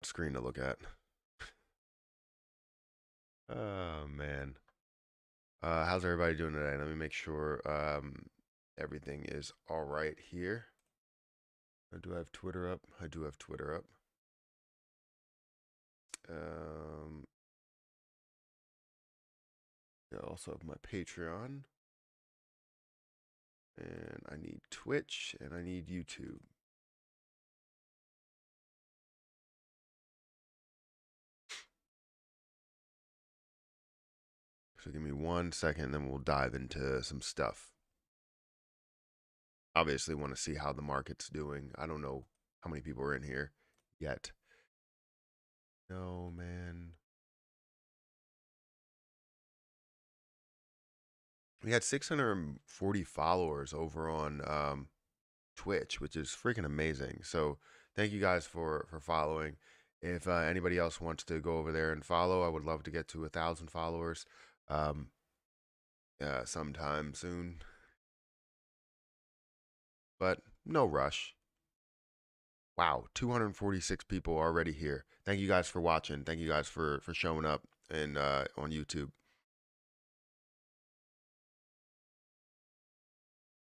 screen to look at. Oh man. How's everybody doing today? Let me make sure everything is all right here. Do I have Twitter up? I do have Twitter up. I also have my Patreon. And I need Twitch and I need YouTube. So give me 1 second, then we'll dive into some stuff. Obviously, want to see how the market's doing. I don't know how many people are in here yet. No, man. We had 640 followers over on Twitch, which is freaking amazing. So thank you guys for following. If anybody else wants to go over there and follow, I would love to get to 1,000 followers sometime soon. But no rush. Wow, 246 people already here. Thank you guys for watching. Thank you guys for showing up and on YouTube.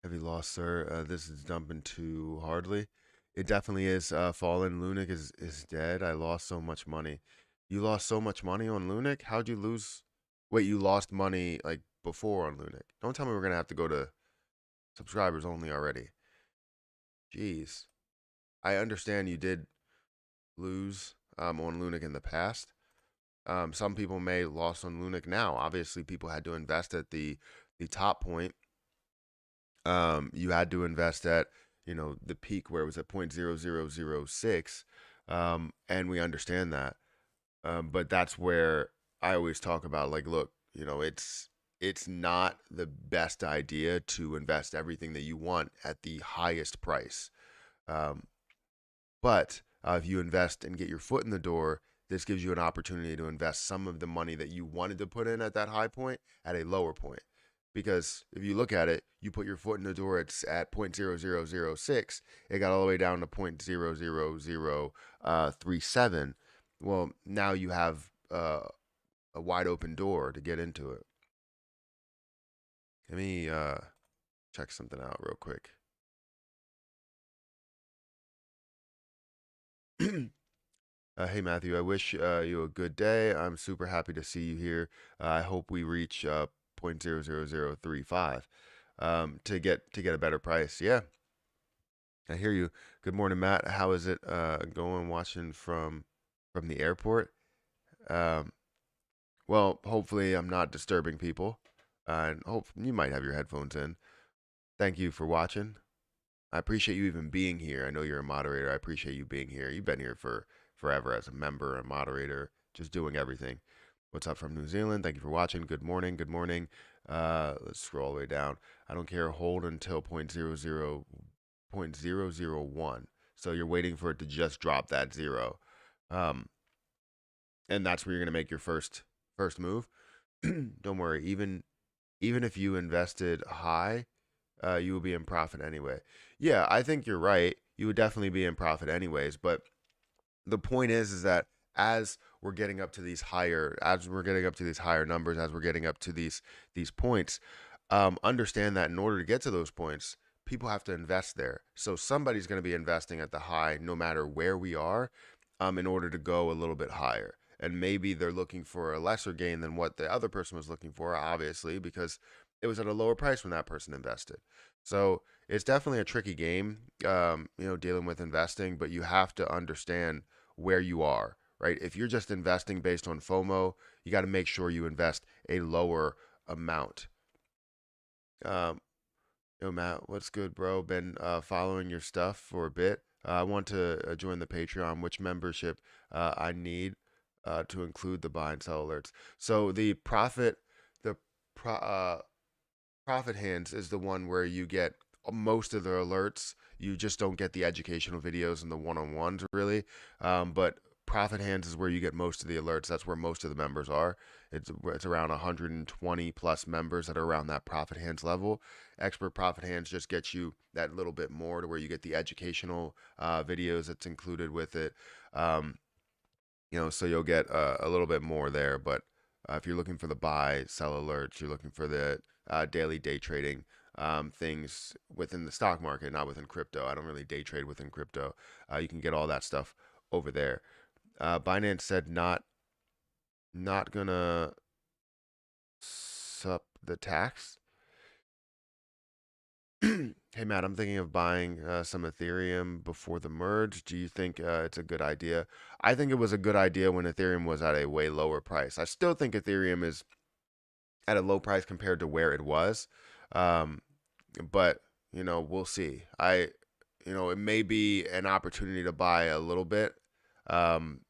Heavy loss, sir. This is dumping too hardly. It definitely is. Fallen Lunac is dead. I lost so much money. You lost so much money on Lunac? How'd you lose? Wait, you lost money like before on Lunac. Don't tell me we're gonna have to go to subscribers only already. Jeez. I understand you did lose on Lunac in the past. Some people may lost on Lunac now. Obviously, people had to invest at the top point. You had to invest at the peak where it was at 0.0006, and we understand that. But that's where I always talk about, like, look, it's not the best idea to invest everything that you want at the highest price. Um, but if you invest and get your foot in the door, this gives you an opportunity to invest some of the money that you wanted to put in at that high point at a lower point. Because if you look at it, you put your foot in the door, it's at 0.0006. It got all the way down to 0.00037. Well, now you have a wide open door to get into it. Let me check something out real quick. Hey, Matthew, I wish you a good day. I'm super happy to see you here. I hope we reach 0.00035 to get a better price. Yeah, I hear you. Good morning, Matt. How is it going watching from the airport? Um, well, hopefully I'm not disturbing people. And hope you might have your headphones in. Thank you for watching. I appreciate you even being here. I know you're a moderator. I appreciate you being here. You've been here for forever as a member, a moderator, just doing everything. What's up from New Zealand? Thank you for watching. Good morning. Good morning. Let's scroll all the way down. I don't care. Hold until 0.001. So you're waiting for it to just drop that zero. And that's where you're going to make your first move. Don't worry. Even if you invested high, you will be in profit anyway. Yeah, I think you're right. You would definitely be in profit anyways. But the point is that as we're getting up to these higher, numbers, as we're getting up to these points, understand that in order to get to those points, people have to invest there. So somebody's going to be investing at the high, no matter where we are, in order to go a little bit higher. And maybe they're looking for a lesser gain than what the other person was looking for, obviously, because it was at a lower price when that person invested. So it's definitely a tricky game, dealing with investing, but you have to understand where you are, right? If you're just investing based on FOMO, you got to make sure you invest a lower amount. Matt, what's good, bro? Been following your stuff for a bit. I want to join the Patreon. Which membership I need to include the buy and sell alerts? So the profit hands is the one where you get most of the alerts. You just don't get the educational videos and the one-on-ones really. But profit hands is where you get most of the alerts. That's where most of the members are. It's around 120 plus members that are around that profit hands level. Expert profit hands just gets you that little bit more to where you get the educational videos that's included with it. So you'll get a little bit more there. But if you're looking for the buy, sell alerts, you're looking for the daily day trading things within the stock market, not within crypto. I don't really day trade within crypto. You can get all that stuff over there. Binance said not gonna sup the tax. Hey Matt, I'm thinking of buying some Ethereum before the merge. Do you think it's a good idea? I think it was a good idea when Ethereum was at a way lower price. I still think Ethereum is at a low price compared to where it was. Um, but we'll see. It may be an opportunity to buy a little bit, um,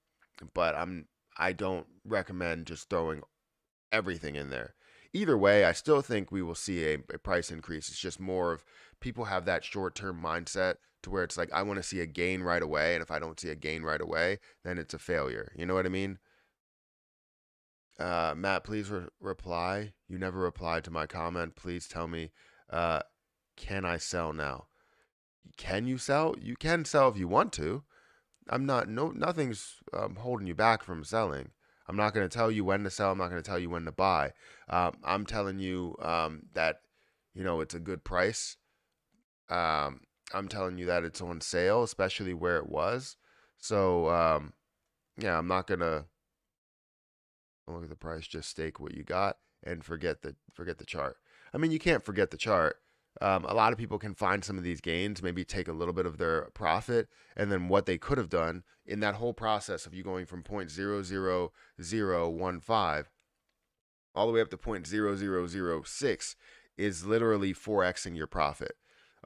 but I don't recommend just throwing everything in there. Either way, I still think we will see a price increase. It's just more of people have that short term mindset to where it's like, I want to see a gain right away. And if I don't see a gain right away, then it's a failure. You know what I mean? Matt, please reply. You never replied to my comment. Please tell me, uh, can I sell now? Can you sell? You can sell if you want to. I'm not, no, nothing's holding you back from selling. I'm not going to tell you when to sell. I'm not going to tell you when to buy. I'm telling you that, it's a good price. I'm telling you that it's on sale, especially where it was. So, yeah, I'm not going to look at the price, just stake what you got and forget the chart. I mean, you can't forget the chart. A lot of people can find some of these gains, maybe take a little bit of their profit, and then what they could have done in that whole process of you going from 0.00015 all the way up to 0.0006 is literally 4xing your profit,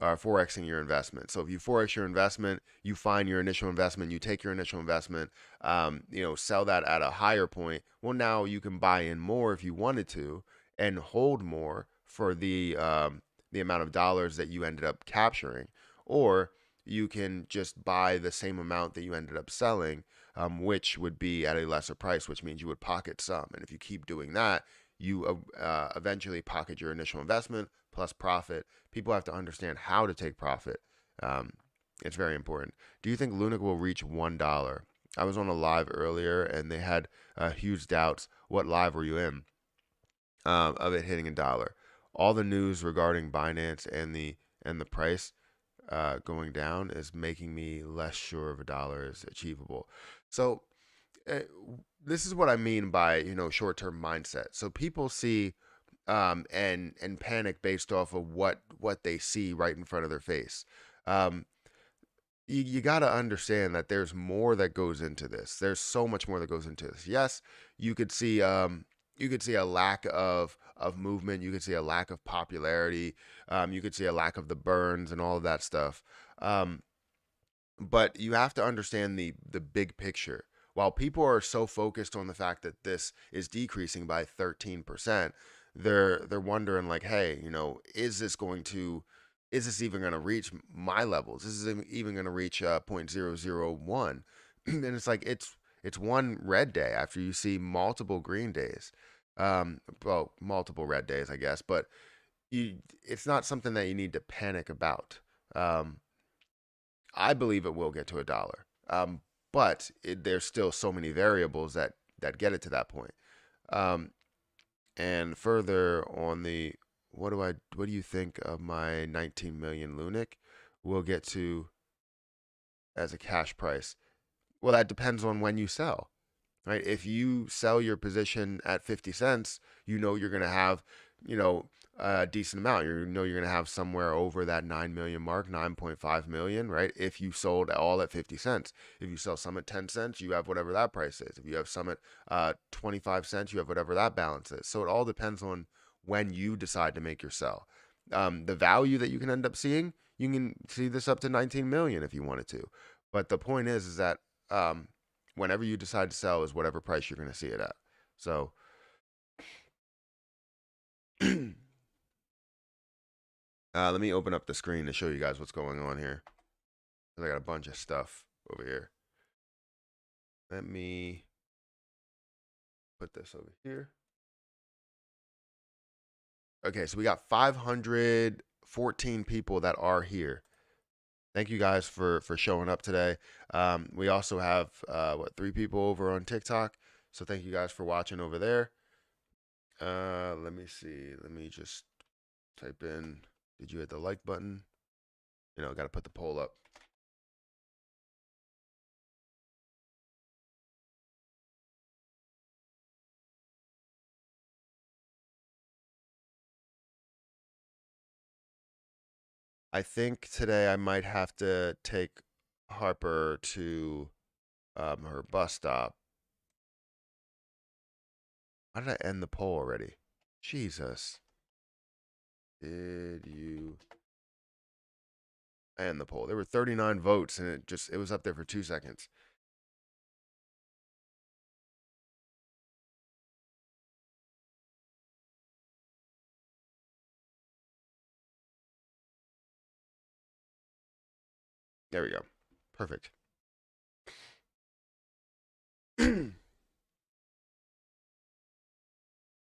4xing your investment. So if you 4x your investment, you find your initial investment, you take your initial investment, sell that at a higher point. Well, now you can buy in more if you wanted to and hold more for the amount of dollars that you ended up capturing, or you can just buy the same amount that you ended up selling, which would be at a lesser price, which means you would pocket some. And if you keep doing that, you eventually pocket your initial investment plus profit. People have to understand how to take profit. Um, it's very important. Do you think Lunac will reach $1? I was on a live earlier and they had huge doubts. What live were you in? Of it hitting $1. All the news regarding Binance and the price going down is making me less sure of $1 is achievable. So uh, this is what I mean by short-term mindset. So people see and panic based off of what they see right in front of their face. Um, you got to understand that there's more that goes into this. There's so much more that goes into this. Yes, you could see a lack of movement. You could see a lack of popularity. You could see a lack of the burns and all of that stuff. Um, but you have to understand the big picture. While people are so focused on the fact that this is decreasing by 13%, they're wondering like, hey, is this even going to reach my levels? Is this even going to reach 0.001? And it's like it's one red day after you see multiple green days. Well, multiple red days, I guess, but it's not something that you need to panic about. Um, I believe it will get to $1, but there's still so many variables that get it to that point. Um, and further on the what do you think of my 19 million Lunac? We'll get to as a cash price. Well, that depends on when you sell, right? If you sell your position at 50 cents, you're going to have, a decent amount. You're going to have somewhere over that 9 million mark, 9.5 million, right? If you sold all at 50 cents. If you sell some at 10 cents, you have whatever that price is. If you have some at 25 cents, you have whatever that balance is. So it all depends on when you decide to make your sell. The value that you can end up seeing, you can see this up to 19 million if you wanted to. But the point is that whenever you decide to sell is whatever price you're going to see it at. So let me open up the screen to show you guys what's going on here. I got a bunch of stuff over here. Let me put this over here. Okay, so we got 514 people that are here. Thank you guys for showing up today. We also have what, 3 people over on TikTok. So thank you guys for watching over there. Let me see. Let me just type in. Did you hit the like button? Got to put the poll up. I think today I might have to take Harper to her bus stop. How did I end the poll already? Jesus. Did you end the poll? There were 39 votes and it was up there for 2 seconds. There we go. Perfect.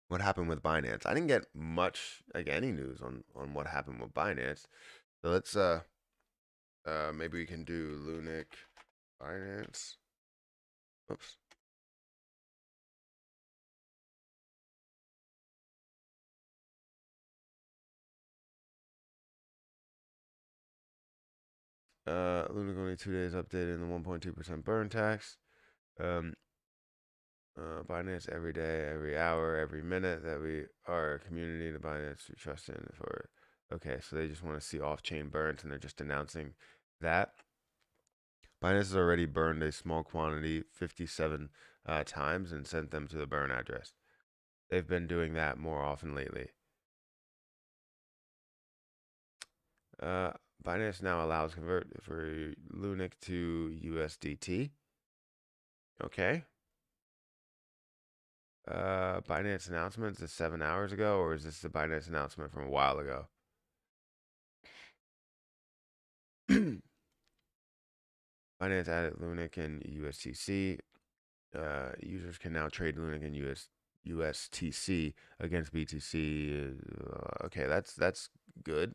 What happened with Binance? I didn't get much, like, any news on what happened with Binance. So let's maybe we can do Lunac Binance. Oops. Lunac only 2 days updated in the 1.2% burn tax. Um, Binance every day, every hour, every minute that we are a community to Binance we trust in for. Okay, so they just want to see off-chain burns and they're just announcing that. Binance has already burned a small quantity 57 times and sent them to the burn address. They've been doing that more often lately. Uh, Binance now allows convert for Lunac to USDT. Okay. Binance announcement is 7 hours ago, or is this the Binance announcement from a while ago? Binance added Lunac and USTC. Users can now trade Lunac and USTC against BTC. Okay, that's good.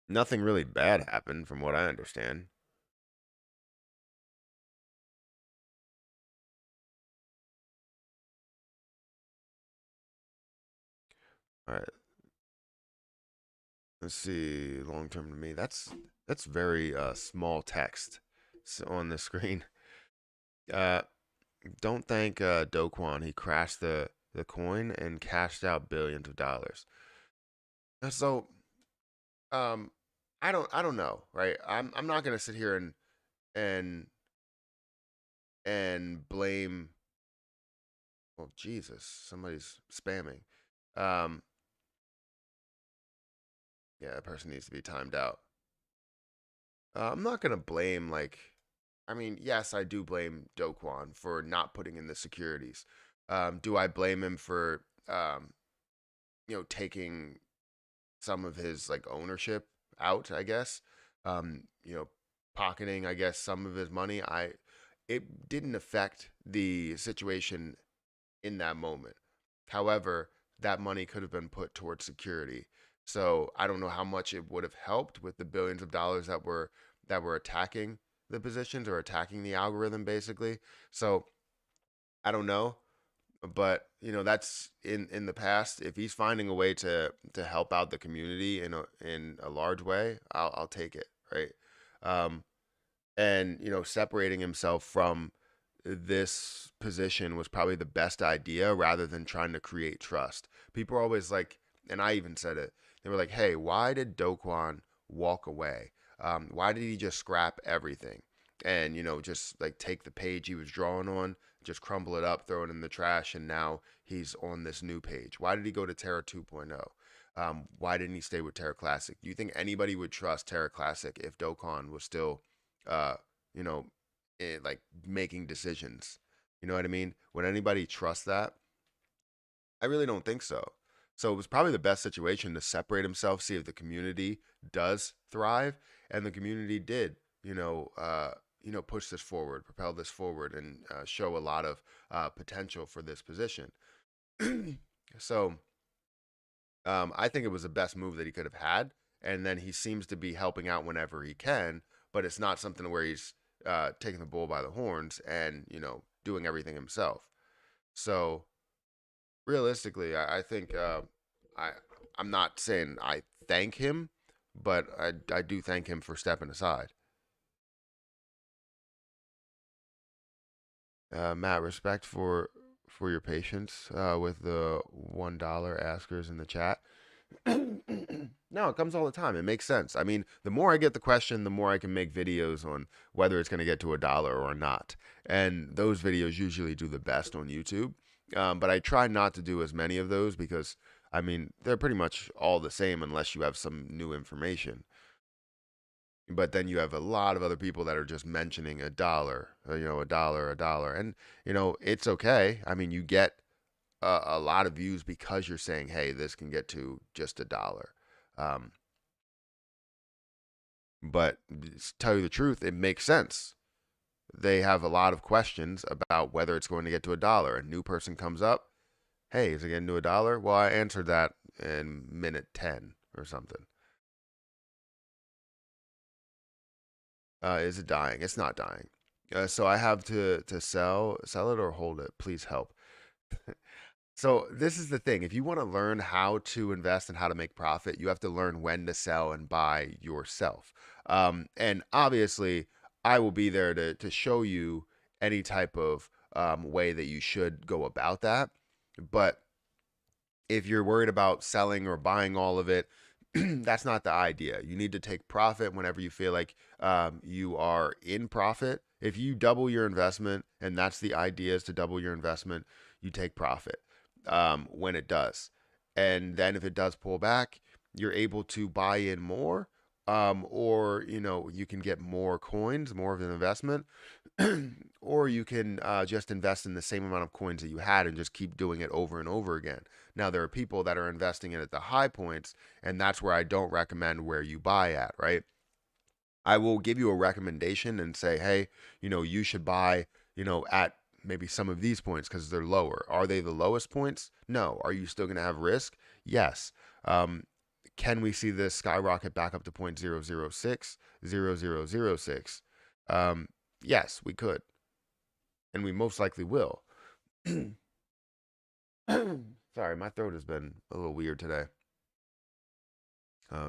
Nothing really bad happened, from what I understand. All right, let's see. Long term to me, that's very small text on the screen. Uh, don't thank Do Kwon. He crashed the coin and cashed out billions of dollars. So, um, I don't know, right? I'm not gonna sit here and blame. Well, Jesus, somebody's spamming. Um, yeah, that person needs to be timed out. I'm not gonna blame, like, I mean, yes, I do blame Do Kwon for not putting in the securities. Do I blame him for taking some of his, like, ownership out, I guess? Pocketing, I guess, some of his money. It didn't affect the situation in that moment. However, that money could have been put towards security. So I don't know how much it would have helped with the billions of dollars that were attacking the positions or attacking the algorithm, basically. So I don't know, but that's in the past. If he's finding a way to help out the community in a large way, I'll take it, right? Um, and separating himself from this position was probably the best idea rather than trying to create trust. People are always like, and I even said it, they were like, hey, why did Do Kwon walk away? Why did he just scrap everything and just like take the page he was drawing on, just crumble it up, throw it in the trash, and now he's on this new page? Why did he go to Terra 2.0? Why didn't he stay with Terra Classic? Do you think anybody would trust Terra Classic if Do Kwon was still uh, you know, like, making decisions? You know what I mean? Would anybody trust that? I really don't think so. So it was probably the best situation to separate himself, see if the community does thrive, and the community did. Push this forward, propel this forward, and show a lot of potential for this position. So I think it was the best move that he could have had, and then he seems to be helping out whenever he can, but it's not something where he's taking the bull by the horns and doing everything himself. So realistically, I think I I'm not saying I thank him, but I do thank him for stepping aside. Matt, respect for your patience with the $1 askers in the chat. No, it comes all the time. It makes sense. I mean, the more I get the question, the more I can make videos on whether it's going to get to a dollar or not. And those videos usually do the best on YouTube. But I try not to do as many of those because, I mean, they're pretty much all the same unless you have some new information. But then you have a lot of other people that are just mentioning a dollar, a dollar, a dollar. And, it's okay. I mean, you get a lot of views because you're saying, hey, this can get to just a dollar. Um, but to tell you the truth, it makes sense. They have a lot of questions about whether it's going to get to a dollar. A new person comes up, hey, is it getting to a dollar? Well, I answered that in minute 10 or something. Is it dying? It's not dying. So I have to sell it or hold it. Please help. So this is the thing. If you want to learn how to invest and how to make profit, you have to learn when to sell and buy yourself. And obviously, I will be there to show you any type of way that you should go about that. But if you're worried about selling or buying all of it, that's not the idea. You need to take profit whenever you feel like you are in profit. If you double your investment, and that's the idea is to double your investment, you take profit when it does. And then if it does pull back, you're able to buy in more, or you can get more coins, more of an investment, or you can just invest in the same amount of coins that you had and just keep doing it over and over again. Now, there are people that are investing in at the high points, and that's where I don't recommend where you buy at, right? I will give you a recommendation and say, hey, you should buy, at maybe some of these points because they're lower. Are they the lowest points? No. Are you still going to have risk? Yes. Can we see this skyrocket back up to 0.006, 0006? Yes, we could, and we most likely will. Sorry, my throat has been a little weird today.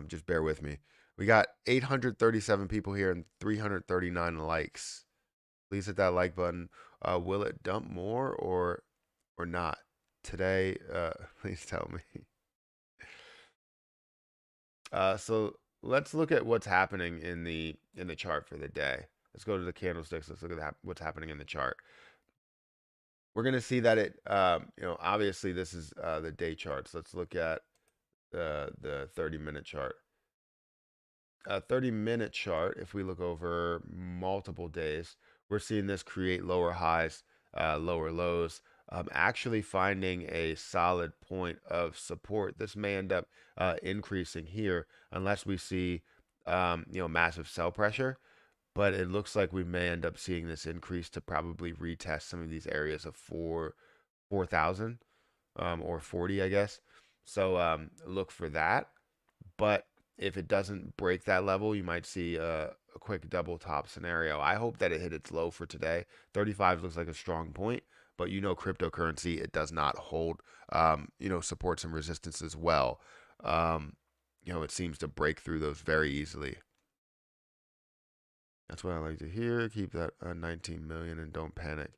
Just bear with me. We got 837 people here and 339 likes. Please hit that like button. Will it dump more or not today? Please tell me. So let's look at what's happening in the chart for the day. Let's go to the candlesticks. Let's look at what's happening in the chart. We're gonna see that it, obviously this is the day charts. Let's look at the 30-minute chart. 30-minute chart, if we look over multiple days, we're seeing this create lower highs, lower lows, actually finding a solid point of support. This may end up increasing here unless we see, massive sell pressure. But it looks like we may end up seeing this increase to probably retest some of these areas of 4,000 or 40, I guess. So look for that. But if it doesn't break that level, you might see a quick double top scenario. I hope that it hit its low for today. 35 looks like a strong point, but cryptocurrency, it does not hold, supports and resistance as well. It seems to break through those very easily. That's what I like to hear. Keep that 19 million and don't panic.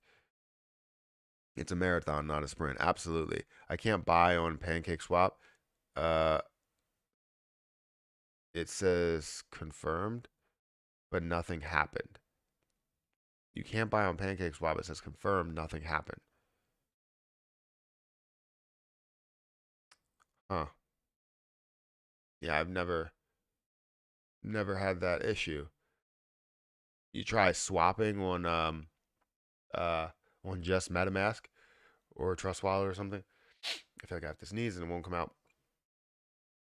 It's a marathon, not a sprint. Absolutely. I can't buy on Pancake Swap. Uh, it says confirmed, but nothing happened. You can't buy on Pancake Swap. It says confirmed, nothing happened. Huh. Yeah, I've never had that issue. You try swapping on just Metamask or Trust Wallet or something. I feel like I have to sneeze and it won't come out.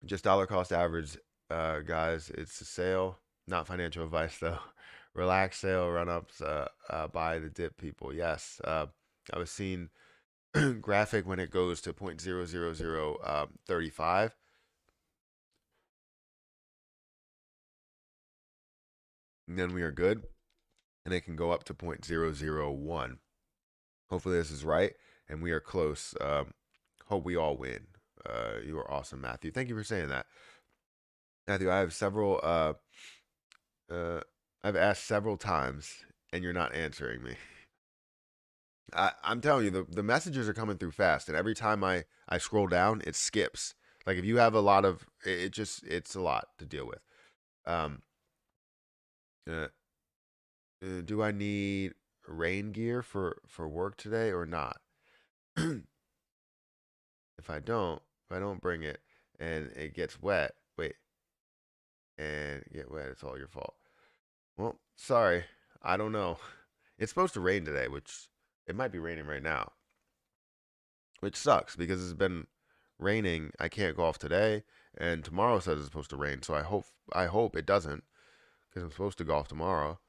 Just dollar cost average, guys. It's a sale, not financial advice though. Relax sale, run ups, buy the dip, people. Yes, I was seeing graphic when it goes to 0.00035. and then we are good, and it can go up to 0.001. Hopefully this is right, and we are close. Hope we all win. You are awesome, Matthew. Thank you for saying that. Matthew, I have several I've asked several times and you're not answering me. I'm telling you, the messages are coming through fast, and every time I scroll down, it skips. Like if you have a lot of it's a lot to deal with. Um, uh, do I need rain gear for work today or not? If I don't bring it and it gets wet, wait, and get wet, it's all your fault. Well, sorry, I don't know. It's supposed to rain today, which it might be raining right now, which sucks because it's been raining. I can't golf today, and tomorrow says it's supposed to rain. So I hope it doesn't because I'm supposed to golf tomorrow.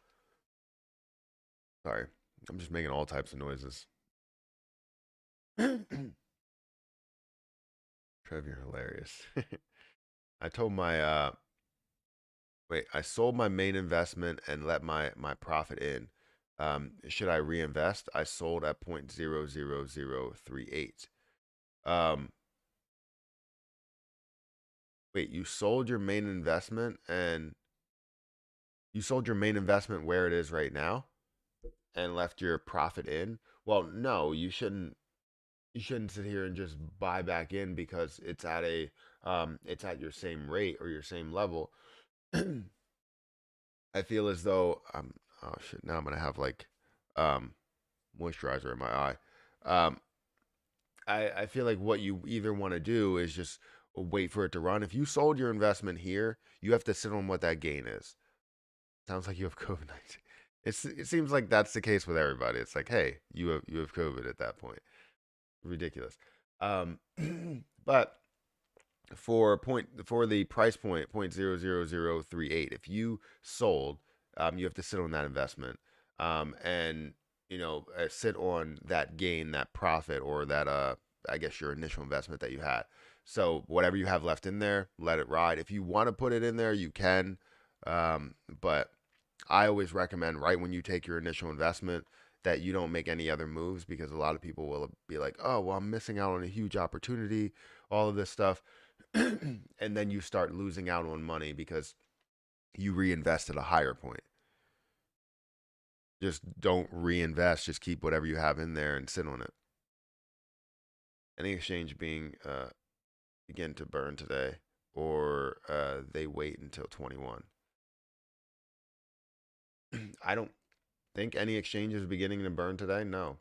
Sorry, I'm just making all types of noises. Trev, you're hilarious. I told my wait, I sold my main investment and let my profit in. Should I reinvest? I sold at 0.00038. Um, wait, you sold your main investment and you sold your main investment where it is right now and left your profit in? Well, no, you shouldn't. You shouldn't sit here and just buy back in because it's at your same rate or your same level. I feel as though oh shit, now I'm gonna have like um moisturizer in my eye. Um, I feel like what you either want to do is just wait for it to run. If you sold your investment here, you have to sit on what that gain is. Sounds like you have COVID-19. It seems like that's the case with everybody. It's like, hey, you have COVID at that point. Ridiculous. Um, but for the price point 0.00038, if you sold, you have to sit on that investment, and sit on that gain, that profit, or that I guess your initial investment that you had. So whatever you have left in there, let it ride. If you want to put it in there, you can, but I always recommend right when you take your initial investment that you don't make any other moves because a lot of people will be like, oh, well, I'm missing out on a huge opportunity, all of this stuff. And then you start losing out on money because you reinvest at a higher point. Just don't reinvest. Just keep whatever you have in there and sit on it. Any exchange being begin to burn today, or they wait until 21. I don't think any exchange is beginning to burn today. No.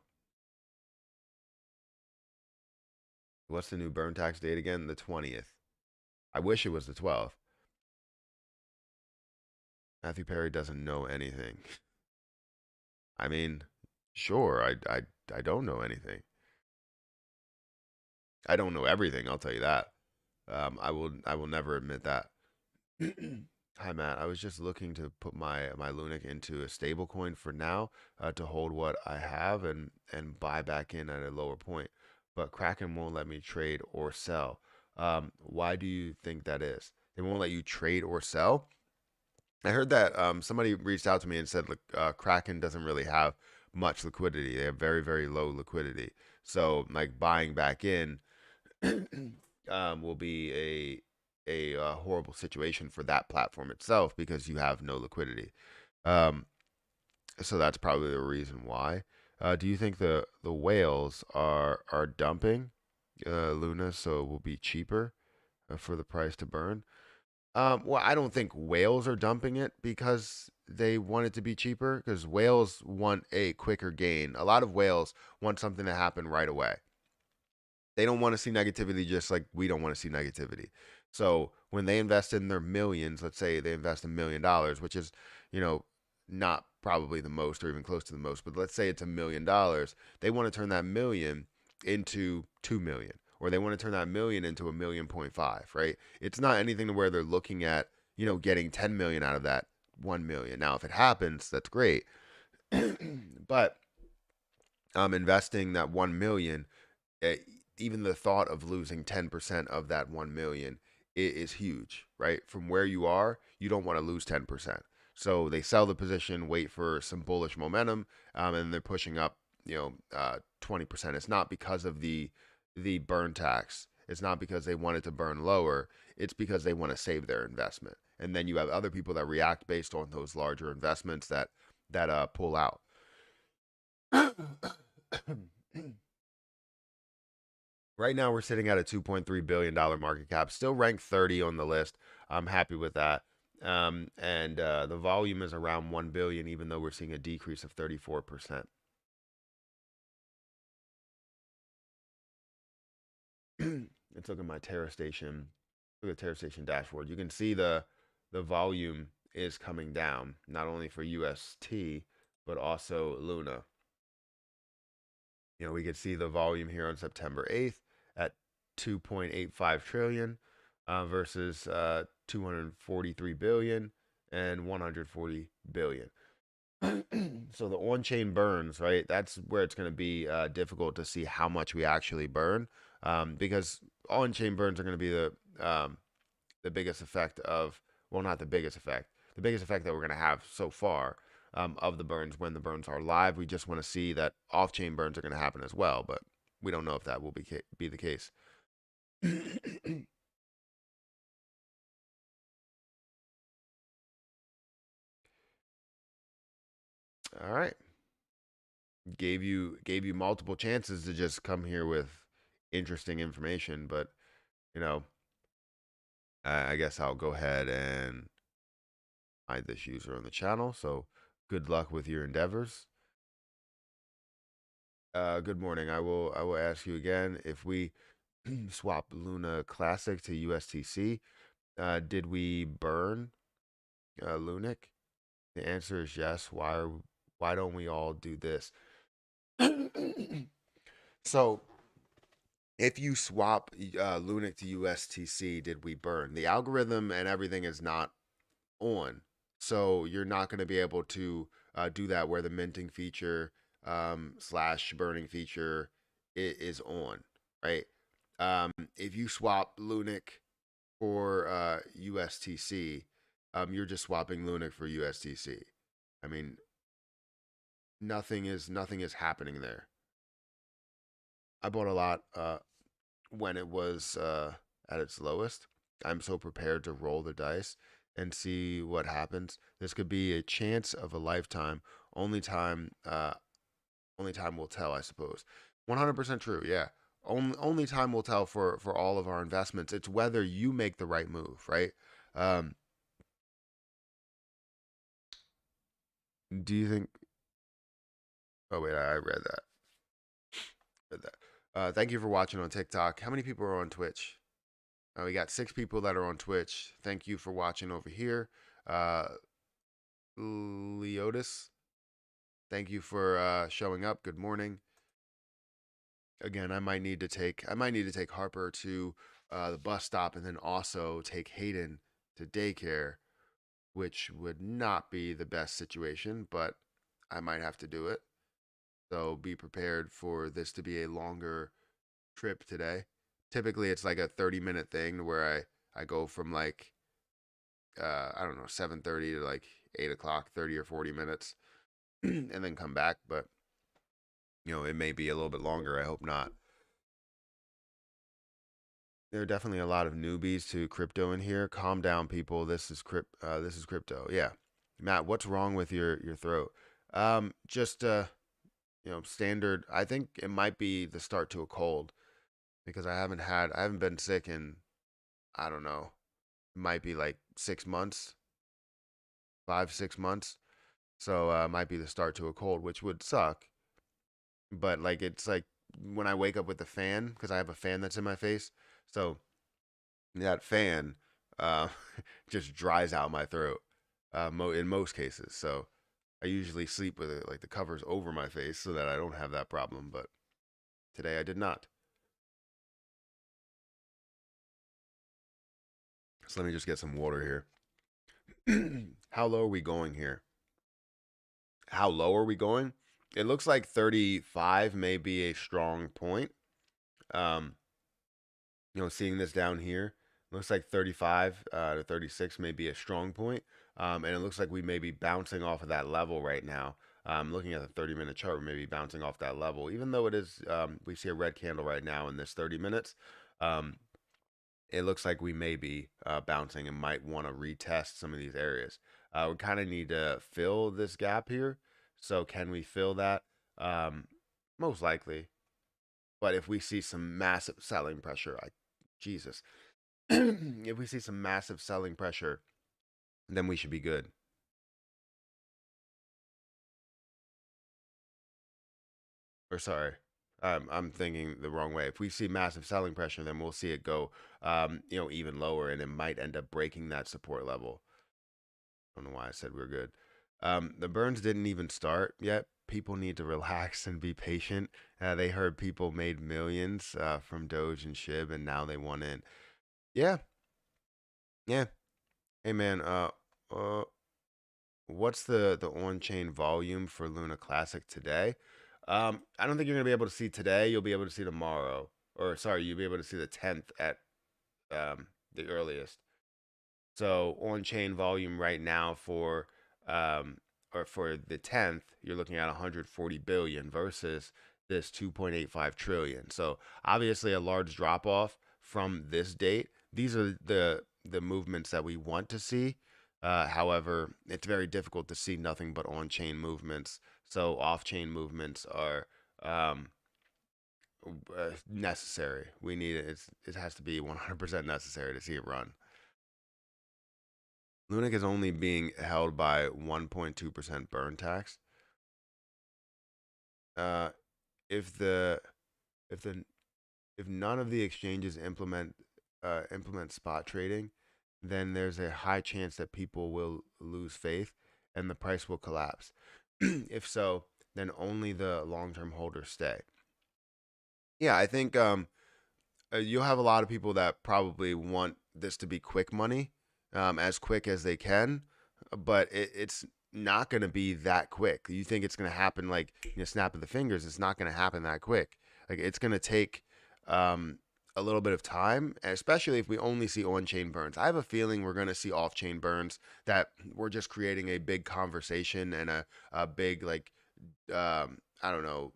What's the new burn tax date again? The 20th. I wish it was the 12th. Matthew Perry doesn't know anything. I mean, sure, I don't know anything. I don't know everything, I'll tell you that. I will never admit that. Hi Matt, I was just looking to put my Lunac into a stable coin for now, to hold what I have and buy back in at a lower point. But Kraken won't let me trade or sell. Why do you think that is? They won't let you trade or sell? I heard that somebody reached out to me and said, look, Kraken doesn't really have much liquidity. They have very, very low liquidity. So, like buying back in will be a horrible situation for that platform itself because you have no liquidity. Um, so that's probably the reason why. Do you think the whales are dumping Luna so it will be cheaper for the price to burn? Well, I don't think whales are dumping it because they want it to be cheaper, because whales want a quicker gain. A lot of whales want something to happen right away. They don't want to see negativity just like we don't want to see negativity. So when they invest in their millions, let's say they invest $1 million, which is, you know, not probably the most or even close to the most, but let's say it's $1 million, they want to turn that million into 2 million, or they want to turn that million into 1.5 million, right? It's not anything to where they're looking at, getting 10 million out of that 1 million. Now, if it happens, that's great. But investing that 1 million, eh, even the thought of losing 10% of that 1 million is huge, right? From where you are, you don't want to lose 10%. So they sell the position, wait for some bullish momentum, and they're pushing up, 20%. It's not because of the burn tax. It's not because they wanted to burn lower. It's because they want to save their investment. And then you have other people that react based on those larger investments that pull out. Right now, we're sitting at a $2.3 billion market cap, still ranked 30 on the list. I'm happy with that. And the volume is around 1 billion, even though we're seeing a decrease of 34%. Let's look at my Terra station. Look at the Terra station dashboard. You can see the volume is coming down, not only for UST, but also Luna. We could see the volume here on September 8th at 2.85 trillion versus 243 billion and 140 billion. So the on-chain burns, right? That's where it's going to be difficult to see how much we actually burn, because on-chain burns are going to be the biggest effect of, well, not the biggest effect, the biggest effect that we're going to have so far of the burns when the burns are live. We just want to see that off-chain burns are going to happen as well, but we don't know if that will be the case. All right. Gave you multiple chances to just come here with interesting information, but you know, I guess I'll go ahead and hide this user on the channel. So good luck with your endeavors. Good morning. I will ask you again, if we swap Luna Classic to USTC, did we burn Lunac? The answer is yes. Why don't we all do this? So if you swap Lunac to USTC, did we burn? The algorithm and everything is not on. So you're not going to be able to do that where the minting feature slash burning feature is on, right? If you swap Lunac for USTC, you're just swapping Lunac for USTC. I mean, nothing is happening there. I bought a lot when it was at its lowest. I'm so prepared to roll the dice and see what happens. This could be a chance of a lifetime. Only time will tell, I suppose. 100% true. Yeah. Only time will tell for all of our investments. It's whether you make the right move, right? Um, do you think? Oh wait, I read that. Read that. Thank you for watching on TikTok. How many people are on Twitch? We got 6 people that are on Twitch. Thank you for watching over here. Leotis, thank you for showing up. Good morning. Again, I might need to take Harper to the bus stop and then also take Hayden to daycare, which would not be the best situation, but I might have to do it. So be prepared for this to be a longer trip today. Typically, it's like a 30-minute thing where I go from like I don't know, 7:30 to like 8 o'clock, 30 or 40 minutes, and then come back. But it may be a little bit longer. I hope not. There are definitely a lot of newbies to crypto in here. Calm down, people. This is crypto. Yeah, Matt, what's wrong with your throat? Just standard. I think it might be the start to a cold because I haven't been sick in, I don't know, it might be like 6 months, 5 6 months. So it might be the start to a cold, which would suck. But like it's like when I wake up with the fan, because I have a fan that's in my face. So that fan uh, just dries out my throat in most cases. So I usually sleep with it, like the covers over my face so that I don't have that problem. But today I did not. So let me just get some water here. How low are we going here? How low are we going? It looks like 35 may be a strong point. Um, seeing this down here, looks like 35 to 36 may be a strong point. And it looks like we may be bouncing off of that level right now. Looking at the 30-minute chart, we may be bouncing off that level, even though it is. We see a red candle right now in this 30 minutes. Um, it looks like we may be bouncing and might want to retest some of these areas. We kind of need to fill this gap here. So can we fill that? Most likely. But if we see some massive selling pressure, Jesus, if we see some massive selling pressure, then we should be good. Or sorry, I'm thinking the wrong way. If we see massive selling pressure, then we'll see it go, even lower, and it might end up breaking that support level. I don't know why I said we're good. The burns didn't even start yet. People need to relax and be patient. They heard people made millions from Doge and Shib, and now they want in. Yeah, yeah. Hey man, uh, what's the on-chain volume for Luna Classic today? I don't think you're gonna be able to see today. You'll be able to see tomorrow, or sorry, you'll be able to see the 10th at the earliest. So on-chain volume right now um, for the 10th, you're looking at 140 billion versus this 2.85 trillion. So obviously a large drop off from this date. These are the movements that we want to see. However, it's very difficult to see nothing but on-chain movements. So off-chain movements are necessary. We need it. It has to be 100% necessary to see it run. Lunac is only being held by 1.2% burn tax. Uh, if the if the if none of the exchanges implement spot trading, then there's a high chance that people will lose faith and the price will collapse. If so, then only the long-term holders stay. Yeah, I think you'll have a lot of people that probably want this to be quick money, as quick as they can, but it's not going to be that quick. You think it's going to happen like snap of the fingers? It's not going to happen that quick. Like it's going to take um, a little bit of time, especially if we only see on-chain burns. I have a feeling we're going to see off-chain burns that we're just creating a big conversation and a big like I don't know,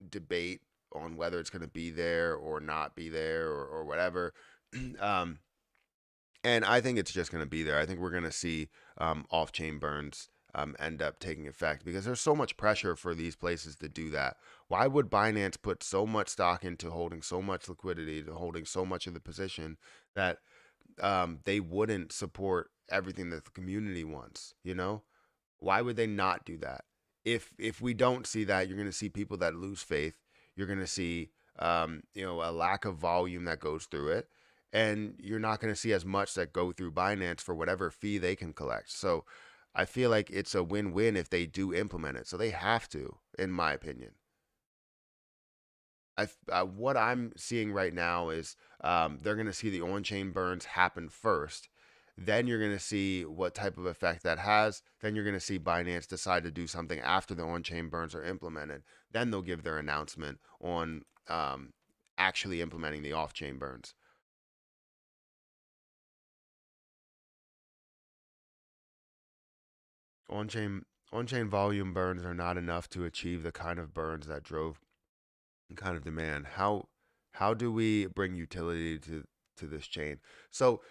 debate on whether it's going to be there or not be there or whatever. um, and I think it's just going to be there. I think we're going to see off chain burns end up taking effect because there's so much pressure for these places to do that. Why would Binance put so much stock into holding so much liquidity, to holding so much of the position that they wouldn't support everything that the community wants? Why would they not do that? If we don't see that, you're going to see people that lose faith. You're going to see a lack of volume that goes through it, and you're not going to see as much that go through Binance for whatever fee they can collect. So I feel like it's a win-win if they do implement it. So they have to, in my opinion. What I'm seeing right now is they're going to see the on-chain burns happen first. Then you're going to see what type of effect that has. Then you're going to see Binance decide to do something after the on-chain burns are implemented. Then they'll give their announcement on actually implementing the off-chain burns. On-chain volume burns are not enough to achieve the kind of burns that drove kind of demand. How do we bring utility to this chain? So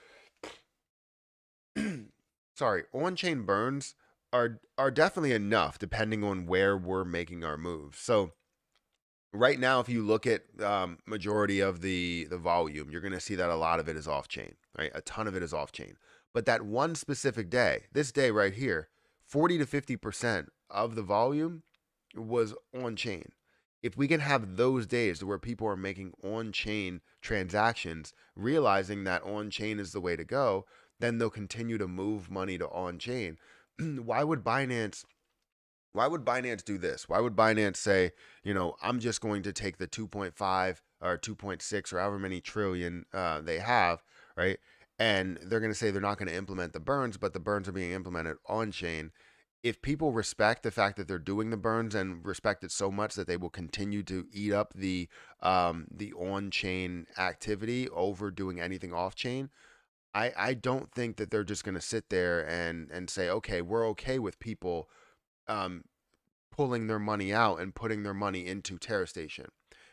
sorry, on-chain burns are definitely enough depending on where we're making our moves. So right now, if you look at majority of the volume, you're going to see that a lot of it is off-chain, right? A ton of it is off-chain. But that one specific day, this day right here, 40 to 50% of the volume was on-chain. If we can have those days where people are making on-chain transactions, realizing that on-chain is the way to go, then they'll continue to move money to on-chain. Why would Binance do this? Why would Binance say, I'm just going to take the 2.5 or 2.6 or however many trillion they have, right? And they're going to say they're not going to implement the burns, but the burns are being implemented on chain. If people respect the fact that they're doing the burns and respect it so much that they will continue to eat up the on chain activity over doing anything off chain, I don't think that they're just going to sit there and say, okay, we're okay with people um, pulling their money out and putting their money into Terra Station,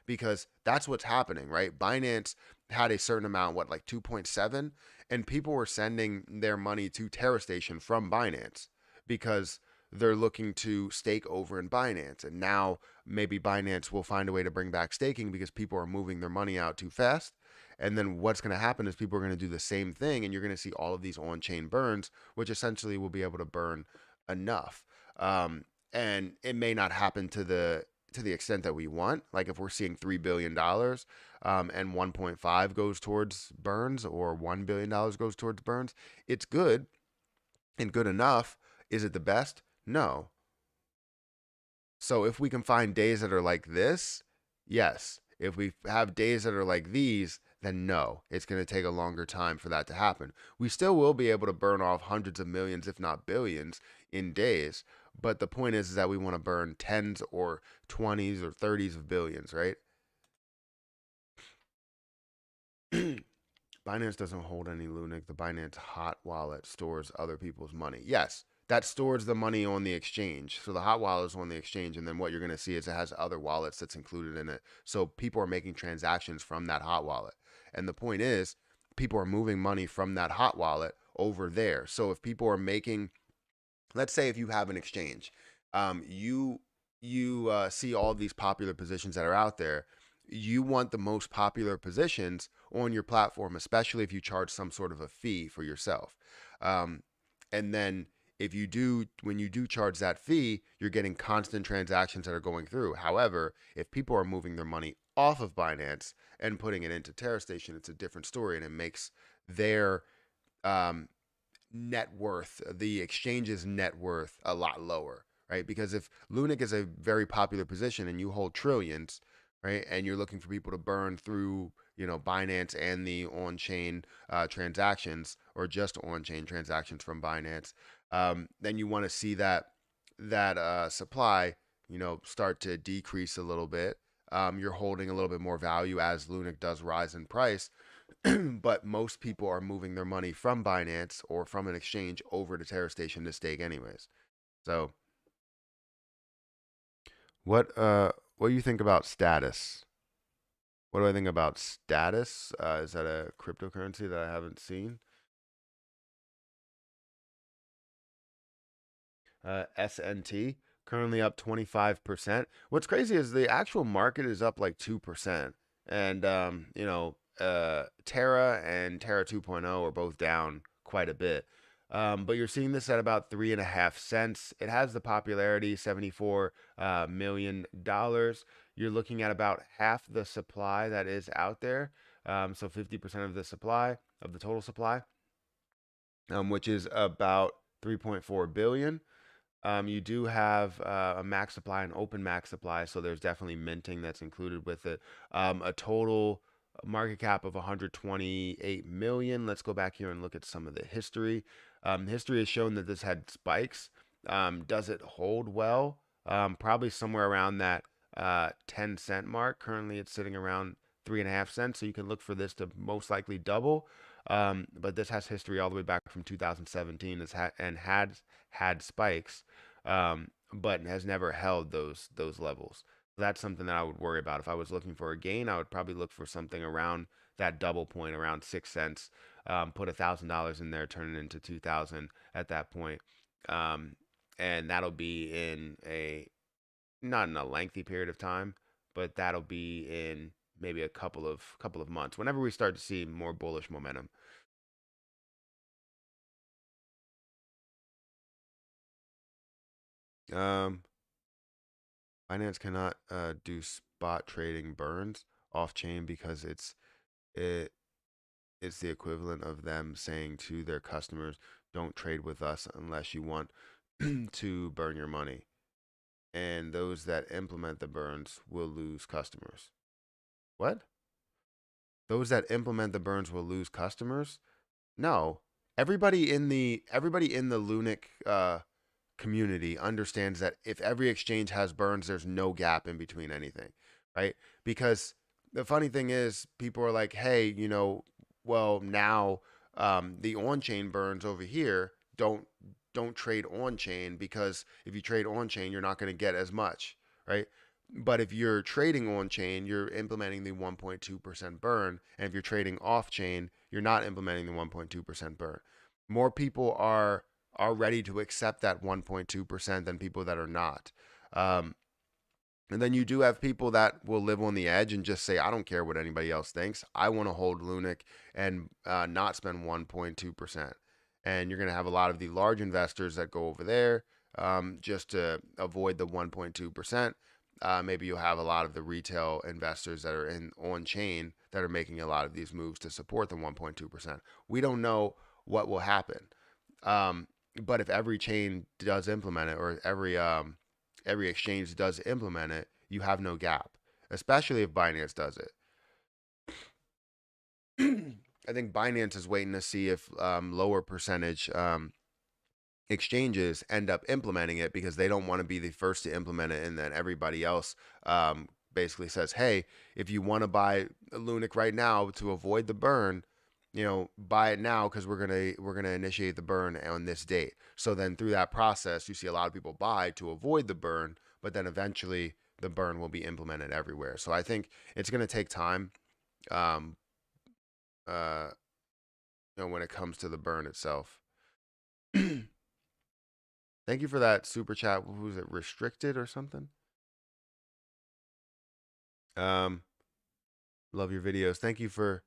because that's what's happening, right? Binance had a certain amount, what, like 2.7, and people were sending their money to Terra Station from Binance because they're looking to stake over in Binance. And now maybe Binance will find a way to bring back staking because people are moving their money out too fast. And then what's going to happen is people are going to do the same thing, and you're going to see all of these on-chain burns, which essentially will be able to burn enough. And it may not happen to the extent that we want. Like if we're seeing $3 billion, and 1.5 goes towards burns, or $1 billion goes towards burns, it's good and good enough. Is it the best? No. So if we can find days that are like this, yes. If we have days that are like these, then no. It's going to take a longer time for that to happen. We still will be able to burn off hundreds of millions, if not billions, in days. But the point is that we want to burn tens or 20s or 30s of billions, right? Binance doesn't hold any Lunac. The Binance hot wallet stores other people's money. Yes, that stores the money on the exchange. So the hot wallet is on the exchange, and then what you're going to see is it has other wallets that's included in it. So people are making transactions from that hot wallet. And the point is, people are moving money from that hot wallet over there. So if people are making, let's say if you have an exchange, you see all these popular positions that are out there. You want the most popular positions on your platform, especially if you charge some sort of a fee for yourself. Um, and then if you do, when you do charge that fee, you're getting constant transactions that are going through. However, if people are moving their money off of Binance and putting it into Terra Station, it's a different story, and it makes their um, net worth, the exchange's net worth, a lot lower, right? Because if Lunac is a very popular position and you hold trillions, right, and you're looking for people to burn through, Binance and the on-chain transactions, or just on-chain transactions from Binance, then you want to see that supply, start to decrease a little bit. You're holding a little bit more value as Lunac does rise in price, but most people are moving their money from Binance or from an exchange over to Terra Station to stake anyways. So what do you think about Status? What do I think about Status? Is that a cryptocurrency that I haven't seen? SNT currently up 25%. What's crazy is the actual market is up like 2%. And Terra and Terra 2.0 are both down quite a bit. But you're seeing this at about 3.5 cents. It has the popularity, $74 million. You're looking at about half the supply that is out there. So 50% of the supply, of the total supply, which is about 3.4 billion. You do have a max supply and open max supply, so there's definitely minting that's included with it. A total market cap of 128 million. Let's go back here and look at some of the history. History has shown that this had spikes. Does it hold well? Probably somewhere around that 10 cent mark. Currently, it's sitting around 3.5 cents, so you can look for this to most likely double. But this has history all the way back from 2017, and had spikes, but has never held those levels. That's something that I would worry about. If I was looking for a gain, I would probably look for something around that double point, around 6 cents. Put $1,000 in there, turn it into 2,000 at that point, um, and that'll be in a not in a lengthy period of time, but that'll be in maybe a couple of months. Whenever we start to see more bullish momentum. Um, Binance cannot do spot trading burns off chain because it it's the equivalent of them saying to their customers, "Don't trade with us unless you want to burn your money." And those that implement the burns will lose customers. What? Those that implement the burns will lose customers? No. Everybody in the Lunac community understands that if every exchange has burns, there's no gap in between anything, right? Because the funny thing is, people are like, hey, well, now The on-chain burns over here don't trade on-chain, because if you trade on-chain, you're not going to get as much, right? But if you're trading on-chain, you're implementing the 1.2% burn, and if you're trading off-chain, you're not implementing the 1.2% burn. More people are ready to accept that 1.2% than people that are not. Um, and then you do have people that will live on the edge and just say, I don't care what anybody else thinks. I want to hold Lunac and not spend 1.2%. And you're going to have a lot of the large investors that go over there just to avoid the 1.2%. Maybe you'll have a lot of the retail investors that are in on chain that are making a lot of these moves to support the 1.2%. We don't know what will happen. But if every chain does implement it, or every exchange does implement it, you have no gap, especially if Binance does it. I think Binance is waiting to see if lower percentage exchanges end up implementing it, because they don't want to be the first to implement it and then everybody else basically says, hey, if you want to buy Lunac right now to avoid the burn, buy it now, because we're gonna initiate the burn on this date. So then through that process, you see a lot of people buy to avoid the burn, but then eventually the burn will be implemented everywhere. So I think it's gonna take time, um, uh, when it comes to the burn itself. Thank you for that super chat. Who's it? Restricted or something? Um, love your videos. Thank you for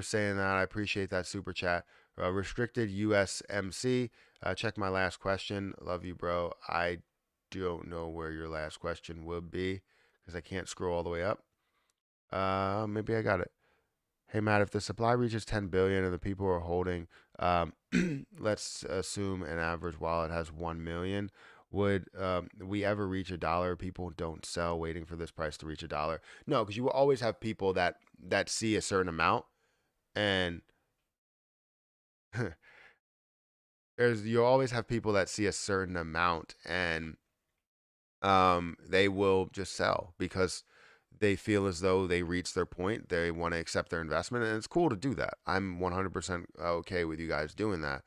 saying that. I appreciate that super chat. Restricted USMC. Check my last question. Love you, bro. I don't know where your last question would be, because I can't scroll all the way up. Maybe I got it. Hey, Matt, if the supply reaches 10 billion and the people are holding, let's assume an average wallet has 1 million. Would we ever reach $1? People don't sell waiting for this price to reach $1. No, because you will always have people that see a certain amount, and you'll always have people that see a certain amount, and they will just sell because they feel as though they reached their point. They want to accept their investment, and it's cool to do that. I'm 100% okay with you guys doing that.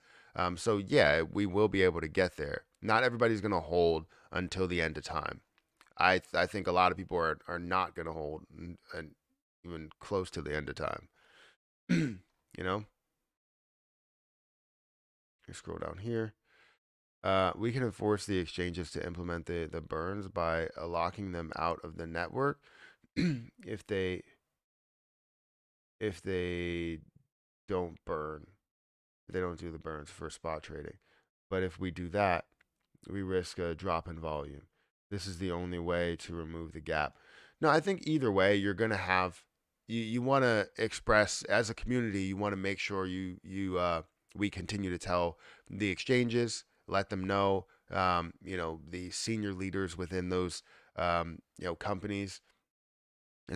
So yeah, we will be able to get there. Not everybody's going to hold until the end of time. I think a lot of people are not going to hold and even close to the end of time. you know, you scroll down here. We can force the exchanges to implement the burns by locking them out of the network if they don't burn. If they don't do the burns for spot trading. But if we do that, we risk a drop in volume. This is the only way to remove the gap. No, I think either way, you're going to have, you want to express, as a community, you want to make sure we continue to tell the exchanges, let them know, the senior leaders within those, companies,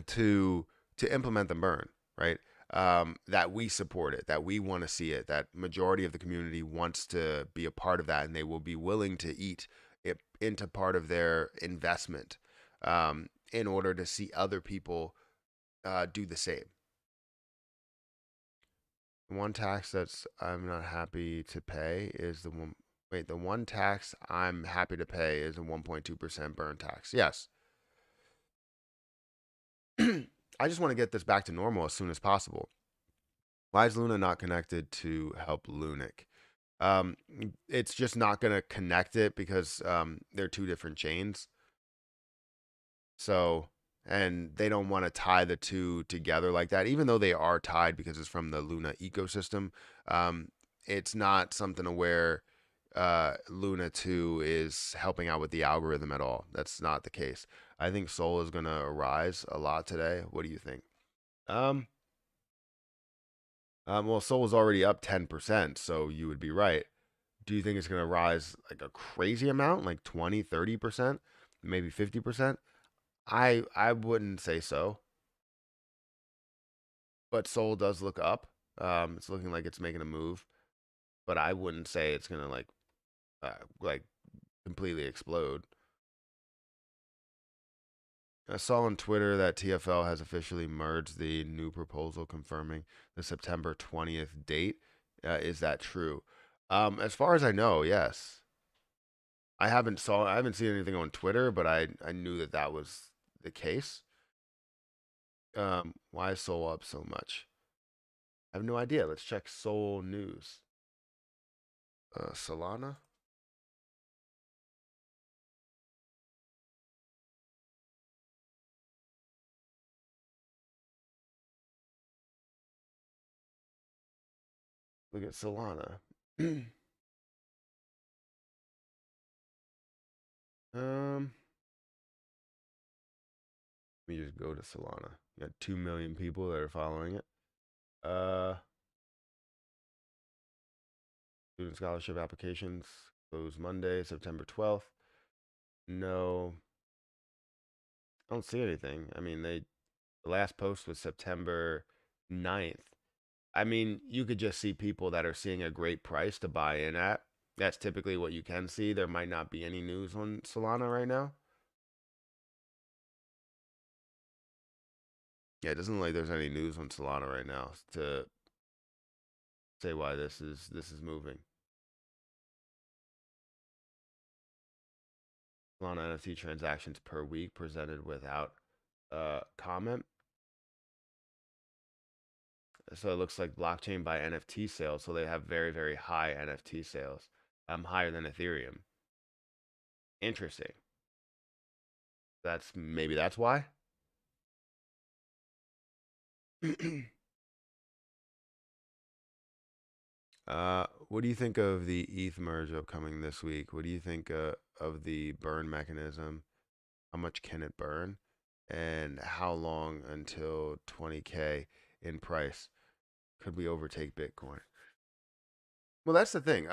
to implement the burn, right? That we support it, that we want to see it, that majority of the community wants to be a part of that, and they will be willing to eat it into part of their investment, in order to see other people do the same. The one tax that's I'm not happy to pay is the one. Wait, the one tax I'm happy to pay is a 1.2% burn tax. Yes. I just want to get this back to normal as soon as possible. Why is Luna not connected to help Lunac? It's just not going to connect it because they're two different chains. So, and they don't want to tie the two together like that, even though they are tied because it's from the Luna ecosystem. It's not something where Luna 2 is helping out with the algorithm at all. That's not the case. I think Sol is going to rise a lot today. What do you think? Um, well, Sol is already up 10%, so you would be right. Do you think it's going to rise like a crazy amount, like 20, 30%, maybe 50%? I wouldn't say so. But Sol does look up. It's looking like it's making a move, but I wouldn't say it's going to like completely explode. I saw on Twitter that TFL has officially merged the new proposal confirming the September 20th date. Is that true? As far as I know, yes. I haven't seen anything on Twitter, but I knew that that was the case. Why is Sol up so much? I have no idea. Let's check Sol news. Solana. Look at Solana. um, Let me just go to Solana. You got 2 million people that are following it. Uh, Student scholarship applications close Monday, September 12th. No, I don't see anything. I mean, the last post was September 9th. I mean, you could just see people that are seeing a great price to buy in at. That's typically what you can see. There might not be any news on Solana right now. Yeah, it doesn't look like there's any news on Solana right now to say why this is moving. Solana NFT transactions per week presented without comment. So it looks like blockchain by NFT sales. So they have very, very high NFT sales, higher than Ethereum. Interesting. That's why. What do you think of the ETH merge upcoming this week? What do you think of the burn mechanism? How much can it burn? And how long until 20K in price could we overtake Bitcoin? Well, that's the thing.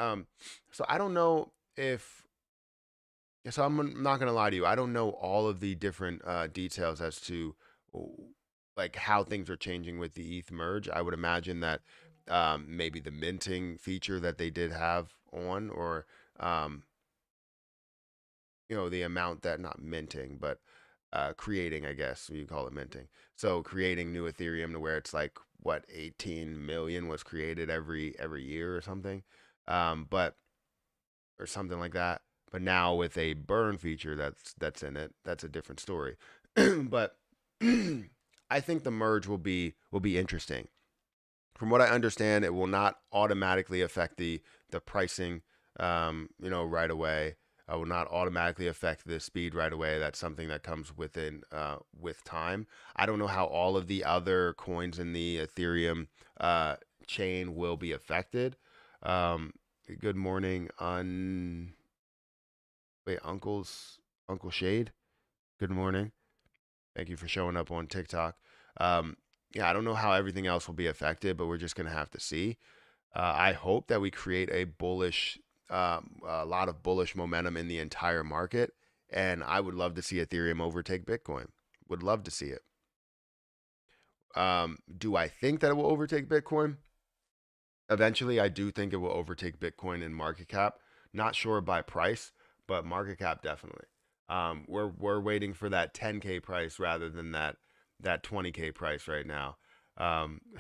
So I don't know if so I'm not gonna lie to you. I don't know all of the different details as to like how things are changing with the ETH merge. I would imagine that maybe the minting feature that they did have on, or um, the amount that not minting, but creating, I guess you call it minting. So creating new Ethereum to where it's like what 18 million was created every year or something. But or something like that. But now with a burn feature that's in it, that's a different story. But I think the merge will be interesting. From what I understand, it will not automatically affect the pricing, right away. It will not automatically affect the speed right away. That's something that comes with time. I don't know how all of the other coins in the Ethereum chain will be affected. Um, Good morning, Uncle Shade. Good morning. Thank you for showing up on TikTok. Um, yeah, I don't know how everything else will be affected, but we're just gonna have to see. I hope that we create a lot of bullish momentum in the entire market, and I would love to see Ethereum overtake Bitcoin. Would love to see it. Do I think that it will overtake Bitcoin? Eventually, I do think it will overtake Bitcoin in market cap. Not sure by price, but market cap definitely. We're waiting for that 10K price rather than that 20K price right now.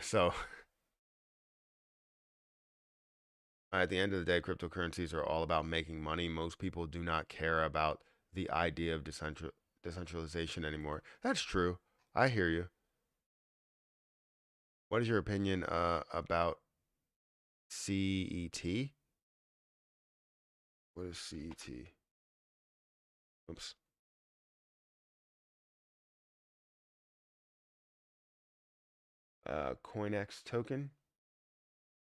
So at the end of the day, cryptocurrencies are all about making money. Most people do not care about the idea of decentralization anymore. That's true. I hear you. What is your opinion about CET? What is CET? Oops. CoinX token?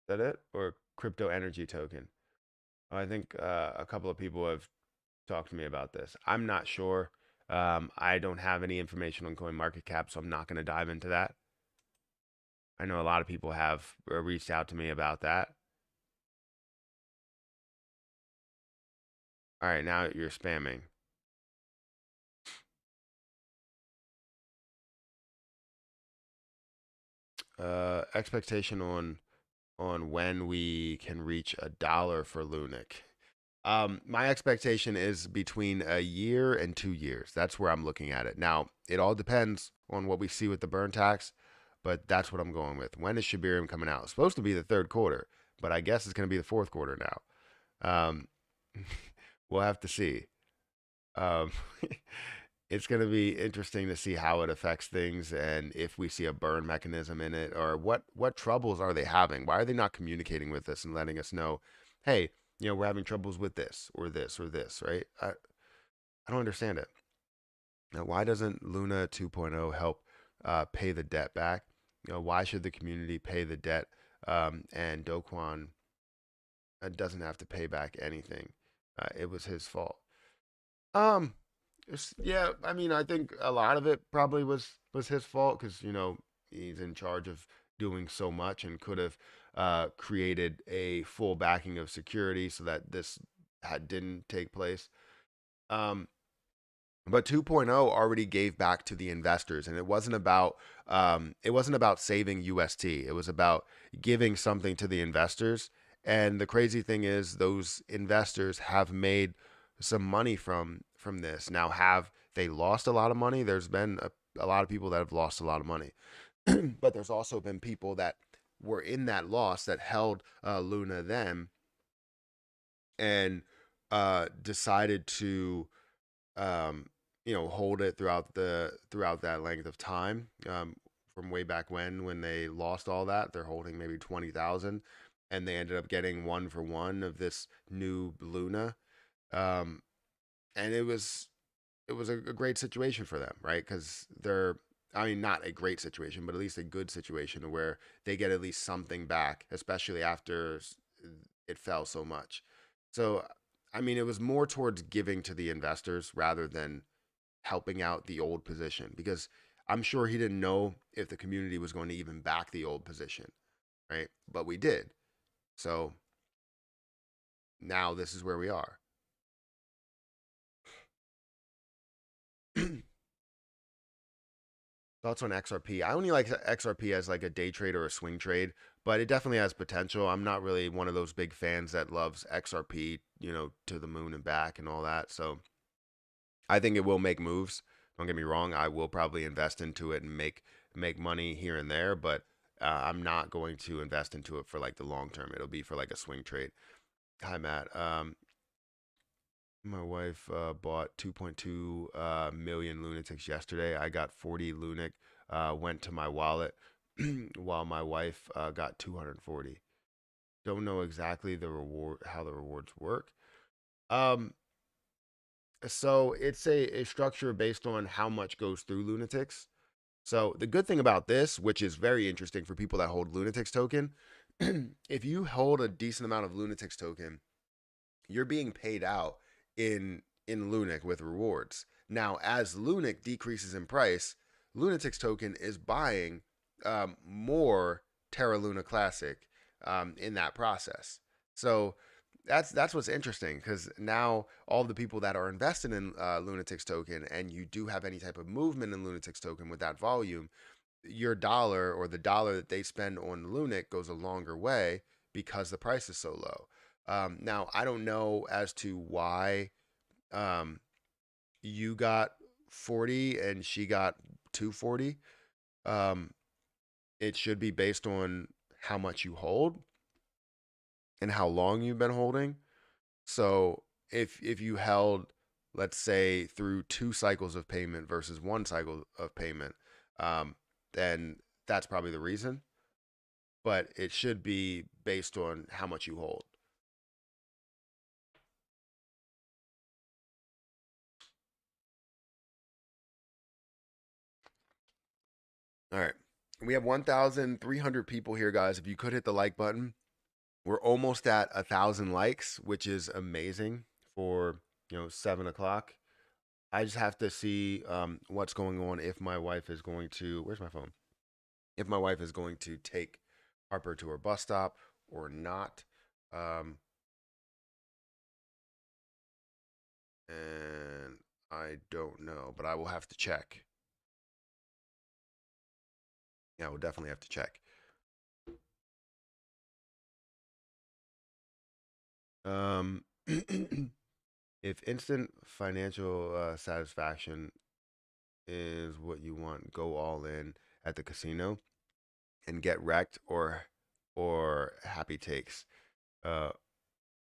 Is that it? Or crypto energy token? I think a couple of people have talked to me about this. I'm not sure. I don't have any information on CoinMarketCap, so I'm not going to dive into that. I know a lot of people have reached out to me about that. All right, now you're spamming. Expectation on when we can reach $1 for Lunac. My expectation is between a year and 2 years. That's where I'm looking at it. Now, it all depends on what we see with the burn tax, but that's what I'm going with. When is Shibarium coming out? It's supposed to be the third quarter, but I guess it's going to be the fourth quarter now. We'll have to see. Um, it's going to be interesting to see how it affects things and if we see a burn mechanism in it, or what troubles are they having? Why are they not communicating with us and letting us know, hey, we're having troubles with this or this or this, right? I don't understand it. Now, why doesn't Luna 2.0 help pay the debt back? Why should the community pay the debt, and Doquan doesn't have to pay back anything? It was his fault. Um, yeah, I mean, I think a lot of it probably was his fault because he's in charge of doing so much and could have created a full backing of security so that this didn't take place. Um, but 2.0 already gave back to the investors, and it wasn't about saving UST. It was about giving something to the investors. And the crazy thing is, those investors have made some money from this. Now, have they lost a lot of money? There's been a lot of people that have lost a lot of money, but there's also been people that were in that loss that held Luna then and decided to hold it throughout that length of time. From way back when they lost all that, they're holding maybe 20,000, and they ended up getting 1 for 1 of this new Luna. Um, and it was a great situation for them, right? Because I mean, not a great situation, but at least a good situation where they get at least something back, especially after it fell so much. So, I mean, it was more towards giving to the investors rather than helping out the old position, because I'm sure he didn't know if the community was going to even back the old position, right? But we did. So now this is where we are. Thoughts on XRP? I only like XRP as like a day trade or a swing trade, but it definitely has potential. I'm not really one of those big fans that loves XRP, to the moon and back and all that. So I think it will make moves. Don't get me wrong. I will probably invest into it and make money here and there, but I'm not going to invest into it for like the long term. It'll be for like a swing trade. Hi, Matt. My wife bought 2.2 million lunatics yesterday. I got 40 Lunac, went to my wallet, while my wife got 240. Don't know exactly how the rewards work. Um, so it's a structure based on how much goes through lunatics. So the good thing about this, which is very interesting for people that hold lunatics token, if you hold a decent amount of lunatics token, you're being paid out in Lunac with rewards. Now, as Lunac decreases in price, Lunatics token is buying more Terra Luna Classic in that process. So that's what's interesting, because now all the people that are invested in Lunatics token, and you do have any type of movement in Lunatics token with that volume, your dollar or the dollar that they spend on Lunac goes a longer way because the price is so low. Now, I don't know as to why um, you got 40 and she got 240. Um, it should be based on how much you hold and how long you've been holding. So if you held, let's say, through 2 cycles of payment versus 1 cycle of payment, um, then that's probably the reason. But it should be based on how much you hold. All right. We have 1,300 people here, guys. If you could hit the like button, we're almost at 1,000 likes, which is amazing for 7 o'clock. I just have to see what's going on, if my wife is going to. Where's my phone? If my wife is going to take Harper to her bus stop or not. Um, and I don't know, but I will have to check. Yeah, we'll definitely have to check. Um, if instant financial satisfaction is what you want, go all in at the casino and get wrecked, or or happy takes. Uh,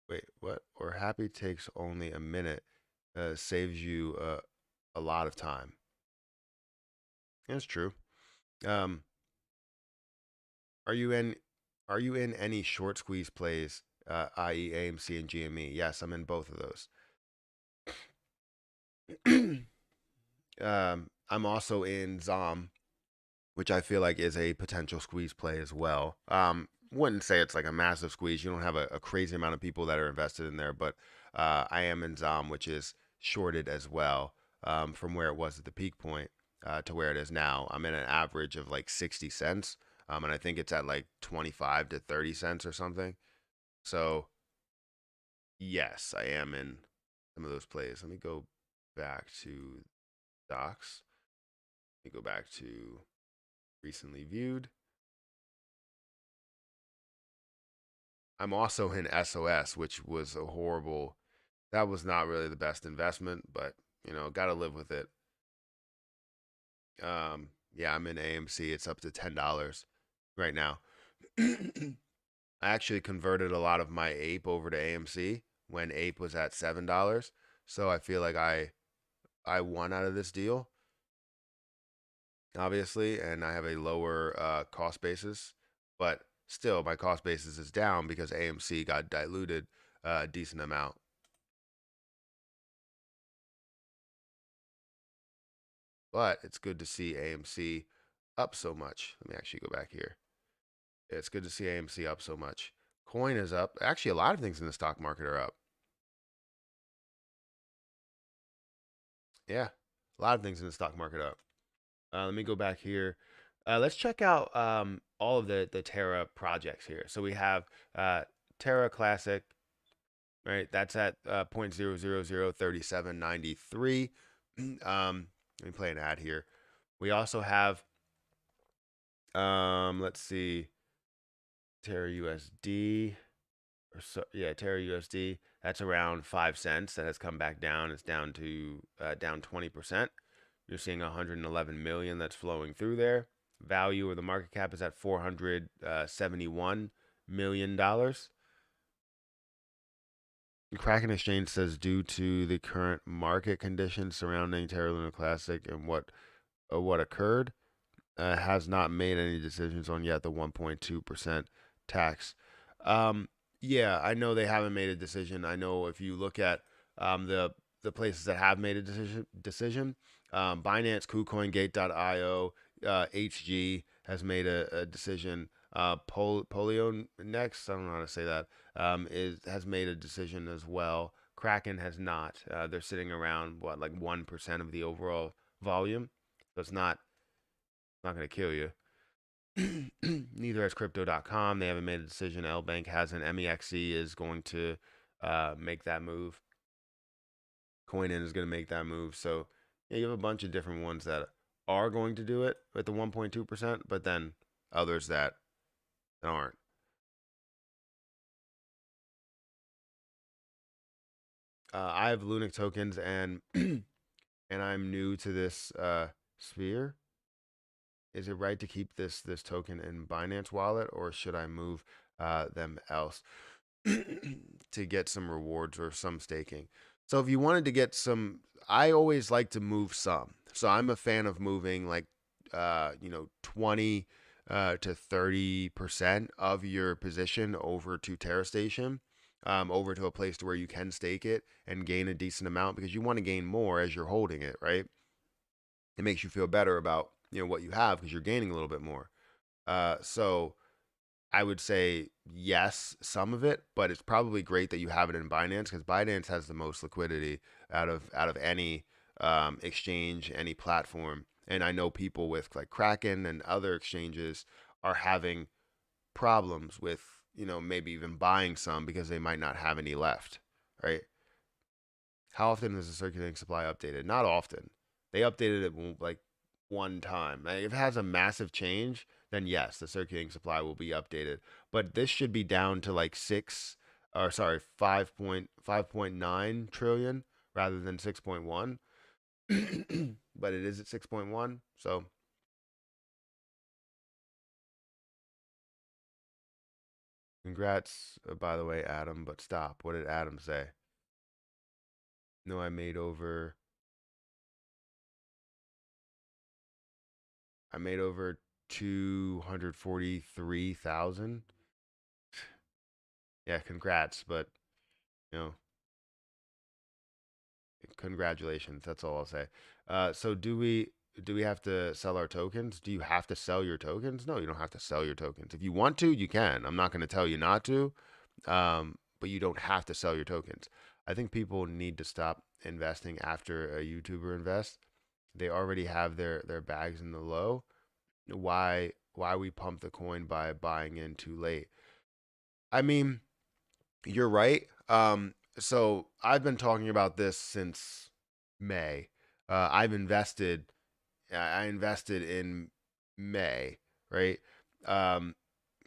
Wait, what? Or happy takes only a minute, saves you a lot of time. That's true. Um, are you in? Are you in any short squeeze plays, i.e., AMC and GME? Yes, I'm in both of those. I'm also in ZOM, which I feel like is a potential squeeze play as well. Wouldn't say it's like a massive squeeze. You don't have a crazy amount of people that are invested in there, but I am in ZOM, which is shorted as well, from where it was at the peak point to where it is now. I'm in an average of like 60 cents, and I think it's at like 25 to 30 cents or something. So yes, I am in some of those plays. Let me go back to docs. Let me go back to recently viewed. I'm also in SOS, which was a horrible. That was not really the best investment, but got to live with it. Yeah, I'm in AMC. It's up to $10 right now. I actually converted a lot of my ape over to AMC when ape was at $7. So I feel like I won out of this deal, obviously, and I have a lower cost basis, but still my cost basis is down because AMC got diluted a decent amount. But it's good to see AMC up so much. Let me actually go back here. It's good to see AMC up so much. Coin is up. Actually, a lot of things in the stock market are up. Yeah, a lot of things in the stock market up. Let me go back here. Let's check out all of the Terra projects here. So we have Terra Classic, right? That's at 0.0003793. Let me play an ad here. We also have, let's see, Terra USD. Terra USD. That's around 5 cents. That has come back down. It's down to down 20%. You're seeing 111 million that's flowing through there. Value of the market cap is at 471 million dollars. The Kraken Exchange says due to the current market conditions surrounding Terra Luna Classic and what occurred, has not made any decisions on yet the 1.2% tax. Yeah, I know they haven't made a decision. I know if you look at the places that have made a decision, Binance, KuCoin, Gate.io, HG has made a decision. Polio next, I don't know how to say that, has made a decision as well. Kraken has not. They're sitting around what, like 1% of the overall volume, so it's not going to kill you. Neither has crypto.com. They haven't made a decision. L Bank hasn't. MEXC is going to make that move. Coinin is going to make that move. So yeah, you have a bunch of different ones that are going to do it with the 1.2%, but then others that aren't. I have Lunac tokens and and I'm new to this sphere. Is it right to keep this token in Binance wallet, or should I move them else to get some rewards or some staking? So if you wanted to get some, I always like to move some. So I'm a fan of moving like 20 to 30% of your position over to Terra Station. Over to a place to where you can stake it and gain a decent amount, because you want to gain more as you're holding it, right? It makes you feel better about what you have because you're gaining a little bit more. So I would say yes, some of it, but it's probably great that you have it in Binance because Binance has the most liquidity out of any exchange, any platform. And I know people with like Kraken and other exchanges are having problems with maybe even buying some because they might not have any left, right? How often is the circulating supply updated? Not often. They updated it like one time. Like, if it has a massive change, then yes, the circulating supply will be updated. But this should be down to like 5.9 trillion rather than 6.1. But it is at 6.1. So Congrats, by the way, Adam. But stop. What did Adam say? No, I made over 243,000. Yeah, congrats, but you know, congratulations. That's all I'll say. So do we have to sell our tokens? Do you have to sell your tokens? No, you don't have to sell your tokens. If you want to, you can. I'm not going to tell you not to, but you don't have to sell your tokens. I think people need to stop investing after a YouTuber invests. They already have their bags in the low. Why we pump the coin by buying in too late? I mean, you're right. So I've been talking about this since May. I've invested. I invested in May, right? Um,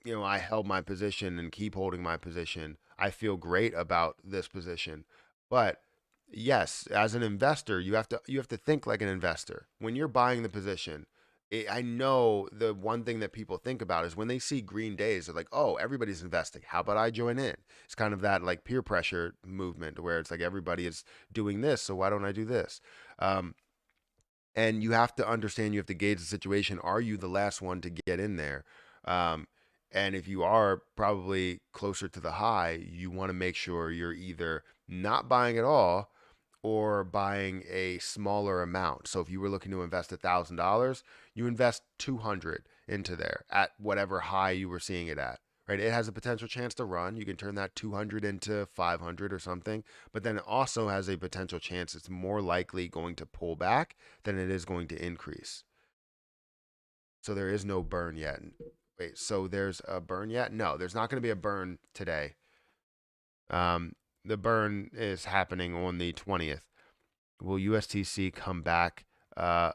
I held my position and keep holding my position. I feel great about this position. But yes, as an investor, you have to think like an investor. When you're buying the position, I know the one thing that people think about is when they see green days, they're like, "Oh, everybody's investing. How about I join in?" It's kind of that like peer pressure movement where it's like everybody is doing this, so why don't I do this? Um, and you have to understand, you have to gauge the situation. Are you the last one to get in there? um, and if you are probably closer to the high, you want to make sure you're either not buying at all or buying a smaller amount. So if you were looking to invest $1,000, you invest 200 into there at whatever high you were seeing it at. Right? It has a potential chance to run. You can turn that 200 into 500 or something, but then it also has a potential chance it's more likely going to pull back than it is going to increase. So there is no burn yet. Wait, so there's a burn yet? No, there's not going to be a burn today. Um, the burn is happening on the 20th. Will USTC come back? Uh,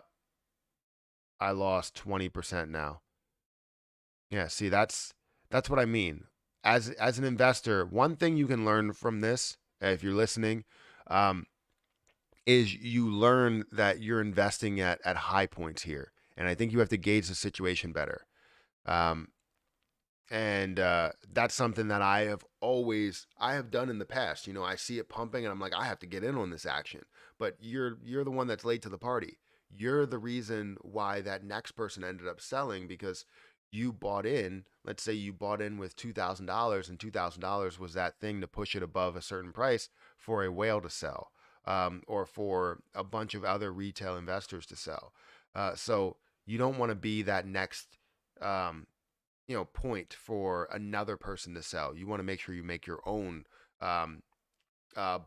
I lost 20% now. Yeah, see, that's what I mean. As an investor, one thing you can learn from this, if you're listening, um, is you learn that you're investing at high points here, and I think you have to gauge the situation better. Um, and that's something that I have done in the past. I see it pumping and I'm like, I have to get in on this action. But you're the one that's late to the party. You're the reason why that next person ended up selling, because you bought in. Let's say you bought in with $2,000, and $2,000 was that thing to push it above a certain price for a whale to sell, or for a bunch of other retail investors to sell. So you don't want to be that next um, point for another person to sell. You want to make sure you make your own um,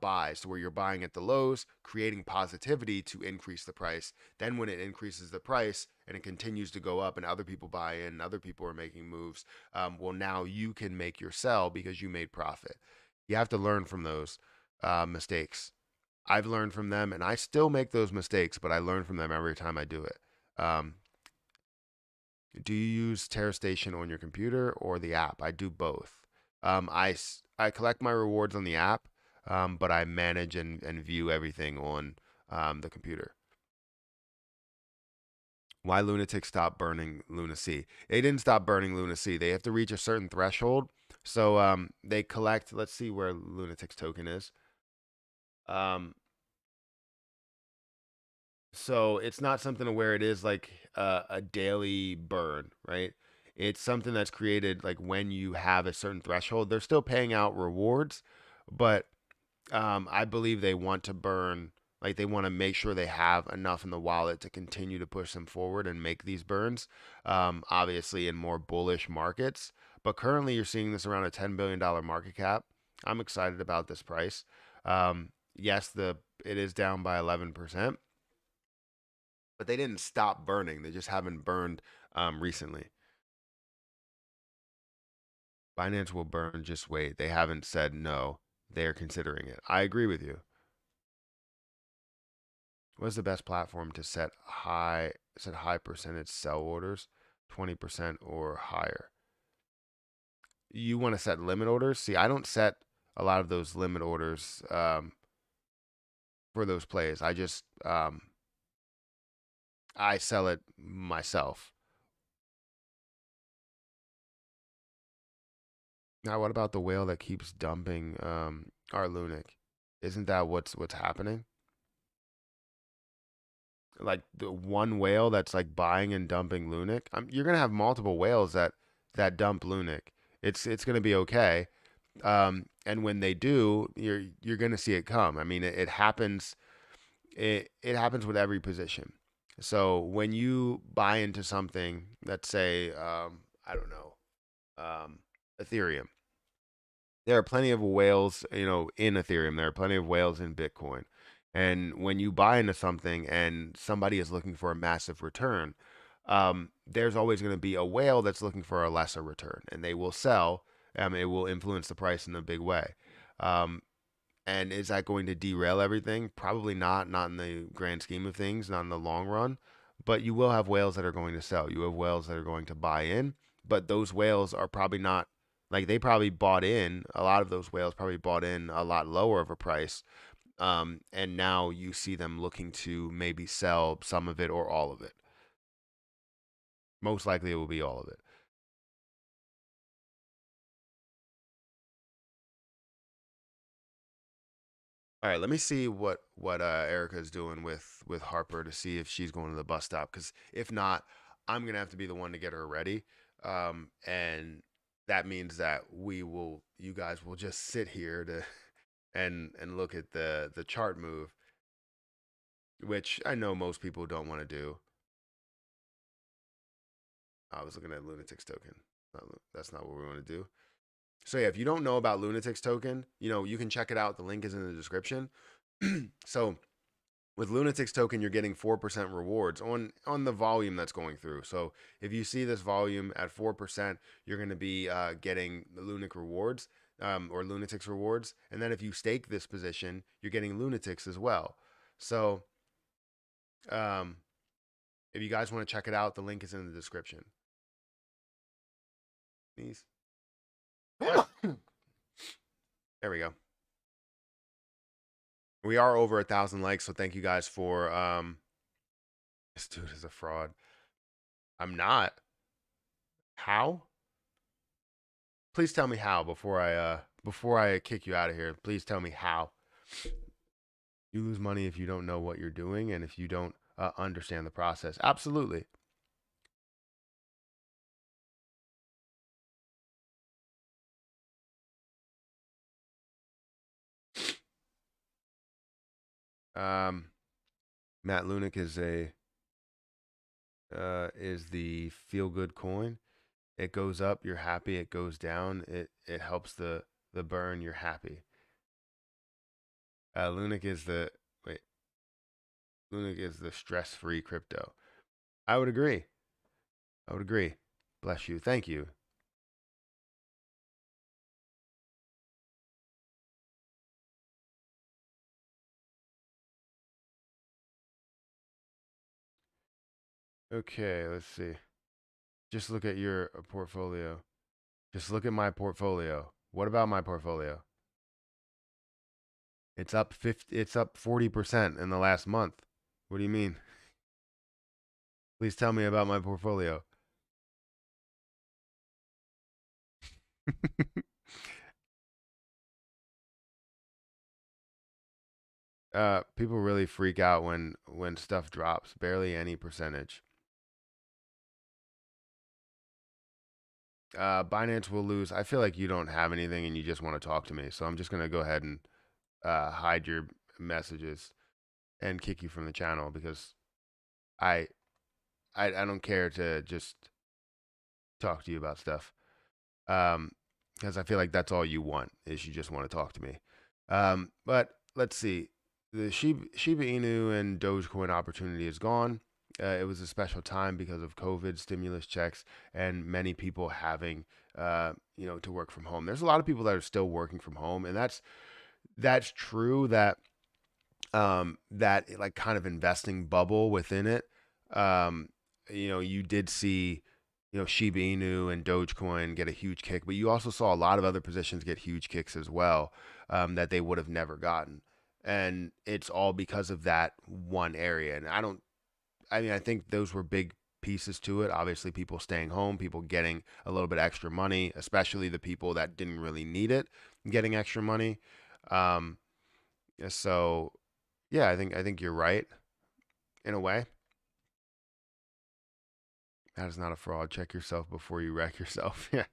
buys, to where you're buying at the lows, creating positivity to increase the price. Then when it increases the price and it continues to go up and other people buy in and other people are making moves, well, now you can make your sell because you made profit. You have to learn from those mistakes. I've learned from them and I still make those mistakes, but I learn from them every time I do it. Um, do you use Terra Station on your computer or the app? I do both. I collect my rewards on the app, but I manage and view everything on the computer. Why Lunatic stopped burning Lunacy? They didn't stop burning Lunacy. They have to reach a certain threshold. So they collect. Let's see where Lunatic's token is. Um, So it's not something to where it is like a daily burn, right? It's something that's created like when you have a certain threshold. They're still paying out rewards, but I believe they want to burn, like they want to make sure they have enough in the wallet to continue to push them forward and make these burns. Obviously, in more bullish markets, but currently you're seeing this around a $10 billion market cap. I'm excited about this price. Yes, the it is down by 11%, but they didn't stop burning. They just haven't burned recently. Binance will burn. Just wait. They haven't said no. They are considering it. I agree with you. What's the best platform to set high percentage sell orders, 20% or higher? You want to set limit orders? See, I don't set a lot of those limit orders for those plays. I sell it myself. Now, what about the whale that keeps dumping our Lunac? Isn't that what's happening? Like the one whale that's like buying and dumping Lunac. You're gonna have multiple whales that dump Lunac. It's gonna be okay. And when they do, you're gonna see it come. I mean, it happens. It happens with every position. So when you buy into something, let's say, I don't know, Ethereum, there are plenty of whales, in Ethereum. There are plenty of whales in Bitcoin. And when you buy into something and somebody is looking for a massive return, there's always going to be a whale that's looking for a lesser return, and they will sell. It will influence the price in a big way. Um, and is that going to derail everything? Probably not, not in the grand scheme of things, not in the long run. But you will have whales that are going to sell. You have whales that are going to buy in, but those whales are probably not like they probably bought in. A lot of those whales probably bought in a lot lower of a price. And now you see them looking to maybe sell some of it or all of it. Most likely it will be all of it. All right, let me see what Erica's doing with Harper to see if she's going to the bus stop. Because if not, I'm gonna have to be the one to get her ready. And that means that you guys will just sit here to and look at the chart move, which I know most people don't want to do. I was looking at Lunatic's token. That's not what we want to do. So yeah, if you don't know about Lunatic's token, you can check it out. The link is in the description. So with Lunatic's token, you're getting 4% rewards on the volume that's going through. So if you see this volume at 4%, you're going to be getting the Lunac rewards, or Lunatic's rewards. And then if you stake this position, you're getting Lunatic's as well. So um, if you guys want to check it out, the link is in the description. Please. There we go. We are over 1,000 likes, so thank you guys for. This dude is a fraud. I'm not. How? Please tell me how before I kick you out of here. Please tell me how. You lose money if you don't know what you're doing and if you don't understand the process. Absolutely. Um, Matt Lunac is the feel good coin. It goes up, you're happy. It goes down, it helps the burn. You're happy. Lunac is the wait. Lunac is the stress free crypto. I would agree. I would agree. Bless you. Thank you. Okay, let's see. Just look at your portfolio. Just look at my portfolio. What about my portfolio? It's up 40% in the last month. What do you mean? Please tell me about my portfolio. People really freak out when stuff drops. Barely any percentage. Binance will lose. I feel like you don't have anything and you just want to talk to me. So I'm just gonna go ahead and hide your messages and kick you from the channel because I I don't care to just talk to you about stuff. Um, because I feel like that's all you want is you just want to talk to me. But let's see. The Shiba Inu and Dogecoin opportunity is gone. It was a special time because of COVID stimulus checks and many people having, to work from home. There's a lot of people that are still working from home, and that's true. That like kind of investing bubble within it. Um, you did see, Shiba Inu and Dogecoin get a huge kick, but you also saw a lot of other positions get huge kicks as well, that they would have never gotten. And it's all because of that one area. And I don't, I mean, I think those were pieces to it. Obviously, people staying home, people getting a little bit extra money, especially the people that didn't really need it, getting extra money. Um, so yeah, I think you're right in a way. That is not a fraud. Check yourself before you wreck yourself. Yeah,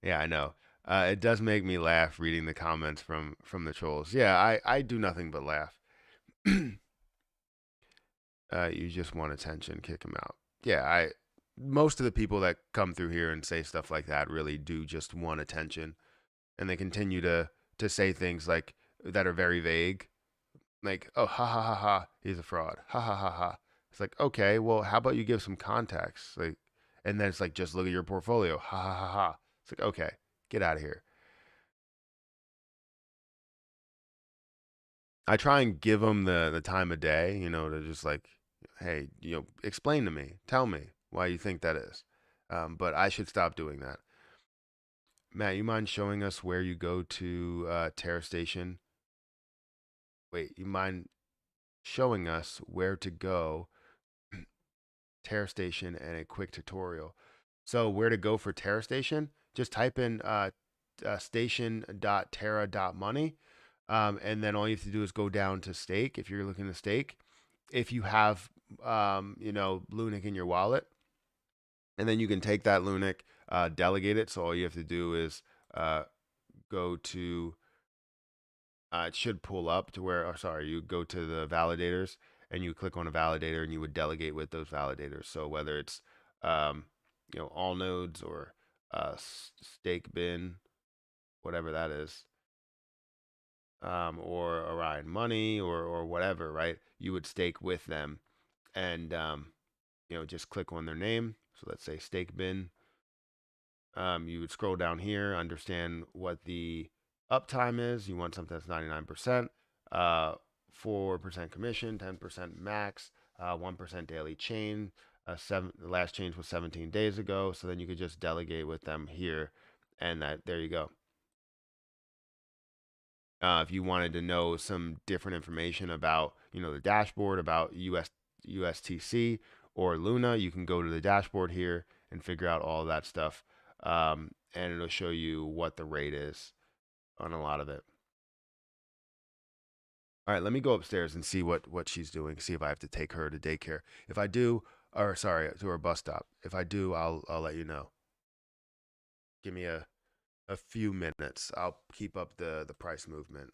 yeah, I know. It does make me laugh reading the comments from the trolls. Yeah, I do nothing but laugh. You just want attention, kick them out. Yeah, I most of the people that come through here and say stuff like that really do just want attention, and they continue to say things like that are very vague, like oh ha ha ha ha, he's a fraud, ha ha ha ha. It's like okay, well how about you give some context, like, and then it's like just look at your portfolio, ha ha ha ha. It's like okay, get out of here. I try and give them the time of day, to just like, hey, explain to me, tell me why you think that is. But I should stop doing that. Matt, you mind showing us where you go to Terra Station? Wait, you mind showing us where to go Terra Station and a quick tutorial? So where to go for Terra Station? Just type in station.terra.money. And then all you have to do is go down to stake if you're looking to stake. If you have, Lunac in your wallet, and then you can take that Lunac, delegate it. So all you have to do is go to, it should pull up to where, oh, sorry, you go to the validators and you click on a validator and you would delegate with those validators. So whether it's, um, all nodes or stake bin, whatever that is, or Orion Money or whatever, right? You would stake with them and just click on their name. So let's say stake bin. You would scroll down here, understand what the uptime is. You want something that's 99%, 4% commission, 10% max, 1% daily chain. The last change was 17 days ago. So then you could just delegate with them here, and there you go. If you wanted to know some different information about, the dashboard about USTC or Luna, you can go to the dashboard here and figure out all of that stuff. And it'll show you what the rate is on a lot of it. All right, let me go upstairs and see what she's doing. See if I have to take her to daycare. If I do, or sorry, to her bus stop. If I do, I'll let you know. Give me a few minutes. I'll keep up the price movement.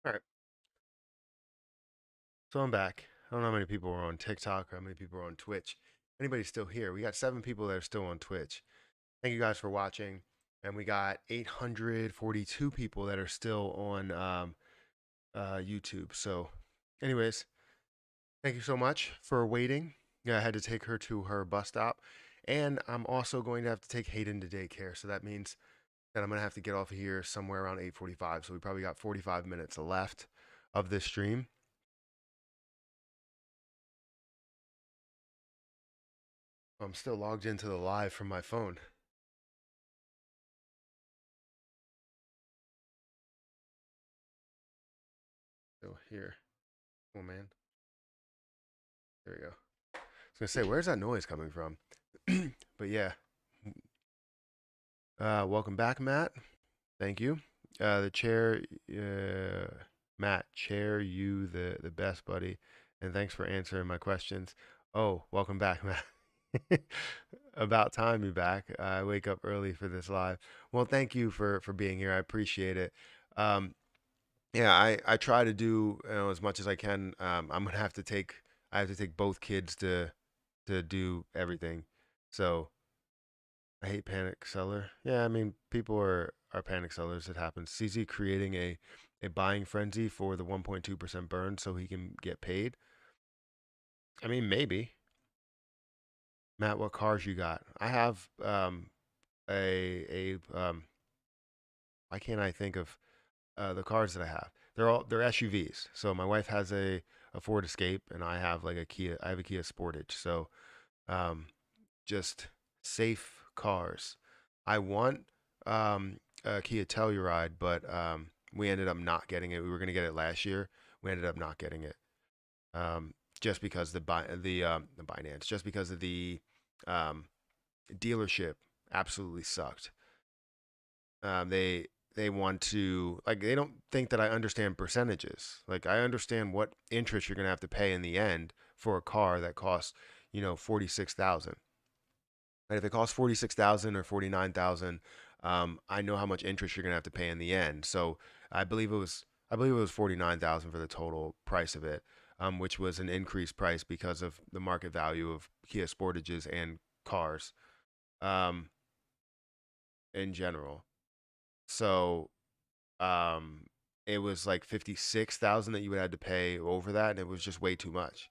All right, so I'm back. I don't know how many people are on TikTok or how many people are on Twitch. Anybody's still here? We got 7 people that are still on Twitch. Thank you guys for watching. And we got 842 people that are still on YouTube. So, anyways, thank you so much for waiting. Yeah, I had to take her to her bus stop. And I'm also going to have to take Hayden to daycare. So that means that I'm going to have to get off of here somewhere around 8:45. So we probably got 45 minutes left of this stream. I'm still logged into the live from my phone. So here. Oh, man. There we go. I was going to say, where's that noise coming from? But yeah. Welcome back, Matt. Thank you. The chair, Matt, chair you the best, buddy. And thanks for answering my questions. Oh, welcome back, Matt. About time you back. I wake up early for this live. Well, thank you for being here. I appreciate it. Um, yeah, I try to do as much as I can. I have to take both kids to do everything. So I hate panic seller. Yeah, I mean people are panic sellers. It happens. CZ creating a buying frenzy for the 1.2% burn so he can get paid. I mean maybe. Matt, what cars you got? I have a why can't I think of the cars that I have? They're SUVs. So my wife has a Ford Escape and I have like a Kia. I have a Kia Sportage. So um, just safe cars. I want a Kia Telluride, but we ended up not getting it. We were going to get it last year. We ended up not getting it um, just because the Binance, just because of the um, dealership absolutely sucked. They want to like they don't think that I understand percentages. Like I understand what interest you're going to have to pay in the end for a car that costs 46,000. And if it costs 46,000 or 49,000, I know how much interest you're gonna have to pay in the end. So I believe it was 49,000 for the total price of it, which was an increased price because of the market value of Kia Sportages and cars um, in general. So um, it was like 56,000 that you would have to pay over that, and it was just way too much.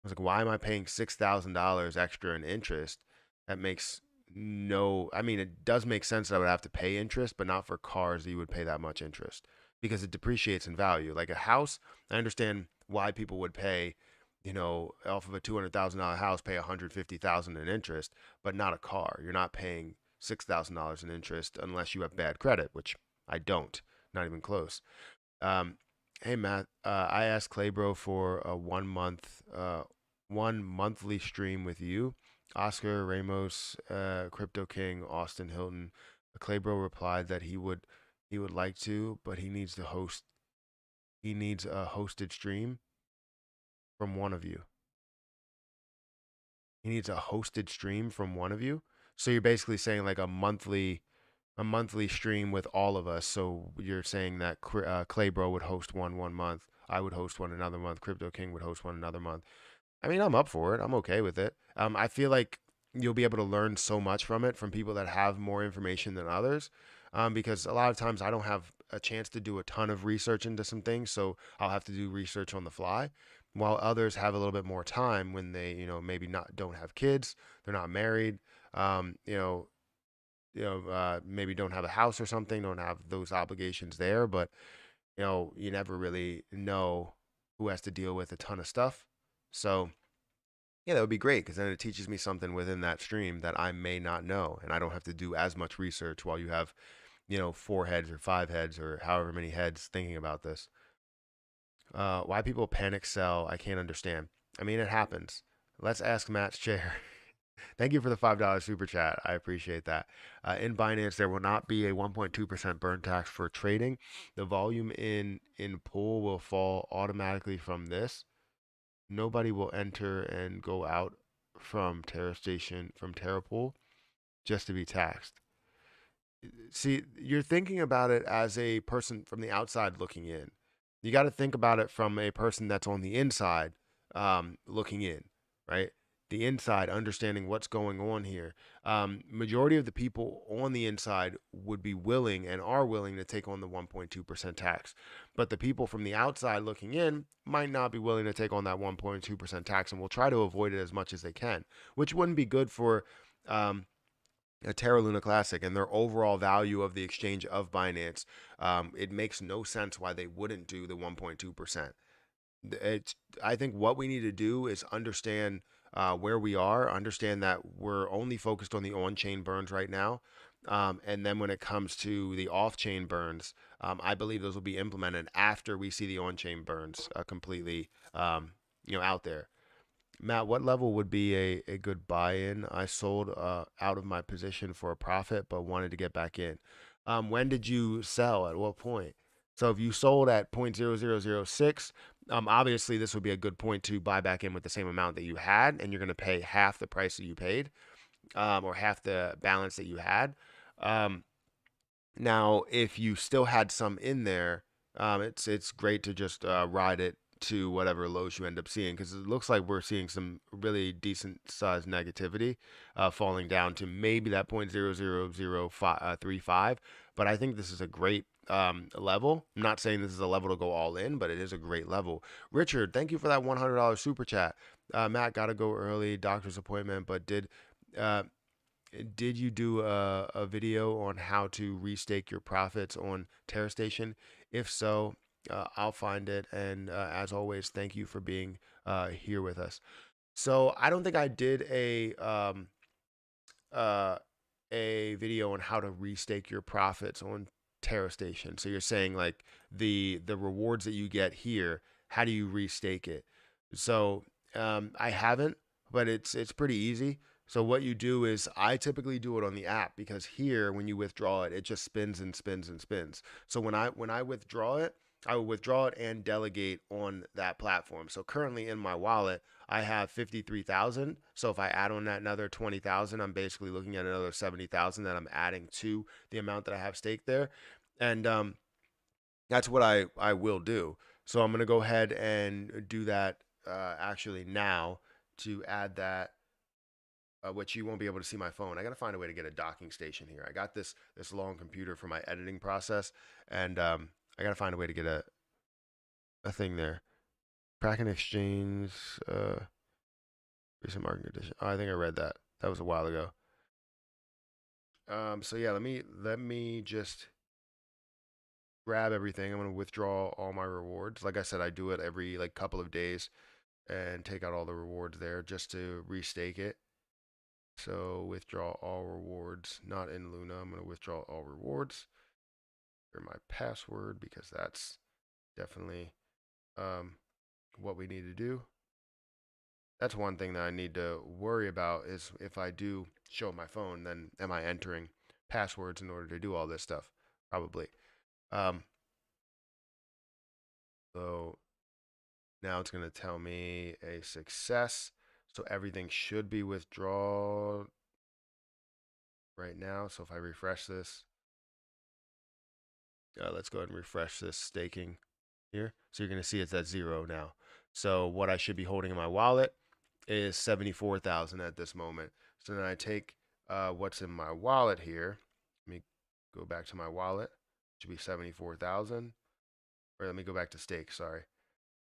I was like, why am I paying $6,000 extra in interest? That makes no, I mean, it does make sense that I would have to pay interest, but not for cars that you would pay that much interest because it depreciates in value. Like a house, I understand why people would pay, off of a $200,000 house, pay 150,000 in interest, but not a car. You're not paying $6,000 in interest unless you have bad credit, which I don't, not even close. Um, Hey Matt, I asked Claybro for a 1 month, 1 monthly stream with you, Oscar Ramos, Crypto King, Austin Hilton. Claybro replied that he would like to, but he needs to host. He needs a hosted stream from one of you. He needs a hosted stream from one of you. So you're basically saying like a monthly stream with all of us. So you're saying that Claybro would host one month, I would host one another month, Crypto King would host one another month. I mean, I'm up for it. I'm okay with it. I feel like you'll be able to learn so much from it from people that have more information than others. Because a lot of times I don't have a chance to do a ton of research into some things, so I'll have to do research on the fly. While others have a little bit more time when they, maybe not don't have kids, they're not married, um, you know, maybe don't have a house or something, don't have those obligations there, but you never really know who has to deal with a ton of stuff. So yeah, that would be great because then it teaches me something within that stream that I may not know, and I don't have to do as much research while you have, 4 heads or 5 heads or however many heads thinking about this. Why people panic sell, I can't understand. I mean, it happens. Let's ask Matt's chair. Thank you for the $5 super chat. I appreciate that. In Binance, there will not be a 1.2% burn tax for trading. The volume in pool will fall automatically from this. Nobody will enter and go out from Terra pool just to be taxed. See, you're thinking about it as a person from the outside looking in. You got to think about it from a person that's on the inside, looking in, right? The inside, understanding what's going on here. Majority of the people on the inside would be willing and are willing to take on the 1.2% tax, but the people from the outside looking in might not be willing to take on that 1.2% tax, and will try to avoid it as much as they can, which wouldn't be good for um, a Terra Luna Classic and their overall value of the exchange of Binance. It makes no sense why they wouldn't do the 1.2%. It's, I think what we need to do is understand where we are, understand that we're only focused on the on chain burns right now. And then when it comes to the off chain burns, I believe those will be implemented after we see the on chain burns completely out there. Matt, what level would be a good buy-in? I sold out of my position for a profit, but wanted to get back in. When did you sell? At what point? So if you sold at 0.0006, obviously this would be a good point to buy back in with the same amount that you had, and you're going to pay half the price that you paid, or half the balance that you had. Um, Now, if you still had some in there, it's great to just ride it to whatever lows you end up seeing, because it looks like we're seeing some really decent sized negativity, falling down to maybe that 0.00035. But I think this is a great level. I'm not saying this is a level to go all in, but it is a great level. Richard, thank you for that $100 super chat. Matt, got to go early, doctor's appointment, but uh, did you do a video on how to restake your profits on Terra Station? If so, I'll find it. And as always, thank you for being here with us. So I don't think I did uh, a video on how to restake your profits on Terra Station. So you're saying like the rewards that you get here, how do you restake it? So I haven't, but it's pretty easy. So what you do is I typically do it on the app, because here when you withdraw it, it just spins and spins and spins. So when I withdraw it, I will withdraw it and delegate on that platform. So currently in my wallet, I have 53,000. So if I add on that another 20,000, I'm basically looking at another 70,000 that I'm adding to the amount that I have staked there. And that's what I will do. So I'm going to go ahead and do that actually now, to add that, which you won't be able to see my phone. I got to find a way to get a docking station here. I got this long computer for my editing process, and I got to find a way to get a thing there. Kraken Exchange, recent market condition. Oh, I think I read that. That was a while ago. So yeah, let me just grab everything. I'm gonna withdraw all my rewards. Like I said, I do it every like couple of days and take out all the rewards there just to restake it. So withdraw all rewards, not in Luna. I'm gonna withdraw all rewards. Or my password, because that's definitely um, what we need to do. That's one thing that I need to worry about, is if I do show my phone, then am I entering passwords in order to do all this stuff? Probably. Um, so now it's going to tell me a success. So everything should be withdrawn right now. So if I refresh this, let's go ahead and refresh this staking here. So you're going to see it's at 0 now. So what I should be holding in my wallet is 74,000 at this moment. So then I take what's in my wallet here. Let me go back to my wallet. It should be 74,000. Or let me go back to stake, sorry.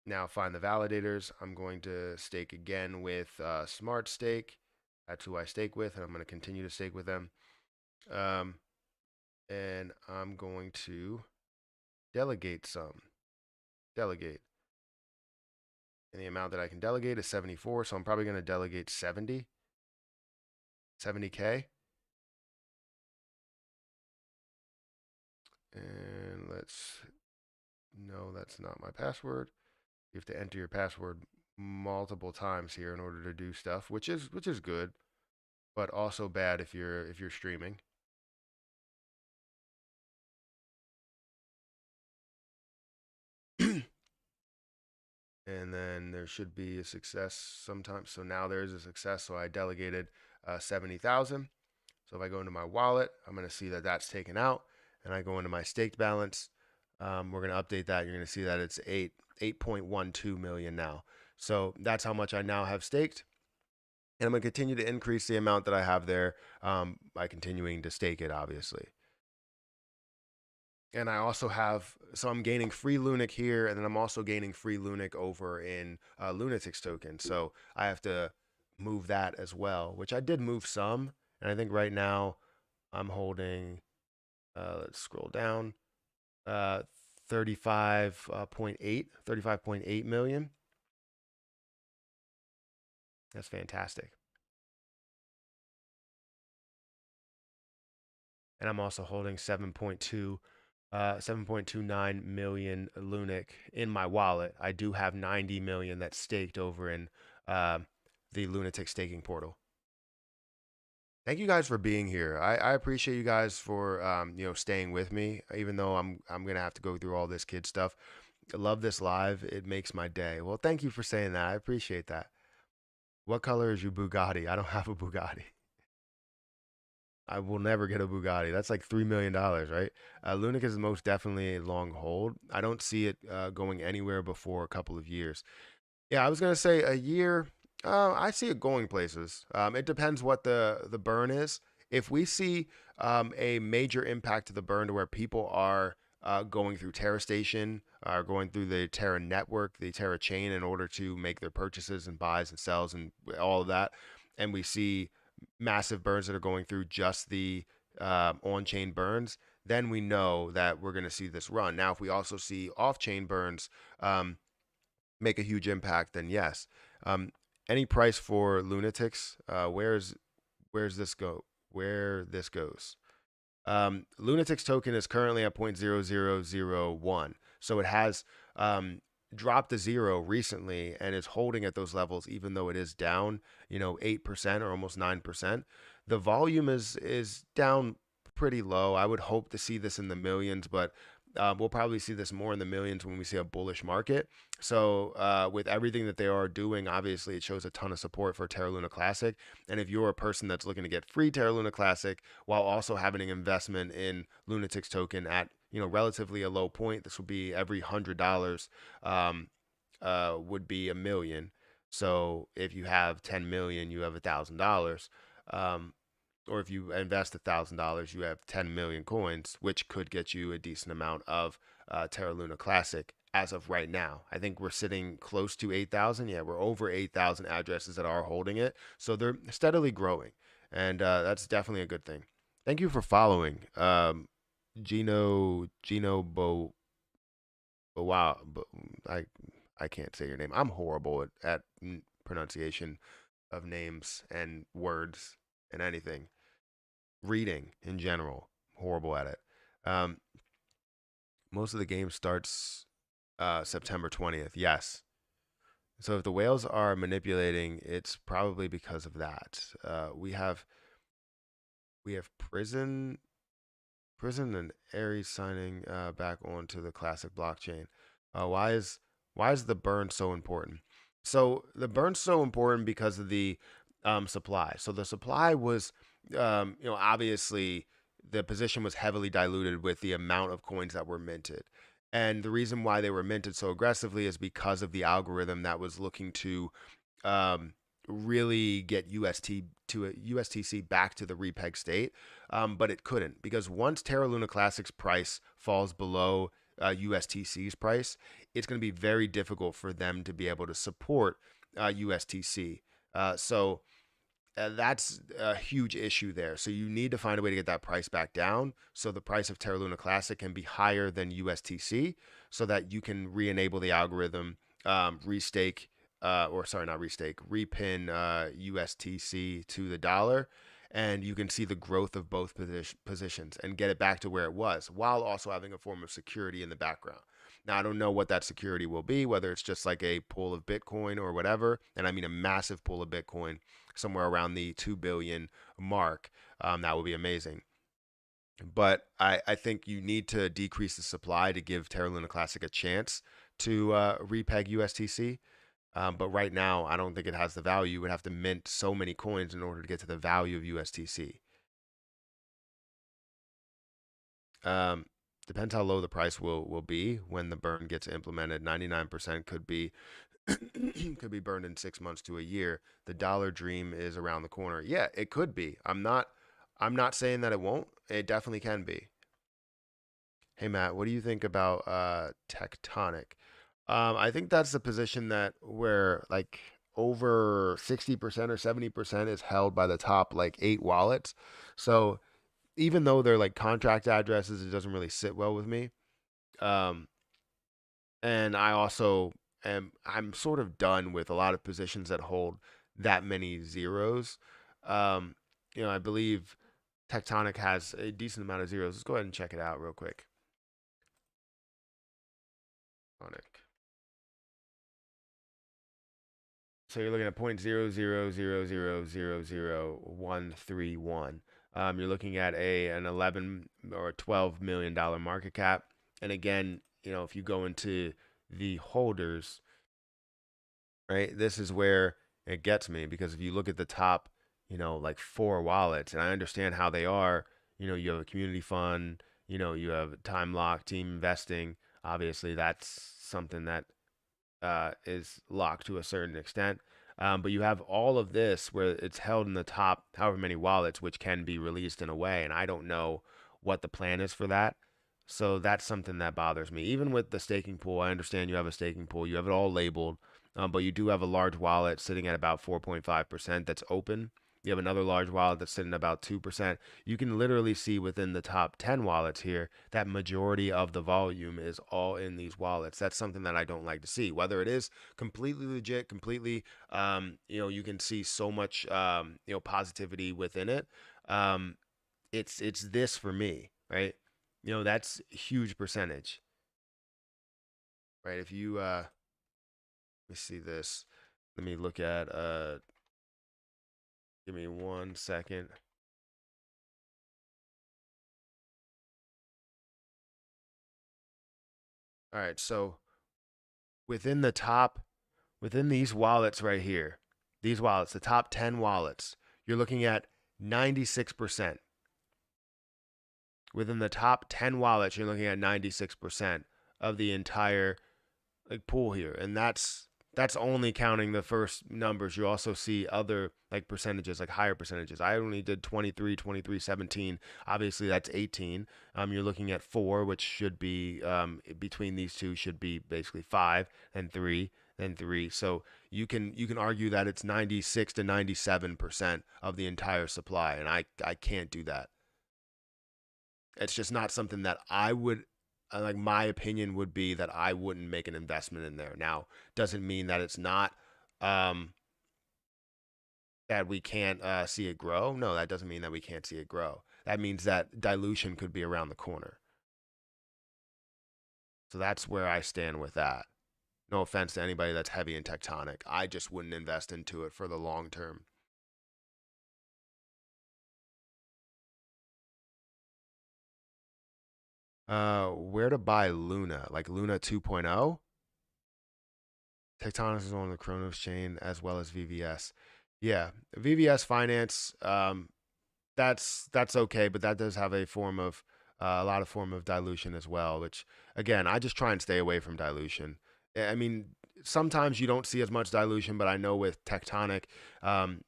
Now find the validators. I'm going to stake again with Smart Stake. That's who I stake with, and I'm going to continue to stake with them. And I'm going to delegate some. Delegate. And the amount that I can delegate is 74, so I'm probably going to delegate 70. 70K. And no, that's not my password. You have to enter your password multiple times here in order to do stuff, which is good, but also bad if you're streaming. And then there should be a success sometime. So now there's a success. So I delegated 70,000. So if I go into my wallet, I'm going to see that that's taken out, and I go into my staked balance. We're going to update that. You're going to see that it's 8.12 million now. So that's how much I now have staked. And I'm going to continue to increase the amount that I have there by continuing to stake it, obviously. And I also have, so I'm gaining free Lunac here, and then I'm also gaining free Lunac over in Lunatics token. So I have to move that as well, which I did move some. And I think right now I'm holding, let's scroll down, uh, 35.8 million. That's fantastic. And I'm also holding 7.29 million Lunac in my wallet. I do have 90 million that's staked over in uh, the Lunatic staking portal. Thank you guys for being here. I appreciate you guys for staying with me, even though I'm gonna have to go through all this kid stuff. I love this live. It makes my day. Well, thank you for saying that. I appreciate that. What color is your Bugatti? I don't have a Bugatti. I will never get a Bugatti. That's like $3 million, right? Lunac is most definitely a long hold. I don't see it going anywhere before a couple of years. Yeah, I was gonna say a year. I see it going places. It depends what the burn is. If we see a major impact to the burn to where people are going through Terra Station, are going through the Terra network, the Terra chain in order to make their purchases and buys and sells and all of that, and we see massive burns that are going through just the on-chain burns, then we know that we're going to see this run. Now, if we also see off-chain burns, make a huge impact, then yes. Um, any price for Lunatics? Where's this go? Where this goes? Lunatics token is currently at 0.0001, so it has dropped to zero recently and is holding at those levels, even though it is down, 8% or almost 9%. The volume is down pretty low. I would hope to see this in the millions, but we'll probably see this more in the millions when we see a bullish market. So with everything that they are doing, obviously it shows a ton of support for Terra Luna Classic. And if you're a person that's looking to get free Terra Luna Classic while also having an investment in Lunatics token at relatively a low point, this would be every $100 would be a million. So if you have 10 million, you have $1,000. Or if you invest $1,000, you have 10 million coins, which could get you a decent amount of Terra Luna Classic as of right now. I think we're sitting close to 8,000. Yeah, we're over 8,000 addresses that are holding it. So they're steadily growing. And that's definitely a good thing. Thank you for following. Gino wow, I can't say your name. I'm horrible at pronunciation of names and words and anything. Reading in general, horrible at it. Um, most of the game starts September 20th. Yes. So if the whales are manipulating, it's probably because of that. We have prison and Aries signing back onto the classic blockchain. Why is the burn so important? So the burn's so important because of the supply. So the supply was, obviously the position was heavily diluted with the amount of coins that were minted. And the reason why they were minted so aggressively is because of the algorithm that was looking to um, really get USTC back to the repeg state, but it couldn't because once Terra Luna Classic's price falls below USTC's price, it's going to be very difficult for them to be able to support USTC. So that's a huge issue there. So you need to find a way to get that price back down so the price of Terra Luna Classic can be higher than USTC so that you can re-enable the algorithm, restake, or sorry, not restake, repin USTC to the dollar. And you can see the growth of both positions and get it back to where it was while also having a form of security in the background. Now, I don't know what that security will be, whether it's just like a pool of Bitcoin or whatever. And I mean a massive pool of Bitcoin, somewhere around the 2 billion mark. That would be amazing. But I think you need to decrease the supply to give Terra Luna Classic a chance to repeg USTC. But right now, I don't think it has the value. You would have to mint so many coins in order to get to the value of USTC. Um, Depends how low the price will be when the burn gets implemented. 99% could be could be burned in 6 months to a year. The dollar dream is around the corner. Yeah, it could be. I'm not saying that it won't. It definitely can be. Hey Matt, what do you think about Tectonic? I think that's the position that where like over 60% or 70% is held by the top like 8 wallets. So even though they're like contract addresses, it doesn't really sit well with me. Um, and I also I'm sort of done with a lot of positions that hold that many zeros. Um, I believe Tectonic has a decent amount of zeros. Let's go ahead and check it out real quick. Tectonic. So you're looking at 0.000000131. You're looking at an 11 or $12 million market cap. And again, if you go into the holders, right, this is where it gets me because if you look at the top, like 4 wallets, and I understand how they are, you have a community fund, you have time lock, team investing. Obviously, that's something that is locked to a certain extent. But you have all of this where it's held in the top however many wallets, which can be released in a way. And I don't know what the plan is for that. So that's something that bothers me. Even with the staking pool, I understand you have a staking pool, you have it all labeled, but you do have a large wallet sitting at about 4.5% that's open. You have another large wallet that's sitting at about 2%. You can literally see within the top 10 wallets here that majority of the volume is all in these wallets. That's something that I don't like to see. Whether it is completely legit, completely, you can see so much, positivity within it. Um, it's this for me, right? That's a huge percentage, right? If you let me see this. Let me look at give me 1 second. All right, so within the top within these wallets right here, these wallets, the top 10 wallets, you're looking at 96%. Within the top 10 wallets, you're looking at 96% of the entire like pool here, and that's only counting the first numbers. You also see other like percentages, like higher percentages. I only did 23, 23, 17. Obviously that's 18. You're looking at 4, which should be between these two should be basically 5 and 3 and 3. So you can argue that it's 96 to 97% of the entire supply, and I can't do that. It's just not something that I would like. My opinion would be that I wouldn't make an investment in there. Now, doesn't mean that it's not um, that we can't see it grow. No, that doesn't mean that we can't see it grow. That means that dilution could be around the corner. So that's where I stand with that. No offense to anybody that's heavy in tectonic. I just wouldn't invest into it for the long term. Where to buy Luna? Like Luna 2.0? Tectonics is on the Kronos chain as well as VVS. Yeah, VVS Finance. That's okay, but that does have a lot of form of dilution as well. Which again, I just try and stay away from dilution. I mean, sometimes you don't see as much dilution, but I know with Tectonic,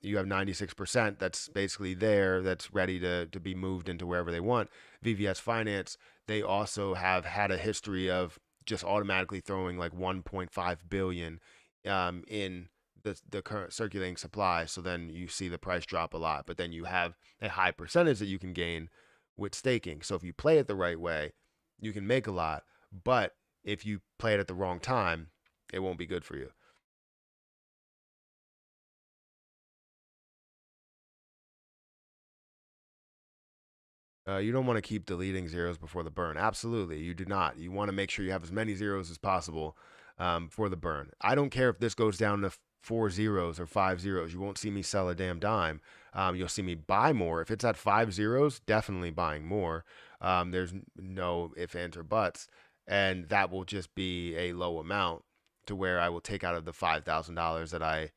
you have 96% that's basically there, that's ready to be moved into wherever they want. VVS Finance, they also have had a history of just automatically throwing like 1.5 billion in the current circulating supply. So then you see the price drop a lot, but then you have a high percentage that you can gain with staking. So if you play it the right way, you can make a lot. But if you play it at the wrong time, it won't be good for you. You don't want to keep deleting zeros before the burn. Absolutely, you do not. You want to make sure you have as many zeros as possible for the burn. I don't care if this goes down to 4 zeros or 5 zeros. You won't see me sell a damn dime. You'll see me buy more. If it's at 5 zeros, definitely buying more. There's no ifs, ands, or buts. And that will just be a low amount to where I will take out of the $5,000 that I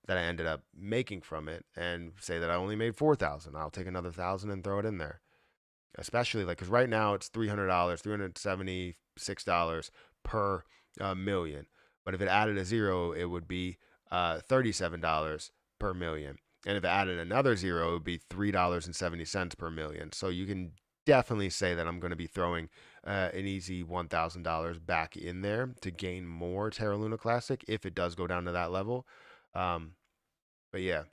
ended up making from it and say that I only made 4,000. I'll take another 1,000 and throw it in there. especially like because right now it's $300, $376 per million. But if it added a zero, it would be $37 per million. And if it added another zero, it would be $3.70 per million. So you can definitely say that I'm going to be throwing an easy $1,000 back in there to gain more Terra Luna Classic if it does go down to that level. Um, but yeah,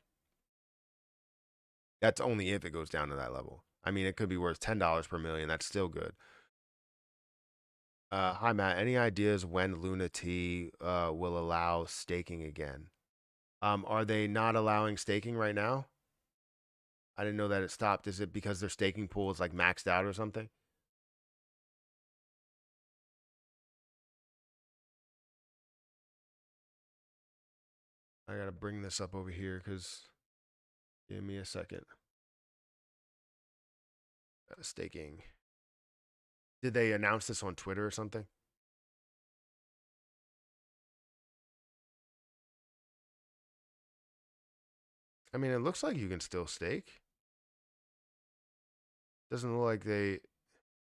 that's only if it goes down to that level. I mean, it could be worth $10 per million. That's still good. Hi Matt. Any ideas when Luna T will allow staking again? Are they not allowing staking right now? I didn't know that it stopped. Is it because their staking pool is like maxed out or something? I gotta bring this up over here because give me a second. Staking. Did they announce this on Twitter or something? I mean, it looks like you can still stake. Doesn't look like they.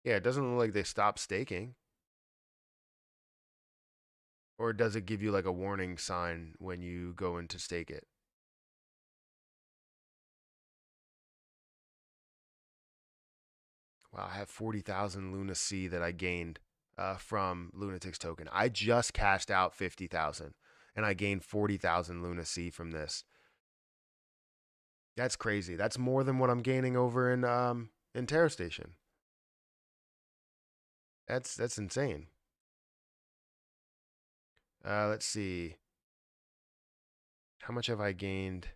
Yeah, it doesn't look like they stopped staking. Or does it give you like a warning sign when you go in to stake it? Wow, I have 40,000 Luna C that I gained from Lunatics token. I just cashed out 50,000 and I gained 40,000 Luna C from this. That's crazy. That's more than what I'm gaining over in Terra Station. That's insane. Let's see. How much have I gained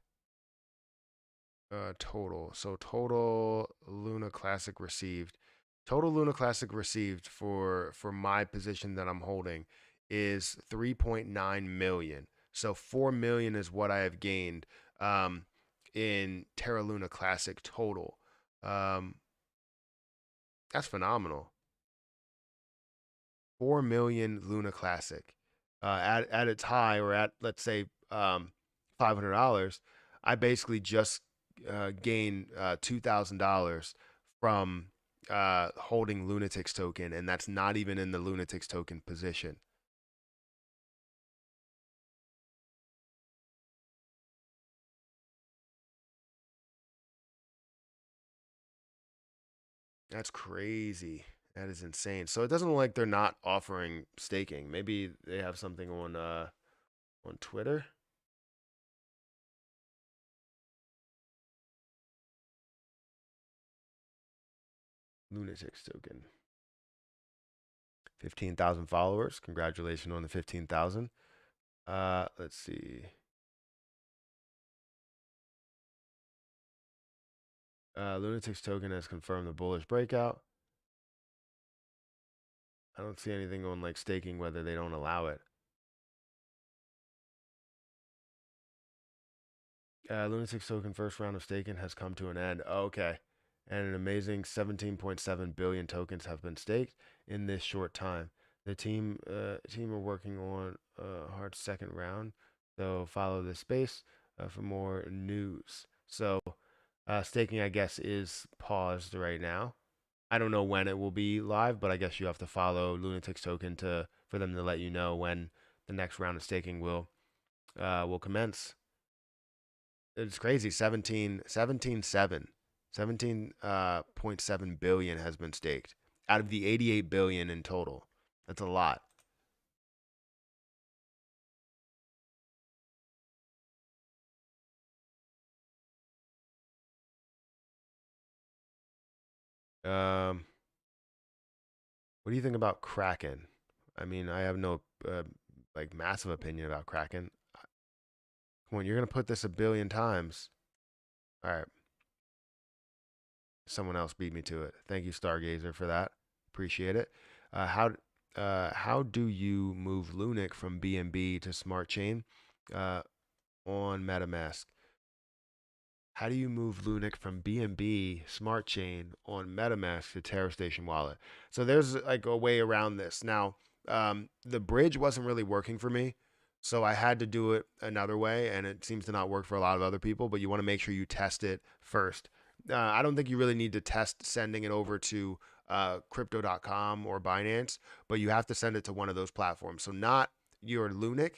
total? So total Luna Classic received. Total Luna Classic received for my position that I'm holding is 3.9 million. So 4 million is what I have gained in Terra Luna Classic total. Um, that's phenomenal. 4 million Luna Classic. At its high, or at let's say $500, I basically just gained $2,000 from holding Lunatics token, and that's not even in the Lunatics token position. That's crazy. That is insane. So it doesn't look like they're not offering staking. Maybe they have something on Twitter. Lunatics token. 15,000 followers. Congratulations on the 15,000. Let's see. Lunatics token has confirmed the bullish breakout. I don't see anything on like staking whether they don't allow it. Lunatics token first round of staking has come to an end. Oh, okay. And an amazing 17.7 billion tokens have been staked in this short time. The team are working on a hard second round, so follow this space for more news. So staking, I guess, is paused right now. I don't know when it will be live, but I guess you have to follow Lunatics token to for them to let you know when the next round of staking will commence. It's crazy. 17.7 billion has been staked out of the 88 billion in total. That's a lot. Um, what do you think about Kraken? I mean, I have no like massive opinion about Kraken. Come on, you're gonna put this a billion times. All right, someone else beat me to it. Thank you, Stargazer, for that. Appreciate it. How do you move Lunac from BNB to Smart Chain on MetaMask? How do you move Lunac from BNB Smart Chain on MetaMask to Terra Station Wallet? So there's like a way around this. Now, the bridge wasn't really working for me, so I had to do it another way, and it seems to not work for a lot of other people. But you want to make sure you test it first I don't think you really need to test sending it over to crypto.com or Binance, but you have to send it to one of those platforms. So not your Lunac.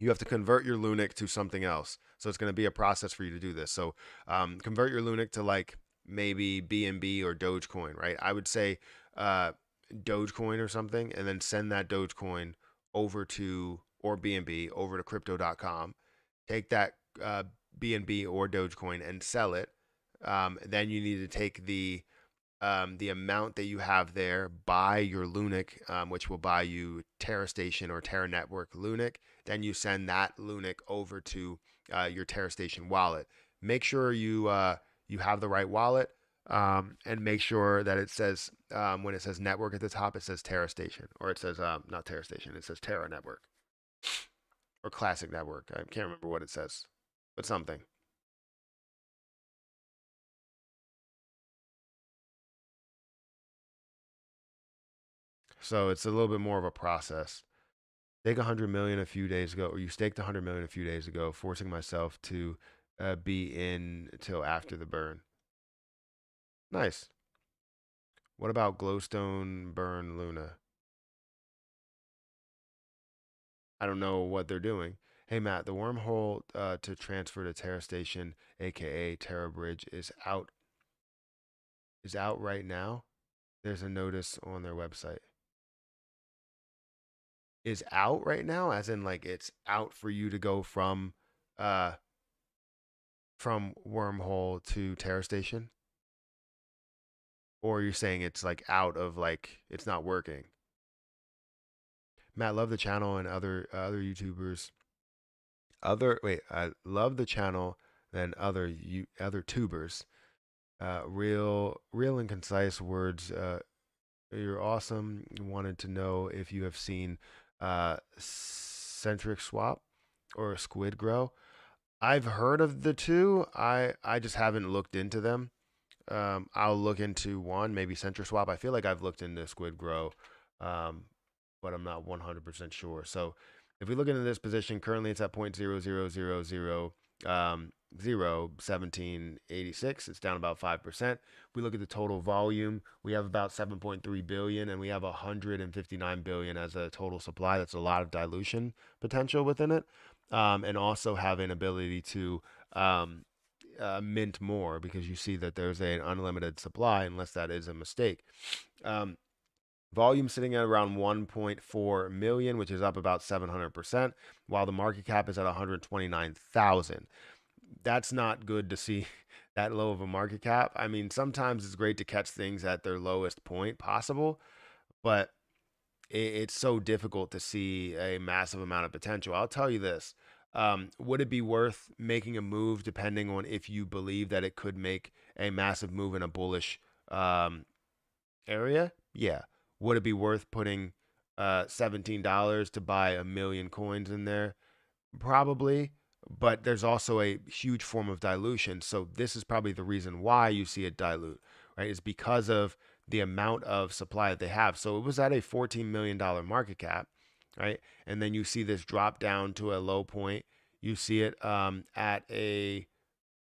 You have to convert your Lunac to something else. So it's going to be a process for you to do this. So convert your Lunac to like maybe BNB or Dogecoin, right? I would say uh, Dogecoin or something, and then send that Dogecoin over to or BNB over to crypto.com. Take that uh, BNB or Dogecoin and sell it. Then you need to take the amount that you have there, buy your Lunac, which will buy you Terra Station or Terra Network Lunac. Then you send that Lunac over to your Terra Station wallet. Make sure you have the right wallet, and make sure that it says when it says network at the top, it says Terra Station, or it says not Terra Station, it says Terra Network or Classic Network. I can't remember what it says, but something. So it's a little bit more of a process. Stake 100 million a few days ago, or you staked 100 million a few days ago, forcing myself to be in till after the burn. Nice. What about glowstone burn Luna? I don't know what they're doing. Hey Matt, the wormhole to transfer to Terra Station, aka Terra Bridge, is out right now. There's a notice on their website. Is out right now, as in like it's out for you to go uh from wormhole to Terra Station, or you're saying it's like out of like it's not working. Matt, love the channel and other YouTubers. I love the channel than other tubers. Real and concise words. You're awesome. Wanted to know if you have seen Centric Swap or Squid Grow. I've heard of the two. I just haven't looked into them. I'll look into one, maybe CentraSwap. I feel like I've looked into Squid Grow, um, but I'm not 100% sure. So if we look into this position, currently it's at 0.0000 1786. It's down about 5%. If we look at the total volume, we have about 7.3 billion and we have 159 billion as a total supply. That's a lot of dilution potential within it. And also have an ability to um, mint more because you see that there's an unlimited supply unless that is a mistake. Um, Volume sitting at around 1.4 million, which is up about 700%, while the market cap is at 129,000. That's not good to see that low of a market cap. I mean, sometimes it's great to catch things at their lowest point possible, but it's so difficult to see a massive amount of potential. I'll tell you this. Would it be worth making a move depending on if you believe that it could make a massive move in a bullish area? Yeah. Would it be worth putting $17 to buy a million coins in there? Probably, but there's also a huge form of dilution. So this is probably the reason why you see it dilute, right? Is because of the amount of supply that they have. So it was at a $14 million market cap, right? And then you see this drop down to a low point. You see it it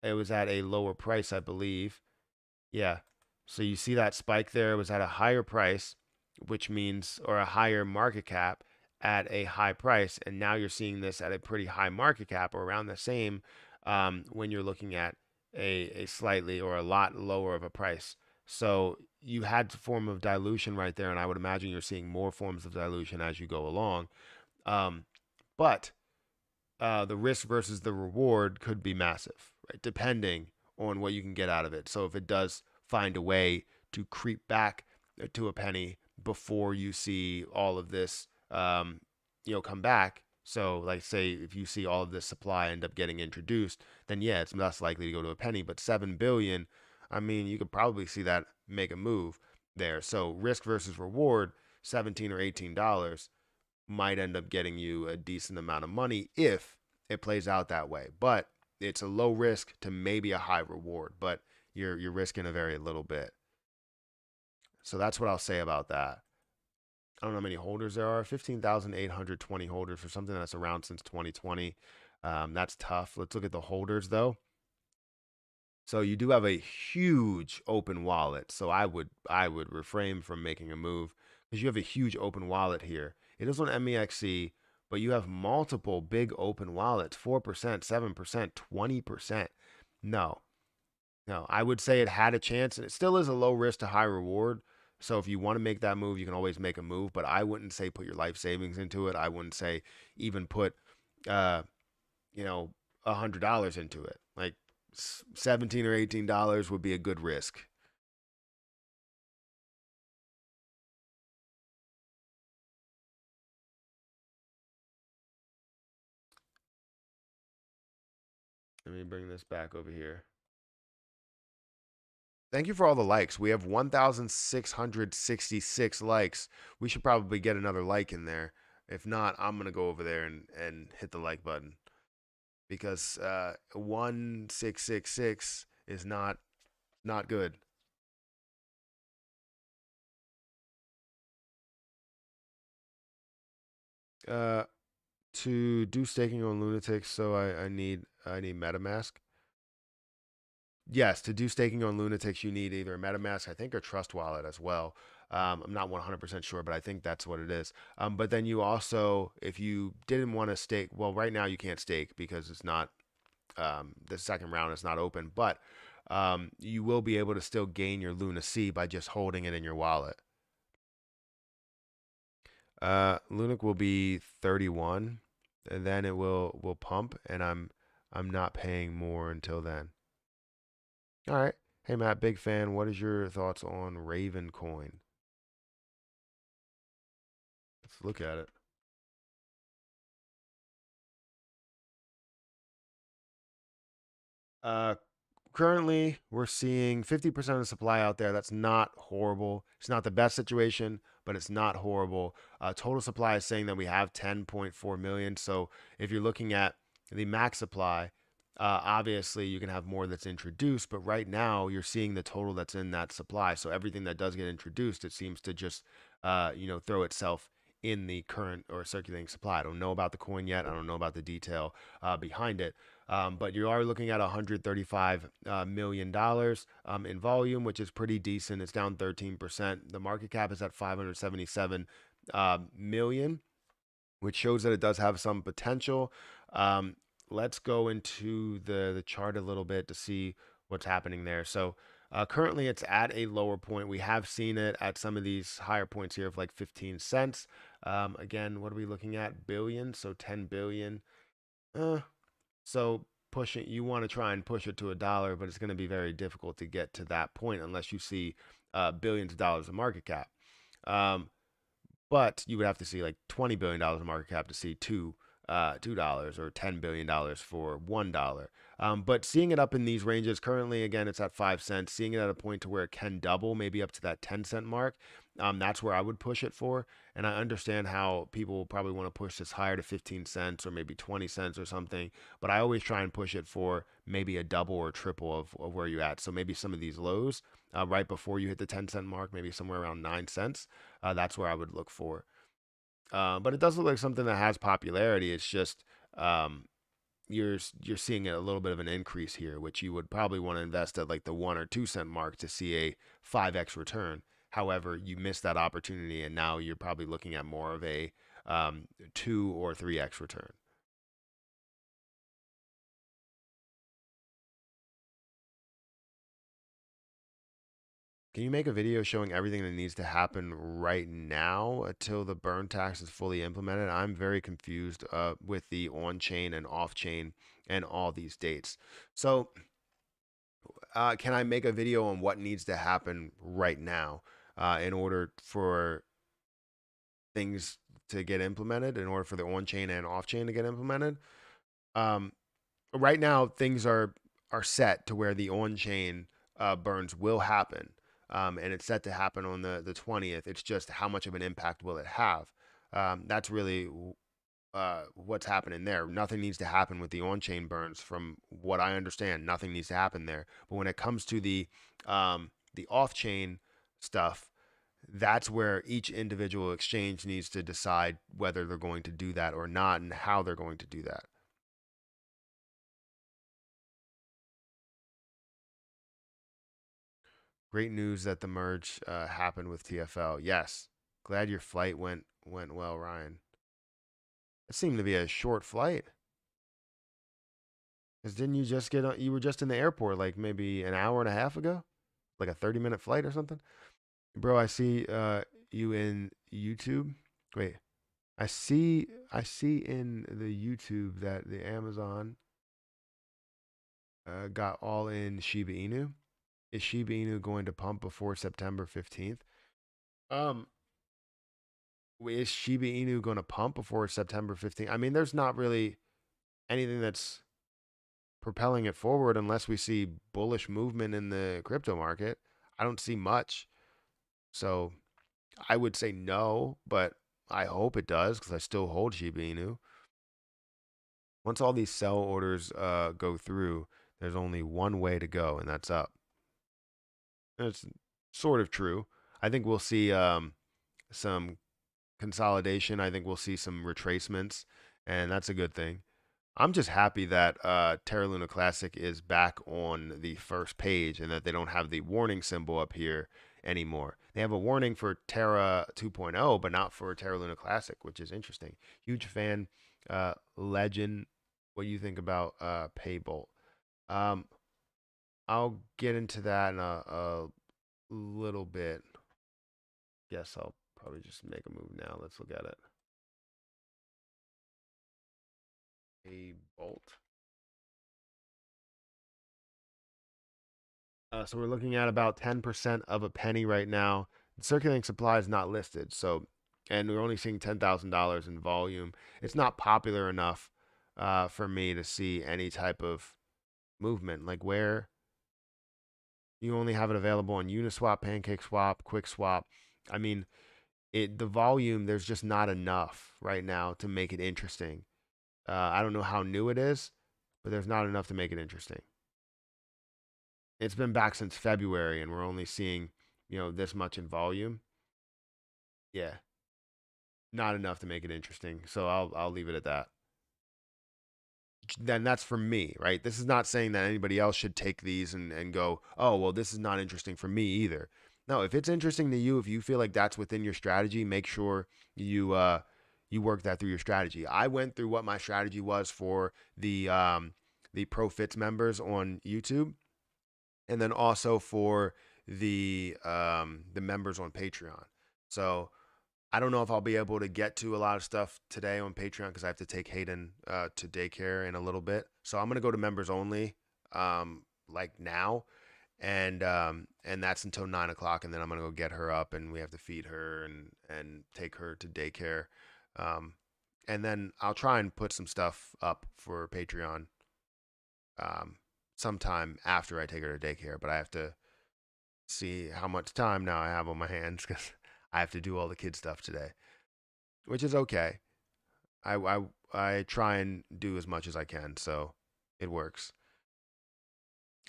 was at a lower price, I believe. Yeah. So you see that spike there. It was at a higher price, which means, or a higher market cap at a high price. And now you're seeing this at a pretty high market cap or around the same when you're looking at a slightly or a lot lower of a price. So you had a form of dilution right there. And I would imagine you're seeing more forms of dilution as you go along. Um, but the risk versus the reward could be massive, right? Depending on what you can get out of it. So if it does find a way to creep back to a penny before you see all of this, come back. So, like, say if you see all of this supply end up getting introduced, then yeah, it's less likely to go to a penny. But 7 billion, I mean, you could probably see that make a move there. So risk versus reward, $17 or $18 might end up getting you a decent amount of money if it plays out that way. But it's a low risk to maybe a high reward, but you're risking a very little bit. So that's what I'll say about that. I don't know how many holders there are. 15,820 holders for something that's around since 2020. That's tough. Let's look at the holders though. So you do have a huge open wallet. So I would refrain from making a move because you have a huge open wallet here. It is on MEXC, but you have multiple big open wallets, 4%, 7%, 20%. No, no, I would say it had a chance, and it still is a low risk to high reward. So if you want to make that move, you can always make a move, but I wouldn't say put your life savings into it. I wouldn't say even put, uh, you know, $100 into it. Like 17 or $18 would be a good risk. Let me bring this back over here. Thank you for all the likes. We have 1,666 likes. We should probably get another like in there. If not, I'm gonna go over there and hit the like button because 1,666 is not good. Uh, to do staking on Lunatics, so I need MetaMask. Yes, to do staking on Lunatics, you need either MetaMask, I think, or Trust Wallet as well. I'm not 100% sure, but I think that's what it is. But then you also, if you didn't want to stake, well, right now you can't stake because it's not, the second round is not open, but you will be able to still gain your Luna C by just holding it in your wallet. Lunac will be 31, and then it will pump, and I'm not paying more until then. All right. Hey Matt, big fan. What is your thoughts on Ravencoin? Let's look at it. Uh, Currently, we're seeing 50% of the supply out there. That's not horrible. It's not the best situation, but it's not horrible. Total supply is saying that we have 10.4 million. So if you're looking at the max supply, obviously you can have more that's introduced, but right now you're seeing the total that's in that supply. So everything that does get introduced, it seems to just, throw itself in the current or circulating supply. I don't know about the coin yet. I don't know about the detail behind it. But you are looking at $135 million in volume, which is pretty decent. It's down 13%. The market cap is at 577 million, which shows that it does have some potential. Let's go into the chart a little bit to see what's happening there. So currently it's at a lower point. We have seen it at some of these higher points here of like 15 cents. Again, what are we looking at? Billion, so 10 billion. Uh, so pushing, you want to try and push it to a dollar, but it's going to be very difficult to get to that point unless you see billions of dollars of market cap. Um, but you would have to see like $20 billion of market cap to see $2 or $10 billion for $1. But seeing it up in these ranges currently, again, it's at 5 cents. Seeing it at a point to where it can double, maybe up to that 10-cent mark. That's where I would push it for. And I understand how people will probably want to push this higher to 15 cents or maybe 20 cents or something. But I always try and push it for maybe a double or triple of where you're at. So maybe some of these lows right before you hit the 10-cent mark, maybe somewhere around 9 cents. That's where I would look for. But it does look like something that has popularity. It's just um, you're seeing a little bit of an increase here, which you would probably want to invest at like the 1 or 2 cent mark to see a 5x return. However, you missed that opportunity, and now you're probably looking at more of a 2 or 3x return. Can you make a video showing everything that needs to happen right now until the burn tax is fully implemented? I'm very confused with the on chain and off chain and all these dates. So, can I make a video on what needs to happen right now in order for things to get implemented, in order for the on chain and off chain to get implemented? Um, right now, things are set to where the on chain burns will happen, and it's set to happen on the 20th. It's just how much of an impact will it have? That's really what's happening there. Nothing needs to happen with the on-chain burns, from what I understand. Nothing needs to happen there. But when it comes to the off-chain stuff, that's where each individual exchange needs to decide whether they're going to do that or not, and how they're going to do that. Great news that the merge happened with TFL. Yes. Glad your flight went well, Ryan. It seemed to be a short flight. Cause didn't you just get on, you were just in the airport like maybe an hour and a half ago? Like a 30-minute flight or something? Bro, I see you in YouTube. Wait. I see in the YouTube that the Amazon got all in Shiba Inu. Is Shiba Inu going to pump before September 15th? Um, is Shiba Inu going to pump before September 15th? I mean, there's not really anything that's propelling it forward unless we see bullish movement in the crypto market. I don't see much. So I would say no, but I hope it does because I still hold Shiba Inu. Once all these sell orders go through, there's only one way to go, and that's up. And it's sort of true. I think we'll see some consolidation. I think we'll see some retracements, and that's a good thing. I'm just happy that Terra Luna Classic is back on the first page and that they don't have the warning symbol up here anymore. They have a warning for Terra 2.0, but not for Terra Luna Classic, which is interesting. Huge fan. Legend, what do you think about Paybolt? Um, I'll get into that in a little bit. Guess I'll probably just make a move now. Let's look at it. Paybolt. So we're looking at about 10% of a penny right now. Circulating supply is not listed, so and we're only seeing $10,000 in volume. It's not popular enough for me to see any type of movement. Like where you only have it available on Uniswap, PancakeSwap, QuickSwap. I mean, the volume there's just not enough right now to make it interesting. I don't know how new it is, but there's not enough to make it interesting. It's been back since February, and we're only seeing this much in volume. Yeah, not enough to make it interesting. So I'll leave it at that. Then that's for me, right? This is not saying that anybody else should take these and go, oh, well, this is not interesting for me either. No, if it's interesting to you, if you feel like that's within your strategy, make sure you work that through your strategy. I went through what my strategy was for the Profits members on YouTube, and then also for the members on Patreon. So I don't know if I'll be able to get to a lot of stuff today on Patreon because I have to take Hayden to daycare in a little bit. So I'm gonna go to members only, like now, and that's until 9 o'clock, and then I'm gonna go get her up, and we have to feed her and take her to daycare, um, and then I'll try and put some stuff up for Patreon, um, sometime after I take her to daycare. But I have to see how much time now I have on my hands because I have to do all the kid stuff today, which is okay. I try and do as much as I can, so it works.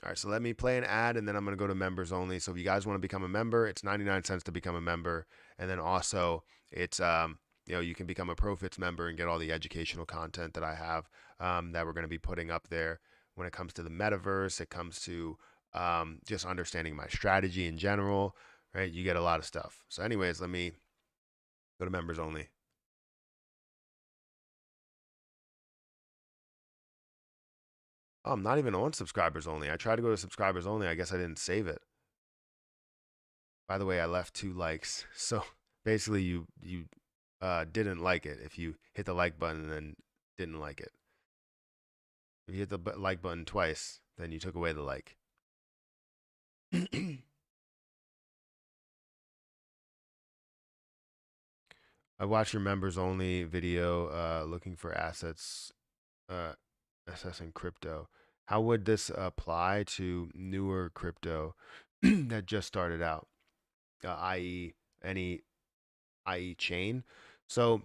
All right, so let me play an ad, and then I'm gonna go to members only. So if you guys want to become a member, it's 99 cents to become a member, and then also it's you can become a Profits member and get all the educational content that I have, that we're gonna be putting up there when it comes to the metaverse. It comes to just understanding my strategy in general, right? You get a lot of stuff. So, anyways, let me go to members only. Oh, I'm not even on subscribers only. I tried to go to subscribers only. I guess I didn't save it. By the way, I left 2 likes. So basically, you didn't like it if you hit the like button and then didn't like it. If you hit the like button twice, then you took away the like. I watched your members only video looking for assets, uh, assessing crypto. How would this apply to newer crypto that just started out, i.e., any i.e. chain? So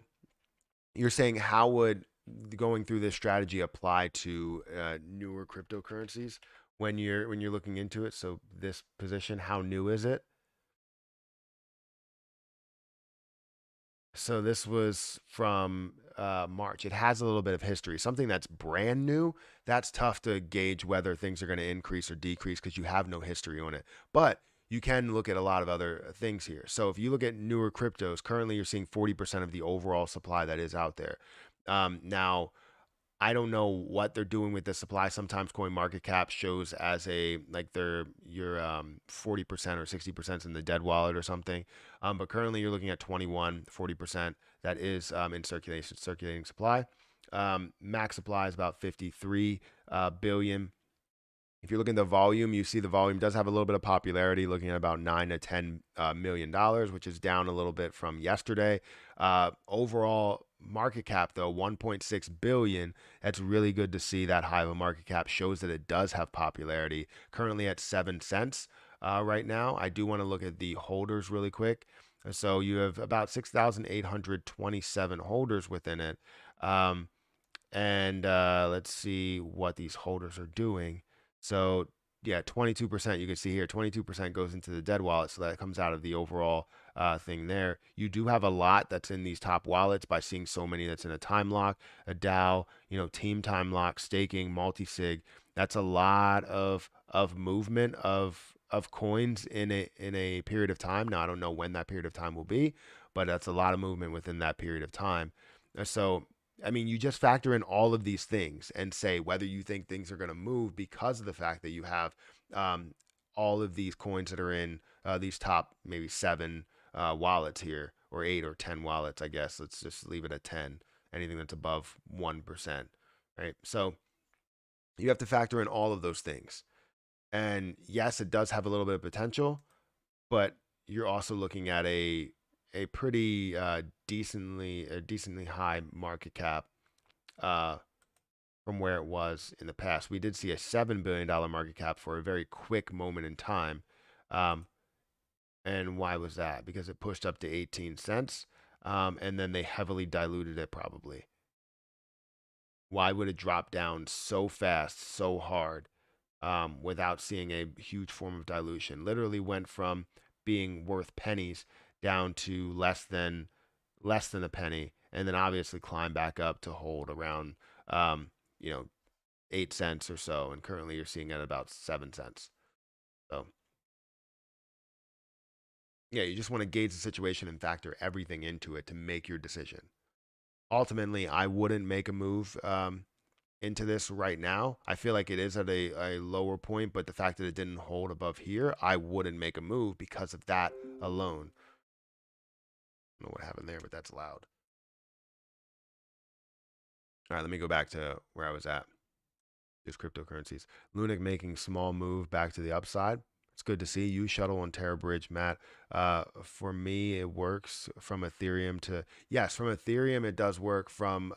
you're saying how would going through this strategy apply to newer cryptocurrencies when you're looking into it? So this position, how new is it? So this was from March. It has a little bit of history. Something that's brand new, that's tough to gauge whether things are going to increase or decrease because you have no history on it. But you can look at a lot of other things here. So if you look at newer cryptos, currently you're seeing 40% of the overall supply that is out there. Now, I don't know what they're doing with the supply. Sometimes Coin Market Cap shows as a like they're your 40% or 60% in the dead wallet or something. But currently you're looking at 40% that is in circulating supply. Max supply is about 53 billion. If you're looking at the volume, you see the volume does have a little bit of popularity, looking at about $9 to $10 million, which is down a little bit from yesterday. Overall market cap though, 1.6 billion. That's really good to see that high of a market cap. Shows that it does have popularity. Currently at 7 cents right now. I do want to look at the holders really quick. So you have about 6,827 holders within it. And let's see what these holders are doing. So yeah, 22%, you can see here, 22% goes into the dead wallet. So that comes out of the overall thing there. You do have a lot that's in these top wallets by seeing so many that's in a time lock, a DAO, team time lock, staking, multi-sig. That's a lot of movement of coins in a period of time. Now, I don't know when that period of time will be, but that's a lot of movement within that period of time. So I mean, you just factor in all of these things and say whether you think things are going to move because of the fact that you have all of these coins that are in these top maybe 7 wallets here, or 8 or 10 wallets, I guess. Let's just leave it at 10. Anything that's above 1%, right? So you have to factor in all of those things. And yes, it does have a little bit of potential, but you're also looking at a pretty decently high market cap from where it was in the past. We did see a $7 billion market cap for a very quick moment in time. And why was that? Because it pushed up to 18 cents, and then they heavily diluted it probably. Why would it drop down so fast, so hard, without seeing a huge form of dilution? Literally went from being worth pennies down to less than a penny, and then obviously climb back up to hold around um, you know 8 cents or so, and currently you're seeing at about 7 cents. So yeah, you just want to gauge the situation and factor everything into it to make your decision. Ultimately, I wouldn't make a move into this right now. I feel like it is at a lower point, but the fact that it didn't hold above here, I wouldn't make a move because of that alone. I don't know what happened there, but that's loud. All right, let me go back to where I was at. Just cryptocurrencies. Lunac making small move back to the upside. It's good to see. You shuttle on Terra Bridge, Matt. For me, it works from Ethereum to, yes, from Ethereum, it does work. From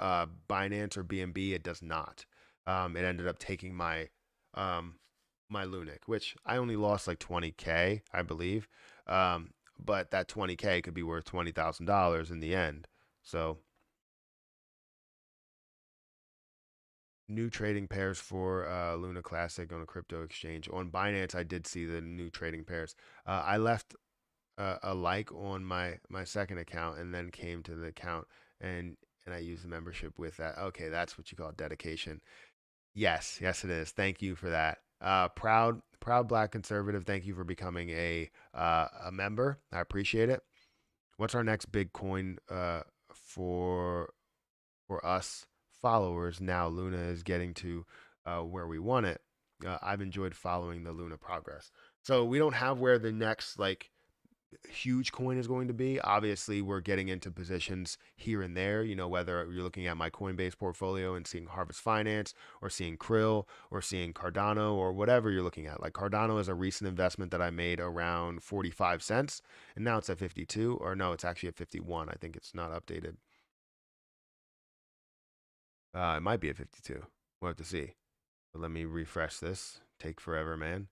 Binance or BNB, it does not. It ended up taking my my Lunac, which I only lost like 20K, I believe. But that 20K could be worth $20,000 in the end. So new trading pairs for Luna Classic on a crypto exchange. On Binance, I did see the new trading pairs. I left a like on my second account and then came to the account and I used the membership with that. Okay, that's what you call dedication. Yes, it is. Thank you for that. Proud Black conservative. Thank you for becoming a member. I appreciate it. What's our next big coin for us followers? Now Luna is getting to where we want it. I've enjoyed following the Luna progress. So we don't have where the next like huge coin is going to be. Obviously, we're getting into positions here and there, whether you're looking at my Coinbase portfolio and seeing Harvest Finance or seeing Krill or seeing Cardano or whatever you're looking at. Like Cardano is a recent investment that I made around 45 cents and now it's at 52, or no, it's actually at 51. I think it's not updated. It might be at 52. We'll have to see. But let me refresh this. Take forever, man.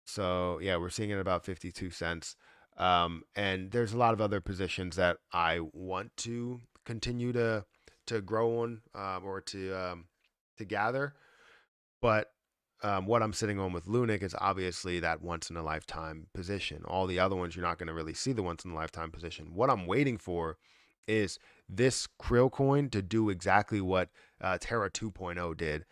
So yeah, we're seeing it about 52 cents. And there's a lot of other positions that I want to continue to grow on or to gather. But what I'm sitting on with Lunac is obviously that once in a lifetime position. All the other ones, you're not going to really see the once in a lifetime position. What I'm waiting for is this Krill coin to do exactly what Terra 2.0 did,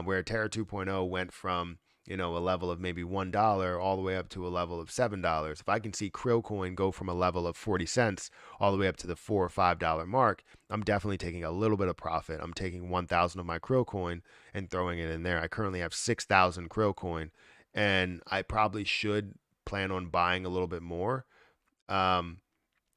where Terra 2.0 went from a level of maybe $1 all the way up to a level of $7. If I can see Krill coin go from a level of 40 cents all the way up to the $4 or $5 mark, I'm definitely taking a little bit of profit. I'm taking 1,000 of my Krill coin and throwing it in there. I currently have 6,000 Krill coin, and I probably should plan on buying a little bit more. Um,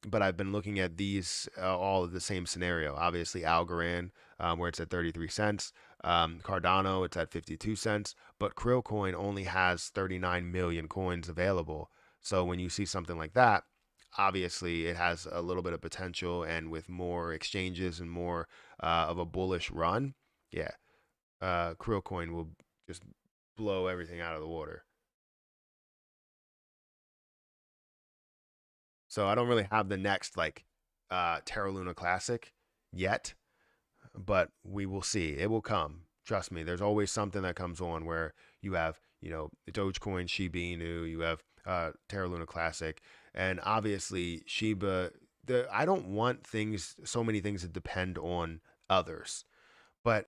but I've been looking at these all of the same scenario. Obviously, Algorand, where it's at 33 cents. Cardano, it's at 52 cents. But Krill Coin only has 39 million coins available. So when you see something like that, obviously it has a little bit of potential. And with more exchanges and more of a bullish run, yeah, Krill Coin will just blow everything out of the water. So I don't really have the next like Terra Luna Classic yet, but we will see. It will come. Trust me. There's always something that comes on where you have, the Dogecoin, Shiba Inu, you have Terra Luna Classic, and obviously Shiba. I don't want so many things that depend on others, but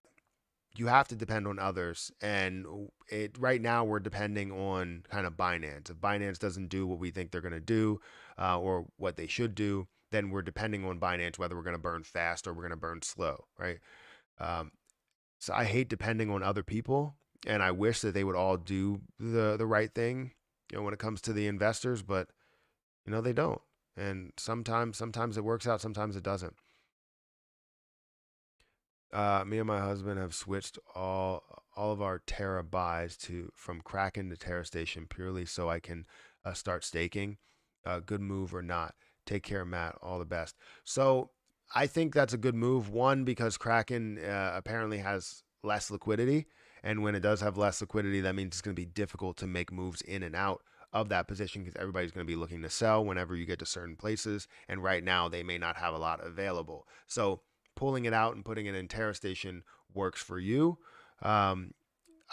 you have to depend on others. And right now we're depending on kind of Binance. If Binance doesn't do what we think they're going to do, or what they should do, then we're depending on Binance whether we're going to burn fast or we're going to burn slow, right? Um, so I hate depending on other people, and I wish that they would all do the right thing, when it comes to the investors, but they don't. And sometimes it works out, sometimes it doesn't. Me and my husband have switched all of our Terra buys to from Kraken to Terra Station purely so I can start staking. Good move or not? Take care, Matt. All the best. So I think that's a good move. One, because Kraken apparently has less liquidity, and when it does have less liquidity, that means it's going to be difficult to make moves in and out of that position because everybody's going to be looking to sell whenever you get to certain places. And right now, they may not have a lot available. So pulling it out and putting it in Terra Station works for you. Um,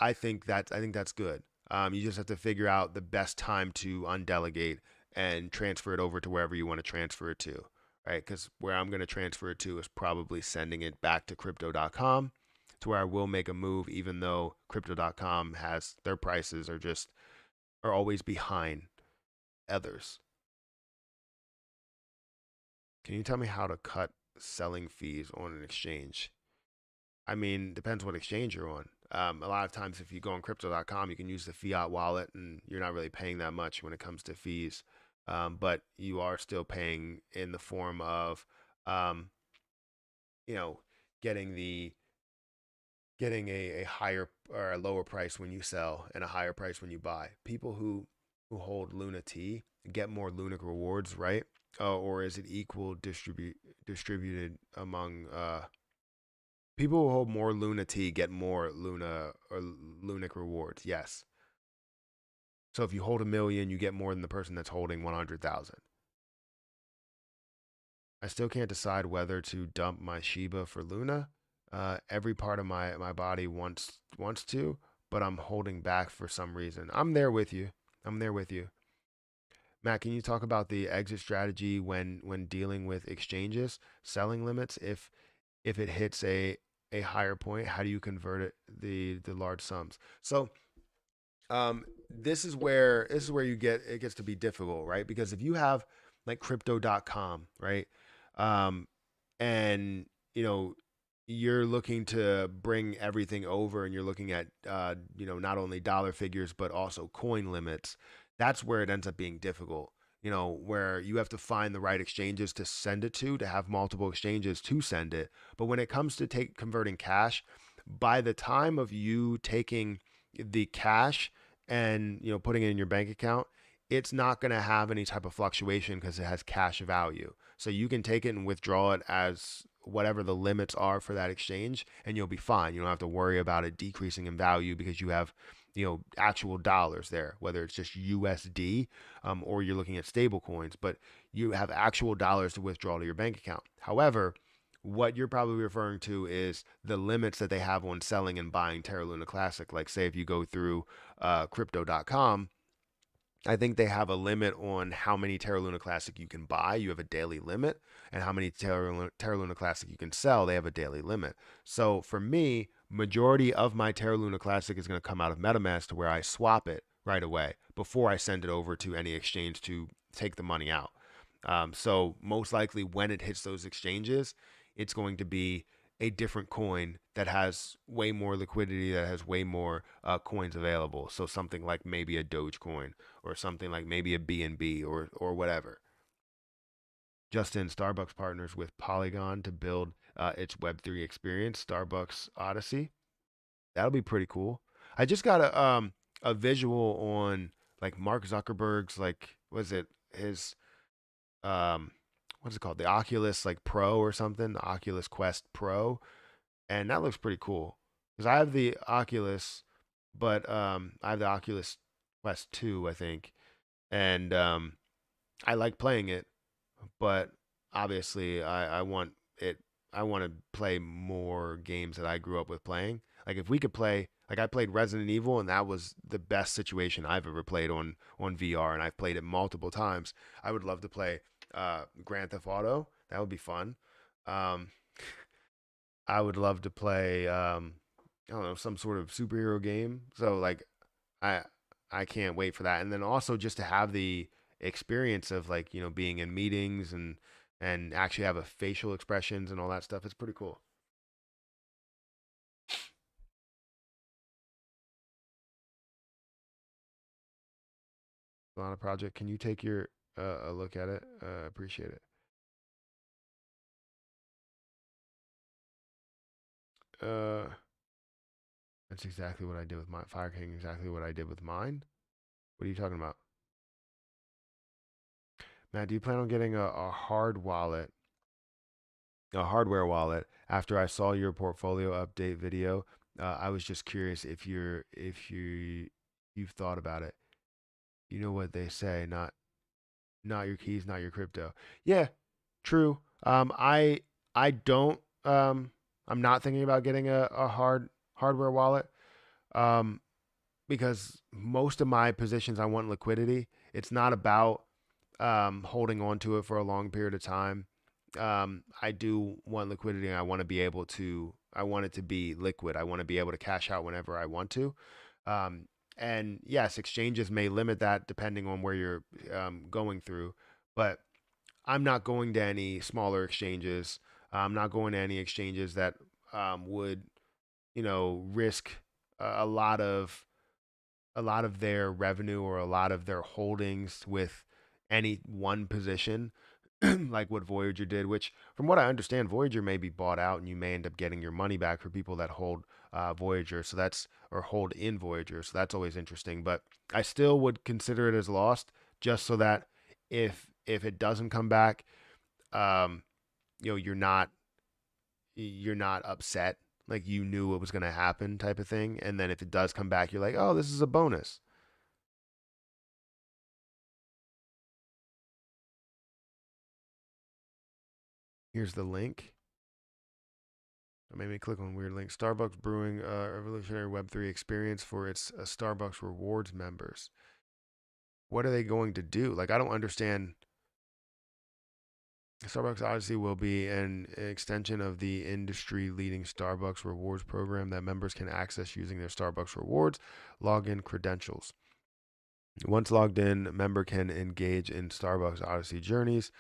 I think that's good. You just have to figure out the best time to undelegate and transfer it over to wherever you want to transfer it to, right? Because where I'm going to transfer it to is probably sending it back to crypto.com, to where I will make a move, even though crypto.com has their prices are always behind others. Can you tell me how to cut selling fees on an exchange? I mean, depends what exchange you're on. A lot of times, if you go on crypto.com, you can use the fiat wallet and you're not really paying that much when it comes to fees. But you are still paying in the form of, um, you know, getting a higher or a lower price when you sell and a higher price when you buy. People who hold Luna T get more Lunac rewards, right? Or is it equal distributed among people who hold more Luna T get more Luna or Lunac rewards? Yes. So if you hold 1 million, you get more than the person that's holding 100,000. I still can't decide whether to dump my Shiba for Luna. Every part of my body wants to, but I'm holding back for some reason. I'm there with you. I'm there with you. Matt, can you talk about the exit strategy when dealing with exchanges, selling limits? If it hits a higher point, how do you convert the large sums? So this is where it gets to be difficult, right? Because if you have like crypto.com, right? Um, and you know you're looking to bring everything over and you're looking at not only dollar figures but also coin limits. That's where it ends up being difficult, where you have to find the right exchanges to send it to have multiple exchanges to send it. But when it comes to take converting cash, by the time of you taking the cash and putting it in your bank account, it's not going to have any type of fluctuation because it has cash value. So you can take it and withdraw it as whatever the limits are for that exchange, and you'll be fine. You don't have to worry about it decreasing in value because you have actual dollars there, whether it's just USD, or you're looking at stable coins, but you have actual dollars to withdraw to your bank account. However, what you're probably referring to is the limits that they have on selling and buying Terra Luna Classic. Like, say, if you go through crypto.com, I think they have a limit on how many Terra Luna Classic you can buy. You have a daily limit, and how many Terra Luna Classic you can sell. They have a daily limit. So for me, majority of my Terra Luna Classic is going to come out of MetaMask to where I swap it right away before I send it over to any exchange to take the money out. So most likely when it hits those exchanges, it's going to be a different coin that has way more liquidity, that has way more coins available. So something like maybe a Dogecoin or something like maybe a BNB or whatever. Justin, Starbucks partners with Polygon to build its Web3 experience, Starbucks Odyssey. That'll be pretty cool. I just got a visual on like Mark Zuckerberg's like was it his um what's it called, the Oculus like Pro or something, the Oculus Quest Pro, and that looks pretty cool because I have the Oculus, but I have the Oculus Quest 2 I think, and I like playing it, but obviously I want it. I want to play more games that I grew up with playing. Like if we could play, like I played Resident Evil, and that was the best situation I've ever played on VR, and I've played it multiple times. I would love to play Grand Theft Auto. That would be fun. Um, I would love to play I don't know, some sort of superhero game. So like I I can't wait for that. And then also just to have the experience of like, being in meetings and actually have a facial expressions and all that stuff. It's pretty cool. Solana project. Can you take your a look at it? Appreciate it. Uh that's exactly what I did with my Fire King, exactly what I did with mine. What are you talking about? Matt, do you plan on getting a hard wallet, a hardware wallet after I saw your portfolio update video? I was just curious if you've thought about it. You know what they say, not your keys, not your crypto. Yeah, true. I don't I'm not thinking about getting a hardware wallet. Um because most of my positions I want liquidity. It's not about holding on to it for a long period of time. I do want liquidity, and I want to be able to. I want it to be liquid. I want to be able to cash out whenever I want to. Um, and yes, exchanges may limit that depending on where you're going through. But I'm not going to any smaller exchanges. I'm not going to any exchanges that would, risk a lot of their revenue or a lot of their holdings with any one position, like what Voyager did, which, from what I understand, Voyager may be bought out and you may end up getting your money back for people that hold Voyager. So that's, or hold in Voyager. So that's always interesting. But I still would consider it as lost just so that if it doesn't come back, um, you're not upset, like you knew it was going to happen type of thing, and then if it does come back you're like, oh, this is a bonus. Here's the link. It made me click on weird link. Starbucks brewing a revolutionary Web3 experience for its Starbucks rewards members. What are they going to do? Like, I don't understand. Starbucks Odyssey will be an extension of the industry leading Starbucks rewards program that members can access using their Starbucks rewards login credentials. Once logged in, a member can engage in Starbucks Odyssey journeys,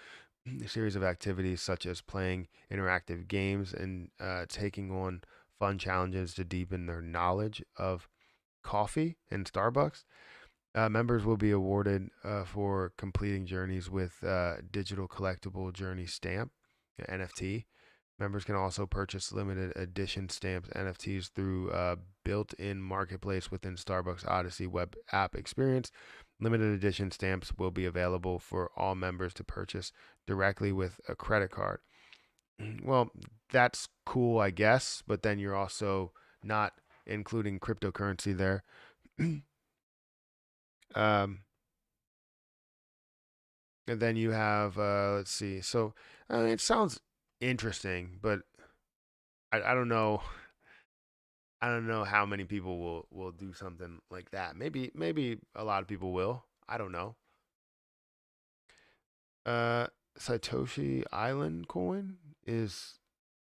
a series of activities such as playing interactive games and taking on fun challenges to deepen their knowledge of coffee and Starbucks. Members will be awarded for completing journeys with digital collectible journey stamp, NFT. Members can also purchase limited edition stamps NFTs through built-in marketplace within Starbucks Odyssey web app experience. Limited edition stamps will be available for all members to purchase directly with a credit card. Well, that's cool, I guess, but then you're also not including cryptocurrency there. um, and then you have, let's see. So it sounds interesting, but I don't know. I don't know how many people will do something like that. Maybe a lot of people will. I don't know. Uh, Satoshi Island coin is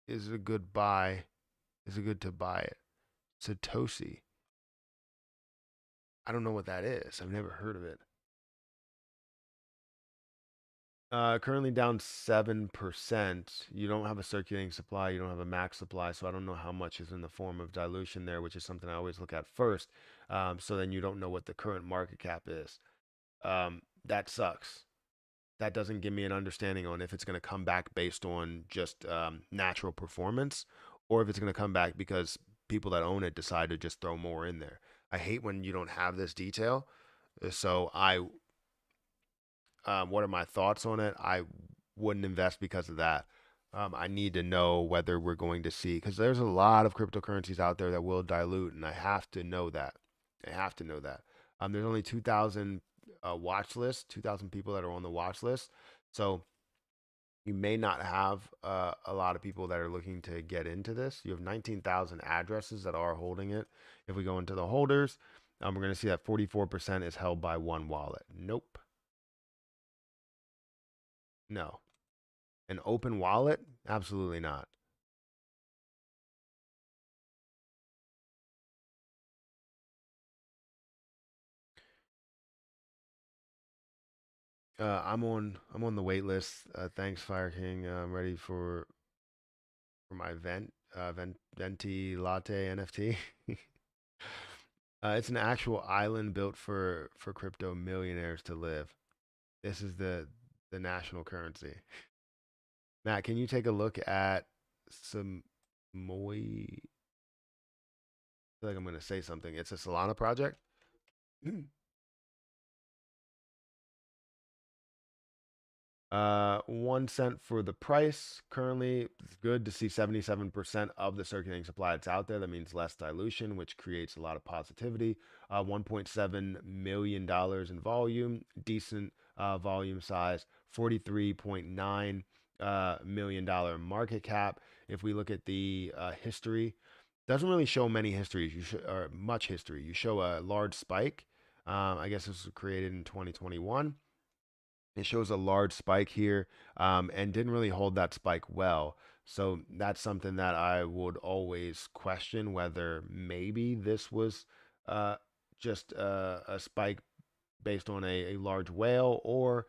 a good buy. Is a good to buy it. Satoshi. I don't know what that is. I've never heard of it. Currently down 7%. You don't have a circulating supply. You don't have a max supply. So I don't know how much is in the form of dilution there, which is something I always look at first. So then you don't know what the current market cap is. That sucks. That doesn't give me an understanding on if it's going to come back based on just natural performance or if it's going to come back because people that own it decide to just throw more in there. I hate when you don't have this detail. So what are my thoughts on it? I wouldn't invest because of that. I need to know whether we're going to see because there's a lot of cryptocurrencies out there that will dilute, and I have to know that. I have to know that. There's only 2,000 watch list, 2,000 people that are on the watch list, so you may not have a lot of people that are looking to get into this. You have 19,000 addresses that are holding it. If we go into the holders, we're going to see that 44% is held by one wallet. Nope. No. An open wallet? Absolutely not. I'm on the wait list. Thanks, Fire King. I'm ready for my venti latte NFT. It's an actual island built for crypto millionaires to live. This is the national currency. Matt, can you take a look at some Moi? I feel like I'm gonna say something. It's a Solana project. 1 cent for the price. Currently, it's good to see 77% of the circulating supply that's out there. That means less dilution, which creates a lot of positivity. $1.7 million in volume, decent volume size, $43.9 million market cap. If we look at the history, doesn't really show many histories. You show or much history. You show a large spike. I guess this was created in 2021. It shows a large spike here and didn't really hold that spike well. So that's something that I would always question whether maybe this was uh, just a spike based on a large whale, or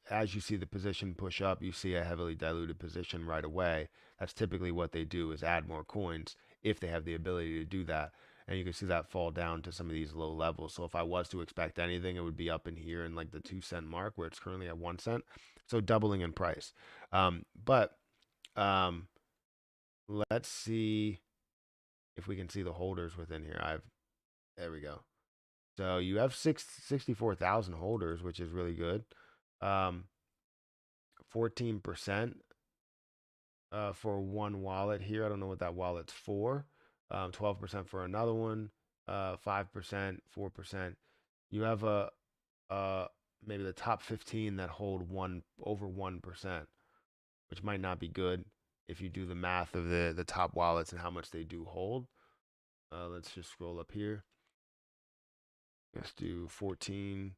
as you see the position push up, you see a heavily diluted position right away. That's typically what they do is add more coins if they have the ability to do that. And you can see that fall down to some of these low levels. So if I was to expect anything, it would be up in here in like the 2 cent mark where it's currently at 1 cent. So doubling in price. But um, let's see if we can see the holders within here. There we go. So you have 64,000 holders, which is really good. 14% for one wallet here. I don't know what that wallet's for. 12% for another one. 5%, 4%. You have uh, maybe the top 15 that hold over 1%, which might not be good if you do the math of the top wallets and how much they do hold. Let's just scroll up here. Let's do 14,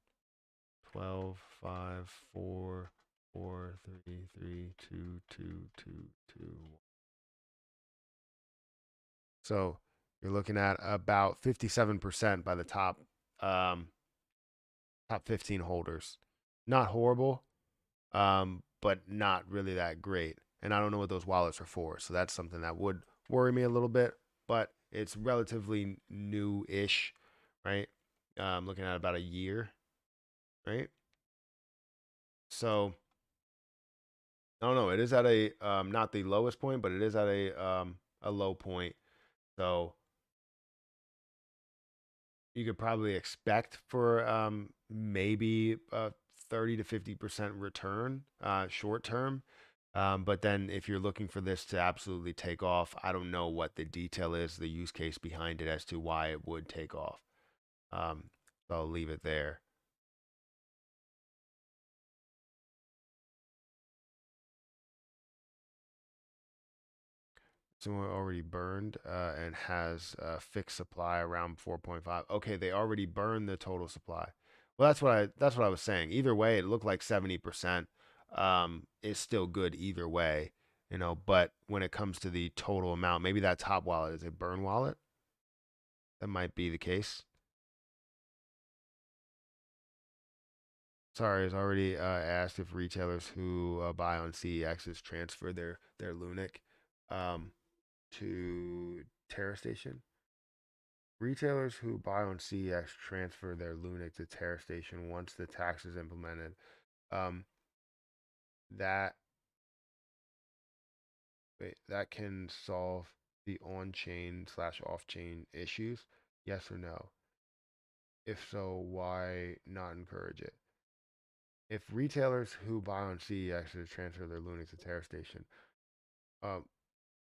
12, 5, 4, 4, 3, 3, 2, 2, 2, 2. So you're looking at about 57% by the um, top 15 holders. Not horrible, but not really that great. And I don't know what those wallets are for, so that's something that would worry me a little bit. But it's relatively new-ish, right? Looking at about a year, right? So I don't know. It is at a not the lowest point, but it is at a low point. So you could probably expect for maybe a 30 to 50% return short term. But then if you're looking for this to absolutely take off, I don't know what the detail is, the use case behind it as to why it would take off. So I'll leave it there. Someone already burned and has a fixed supply around 4.5. Okay, they already burned the total supply. Well, that's what I was saying. Either way, it looked like 70% is still good either way, you know. But when it comes to the total amount, maybe that top wallet is a burn wallet. that might be the case. Sorry, has already asked if retailers who buy on CEXs transfer their Lunac um, to Terra Station. Retailers who buy on CEX transfer their Lunac to Terra Station once the tax is implemented. Um, that that can solve the on-chain slash off-chain issues. Yes or no? If so, why not encourage it? If retailers who buy on CEX transfer their Lunac to Terra Station, um,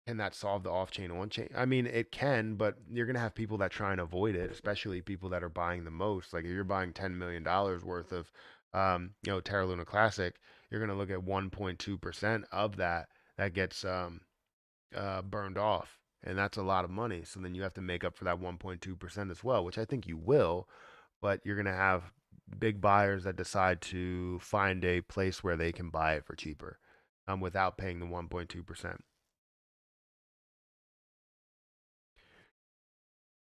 can that solve the off-chain on-chain? I mean, it can, but you're gonna have people that try and avoid it, especially people that are buying the most. Like if you're buying $10 million worth of, Terra Luna Classic, you're gonna look at 1.2% of that gets burned off, and that's a lot of money. So then you have to make up for that 1.2% as well, which I think you will, but you're gonna have big buyers that decide to find a place where they can buy it for cheaper, without paying the 1.2%.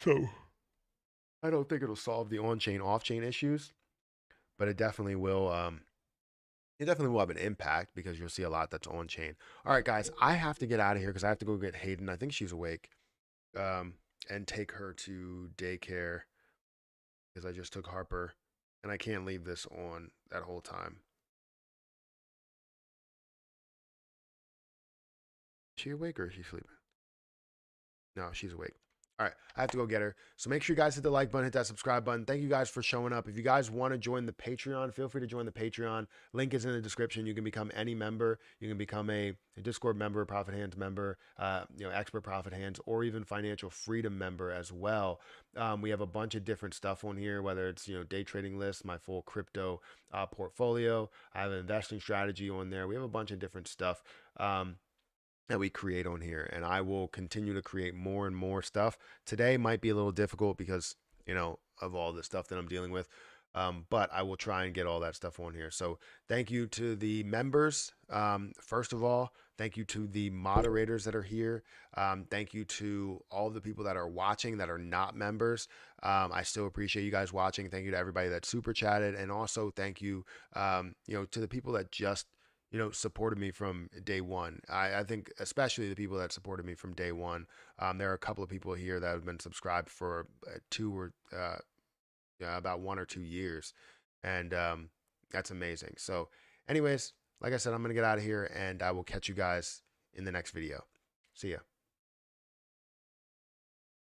So I don't think it'll solve the on-chain, off-chain issues, but it definitely will. It definitely will have an impact because you'll see a lot that's on-chain. All right, guys, I have to get out of here because I have to go get Hayden. I think she's awake, um, and take her to daycare because I just took Harper, and I can't leave this on that whole time. Is she awake or is she sleeping? No, she's awake. All right, I have to go get her. So make sure you guys hit the like button, hit that subscribe button. Thank you guys for showing up. If you guys want to join the Patreon, feel free to join the Patreon. Link is in the description. You can become any member. You can become a Discord member, Profit Hands member, expert Profit Hands, or even financial freedom member as well. We have a bunch of different stuff on here, whether it's day trading list, my full crypto portfolio. I have an investing strategy on there. We have a bunch of different stuff. That we create on here, and I will continue to create more and more stuff. Today might be a little difficult because of all the stuff that I'm dealing with, but I will try and get all that stuff on here. So thank you to the members. First of all, thank you to the moderators that are here. Thank you to all the people that are watching that are not members. I still appreciate you guys watching. Thank you to everybody that super chatted, and also thank you, to the people that just supported me from day one. I think especially the people that supported me from day one. There are a couple of people here that have been subscribed for about 1 or 2 years, and that's amazing. So, anyways, like I said, I'm gonna get out of here, and I will catch you guys in the next video. See ya.